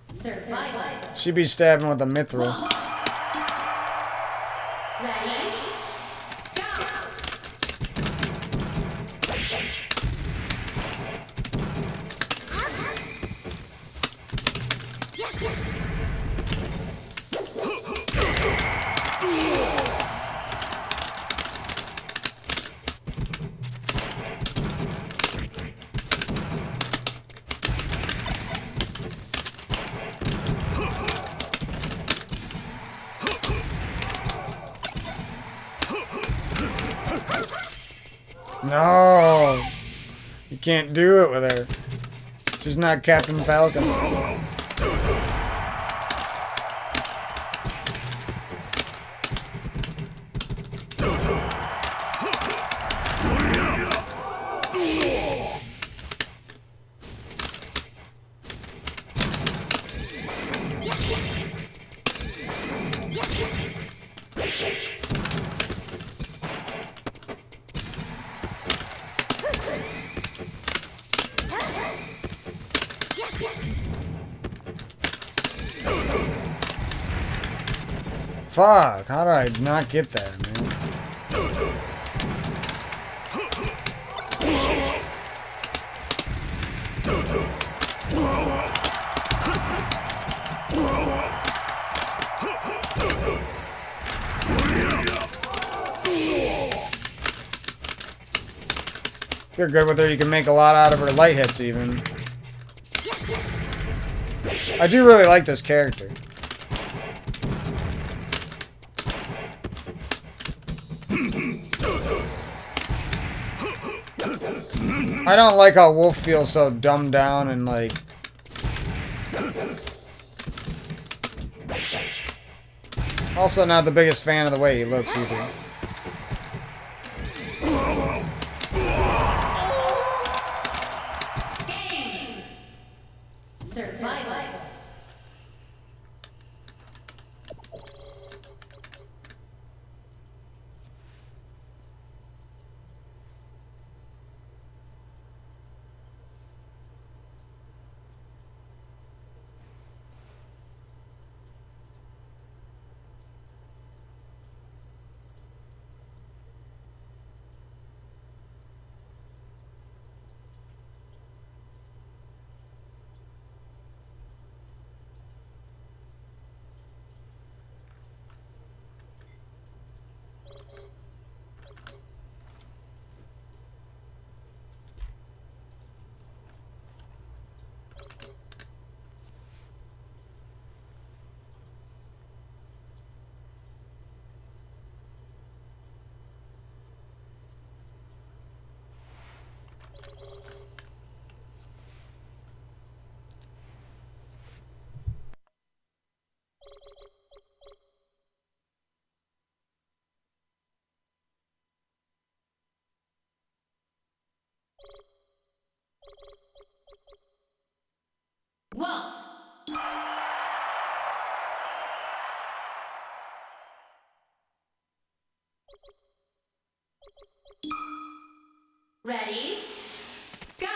Survival. She be stabbing with the mithril. Ready? Go! No! You can't do it with her. She's not Captain Falcon. Fuck, how did I not get that, man? If you're good with her, you can make a lot out of her light hits, even. I do really like this character. I don't like how Wolf feels so dumbed down and like... Also not the biggest fan of the way he looks either. Survival. Wolf. Ready? Go!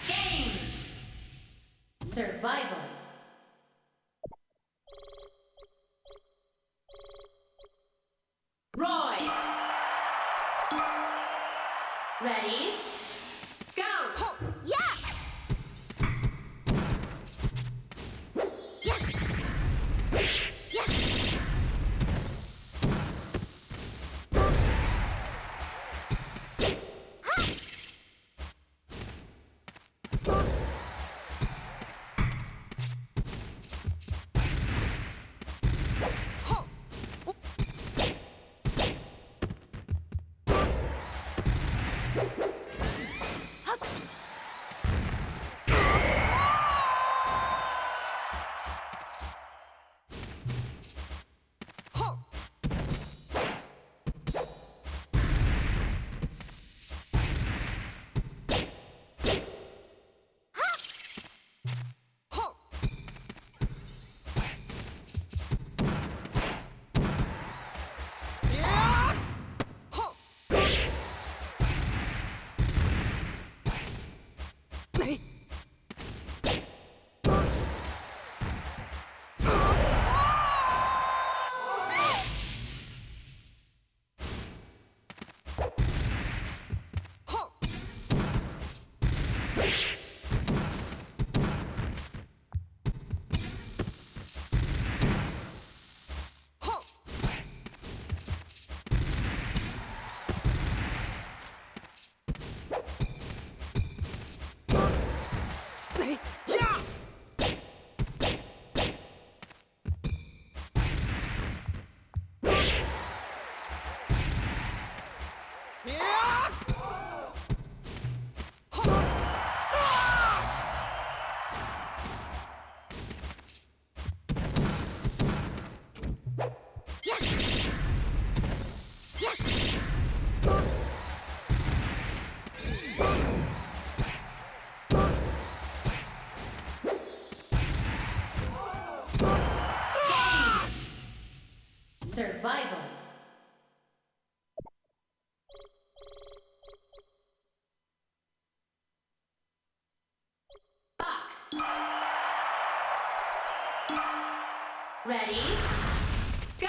Game. Survival. Roy. Ready? Go. Ready? Go!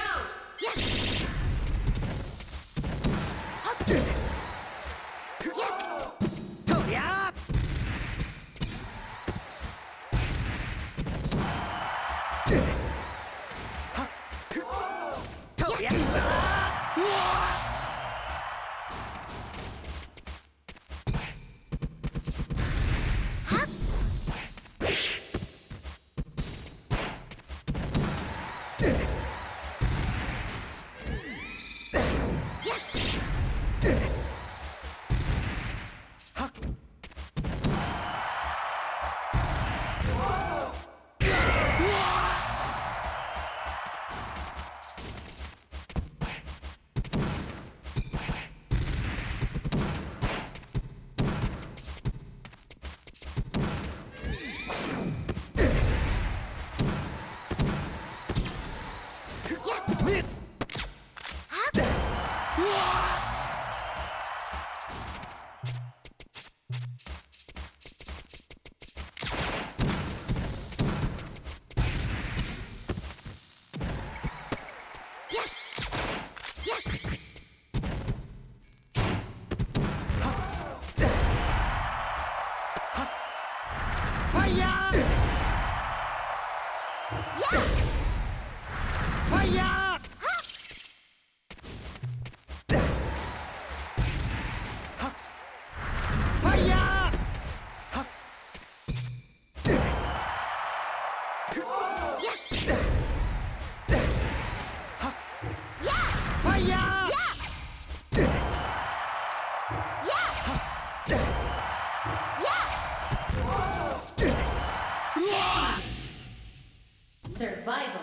Survival.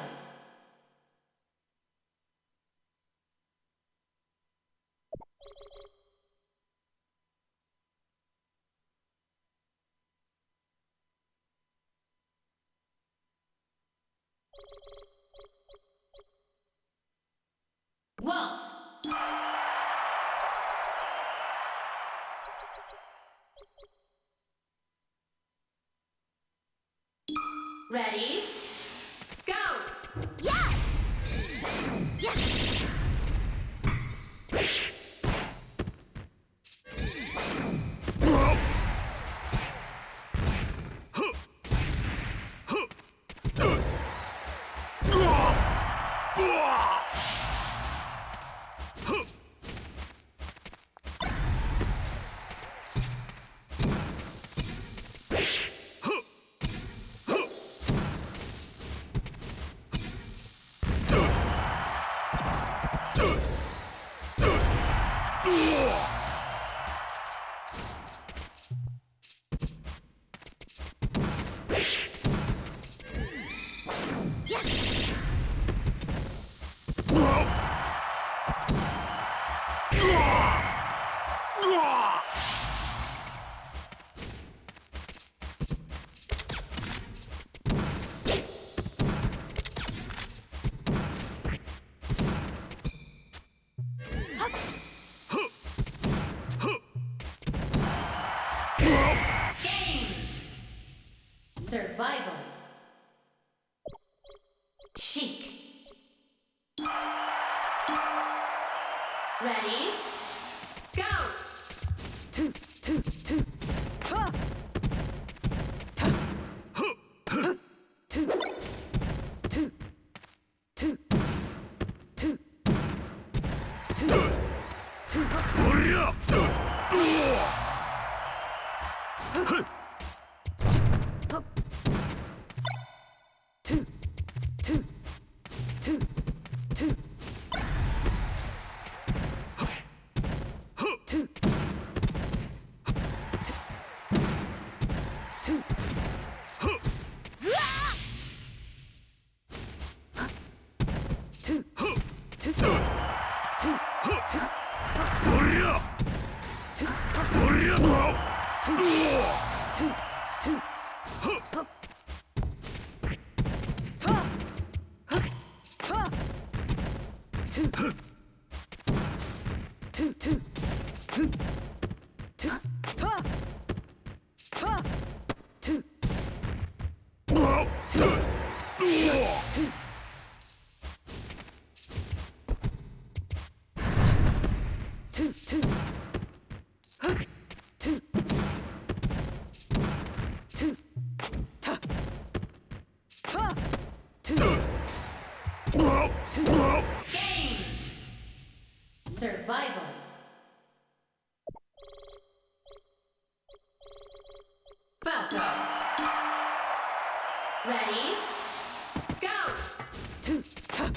Wolf. Ready? Go! Game. Survival. Chic. Ready? Go! Two, two, two. Ha! Ta. Huh. Two, two, two, two, two, two. Hurry up! Hup. Two, two, two, two. Two. Two. Two. Two. Two. Two. Hurry up! Two. Hurry up! Two. Two. Two. Ta. Ta. Two. Two. Two. Two. Two. Ta. Ta. Two. Two. Two. Game. Survival. Falco. Ready? Go! two, ta.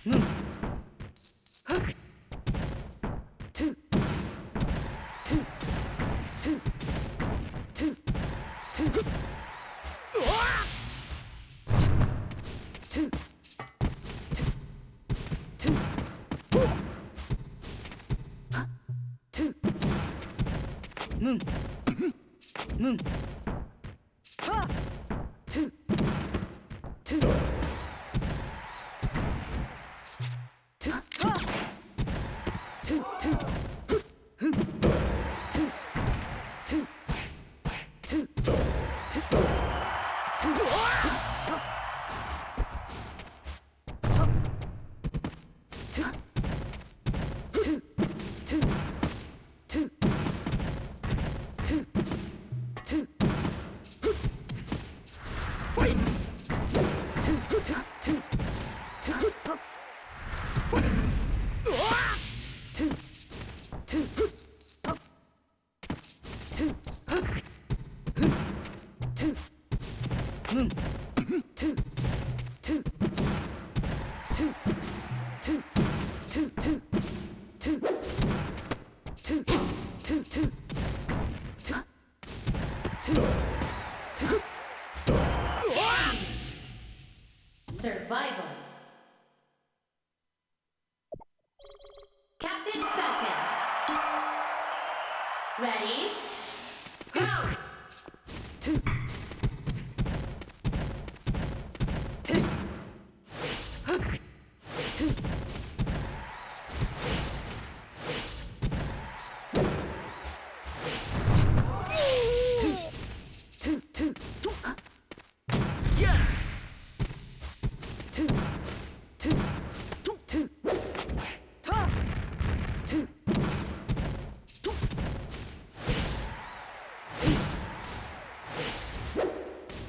Move. Huh. Two. Two. Two. Two. Two. Two. Two. Two. Huh. Two. Moon. Moon. Ha. Two. Two. Two. Ha. Two. Two. Two. Two. Two. Two. Two. Two. Up. So. Two. Two. Two. Two. Two. Two. Wait. Two. Two. Two. Two. Up. Two. Two. Up. Two. Two. Moon. Two. Two. Two. Two. Two. Two. Two. Two. Two. Two. Two. Two. Two. Survival. Captain Falcon. Ready? Go! Two. Two. Two. Two. Two. Two. Yes! Two. Two. Two. Ta. Two. Two.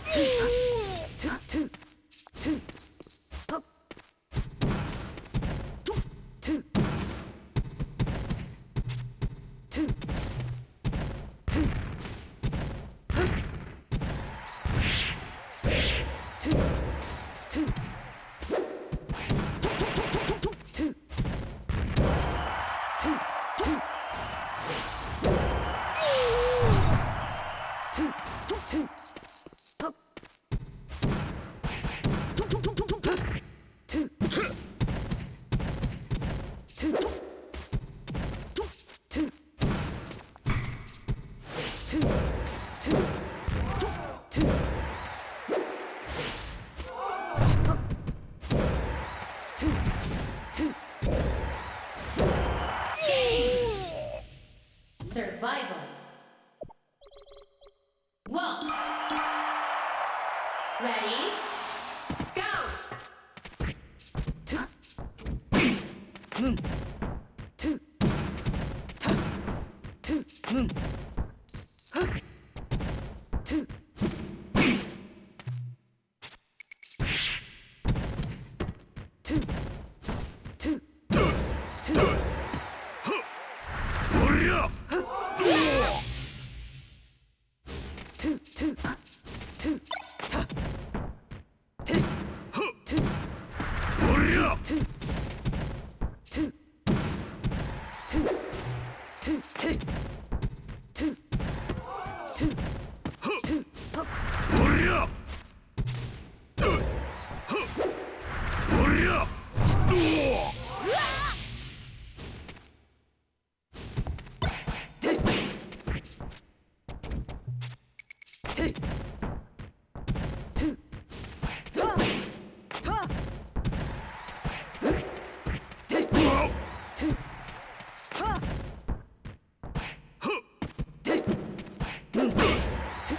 Two. Two. Two. Two. Up. Two. Two. Two. Two. Two. Two. Two. Two. Two. Two. Two. Up. Two. Two. Two. Two. Two. Two. Up. Two. Two. Survival. Walk. Ready? Go! Two. Moon. Two. Ta. Two. Moon. Huh. Two. Two. Two. Two. Hurry up! Two. Two. Two. Ta. Two. Two. Hurry up! Two. Two. Two. Two. Two. Two. Two. Two. Up. Hurry up! Hurry up! Two. Two. Two. Ta. Ta. Two. Two. Ta. Two. Moon. Two.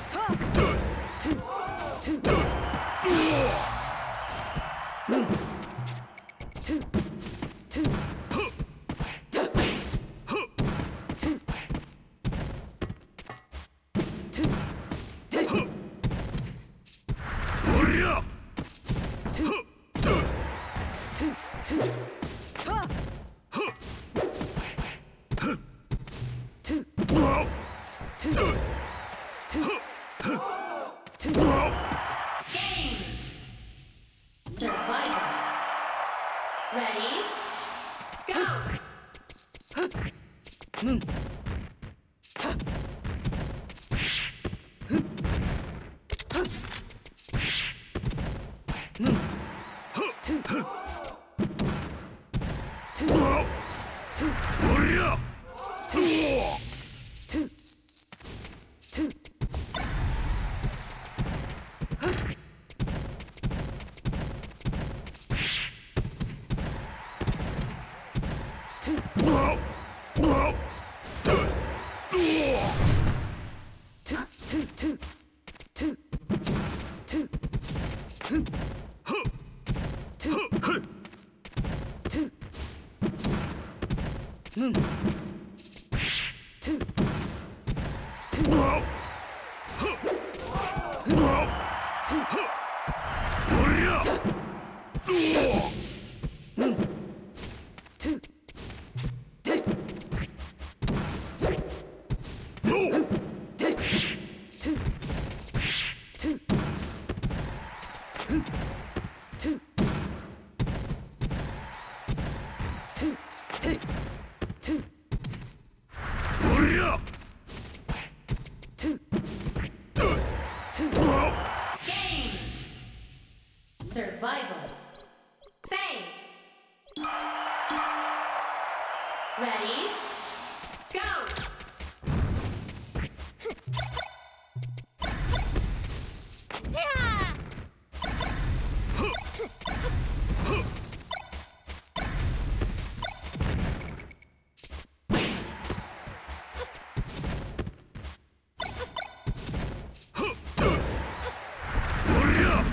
Ta. Two. Two. Moon. Two. Two. Ta. Two. Two. Two. Hurry up! Two. two, Whoa. two, two, two, Game. Survival. Ready? Go. moon, ta, hu, hus, moon, two, two, Whoa. two, Hurry up. two, two, two, two, Whoa. Whoa. two, two, two, two, two, hu, two, two, moon, two, two, Whoa. Whoa. two, Hurry up. moon, two, two, Go. two, two, two, hu, two, two, two, two, Hurry up. two, two, Whoa. Game. Survival. Bang. Ready? Go. Hurry up.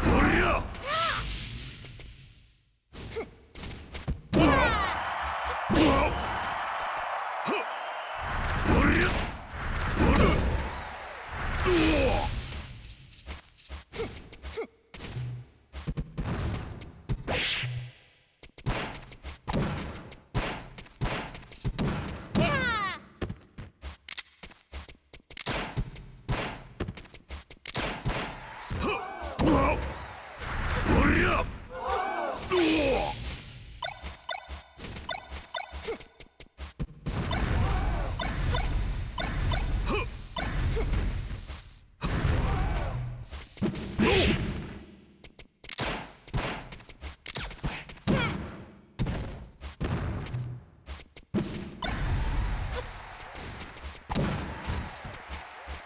Hurry up. Whoa. Hurry up. Whoa. Hurry up.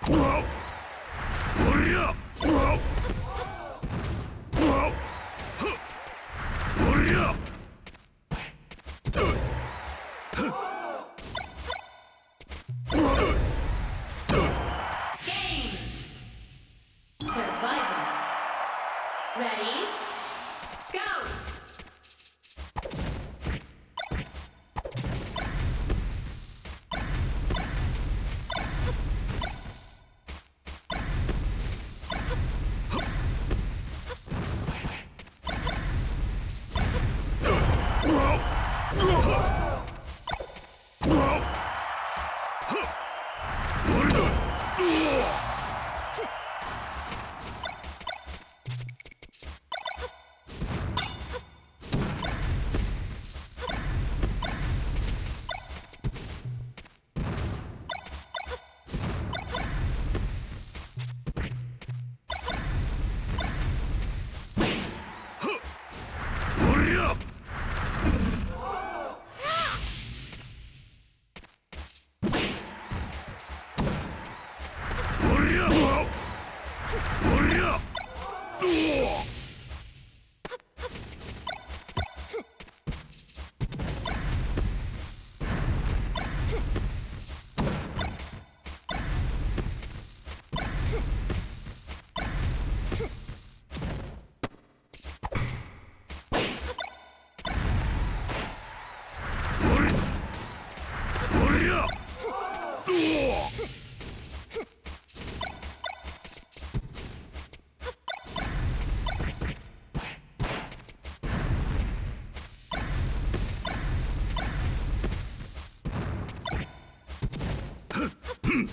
Whoa. Hurry up. Whoa. Whoa. Hurry up. Game. Survival. Ready? Go. Hurry up. Game.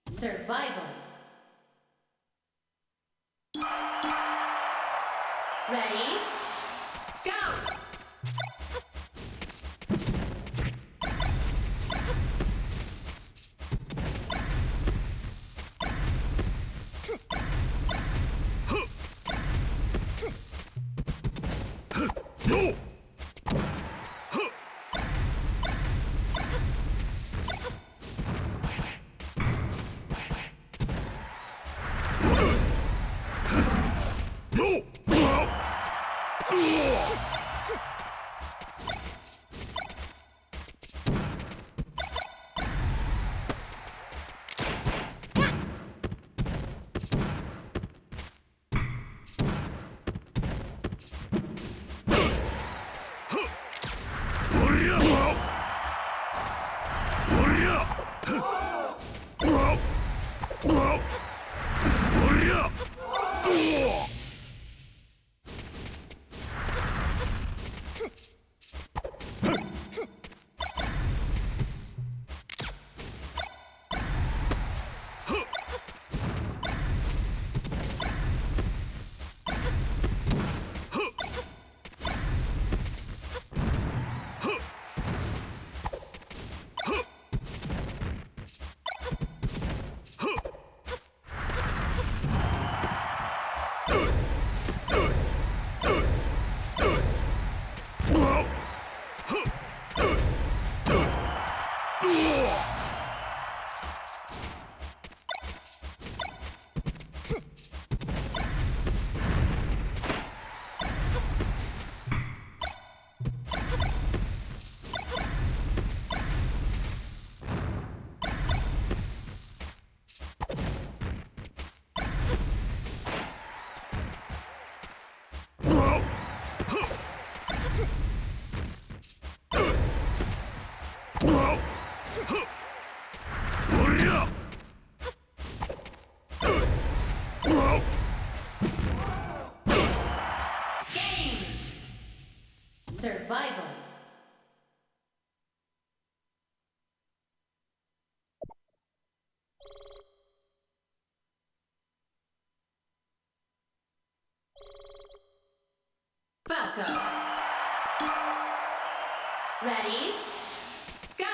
Survival. Ready? Go! Game. Survival. Falco. Ready? Go!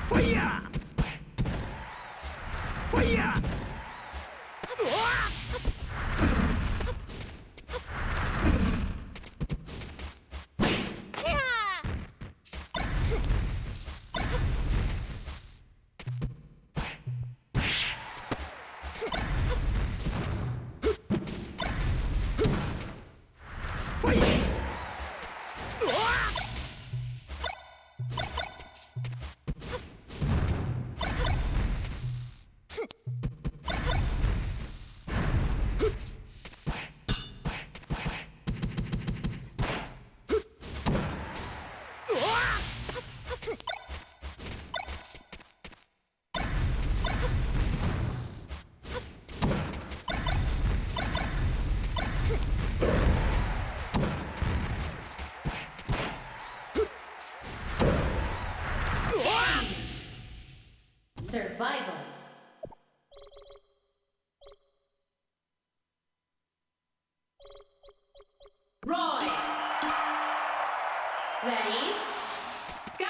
Fire! Fire! Survival. Roy. Ready? Go!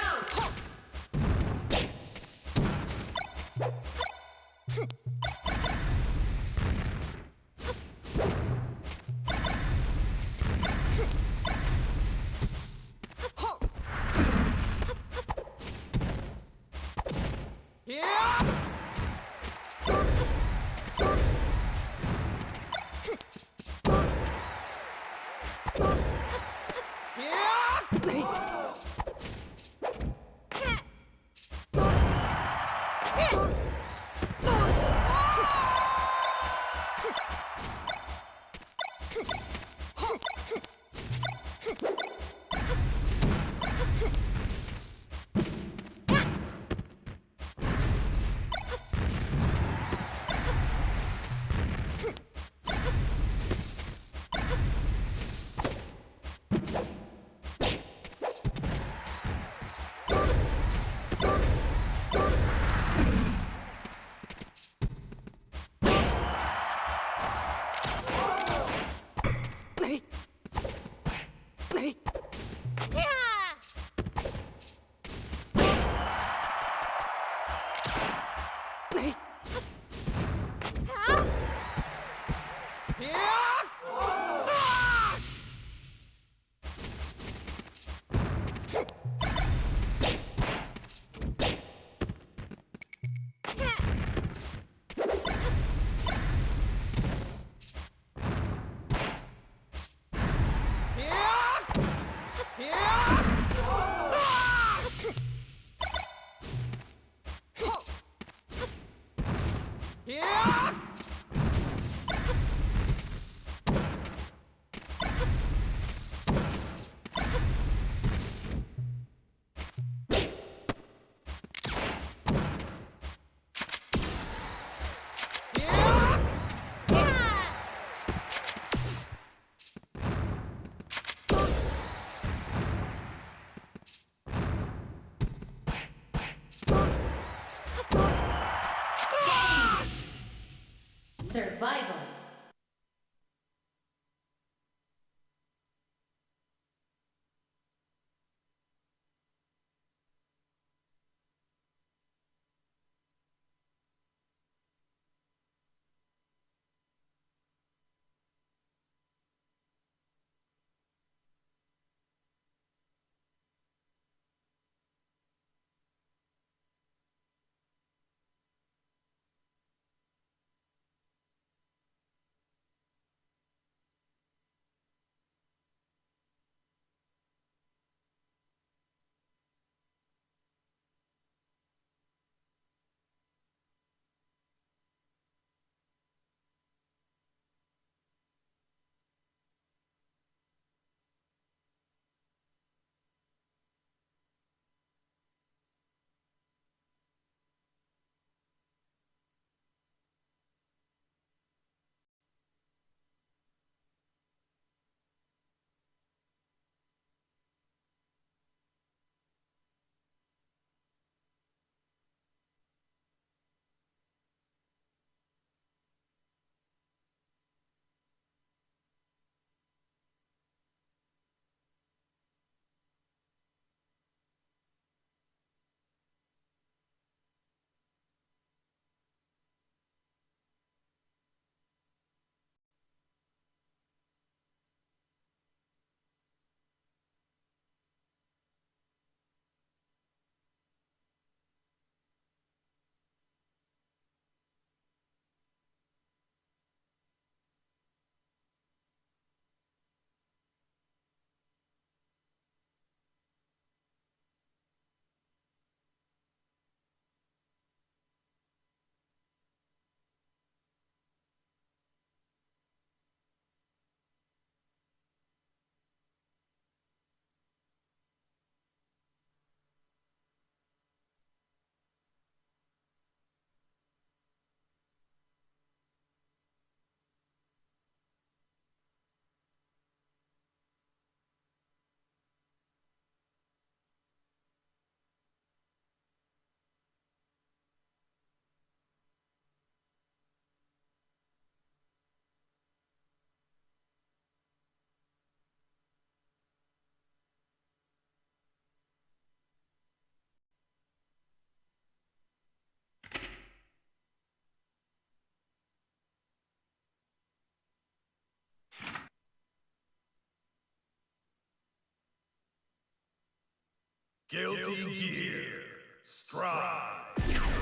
Survival. Guilty Gear Strive.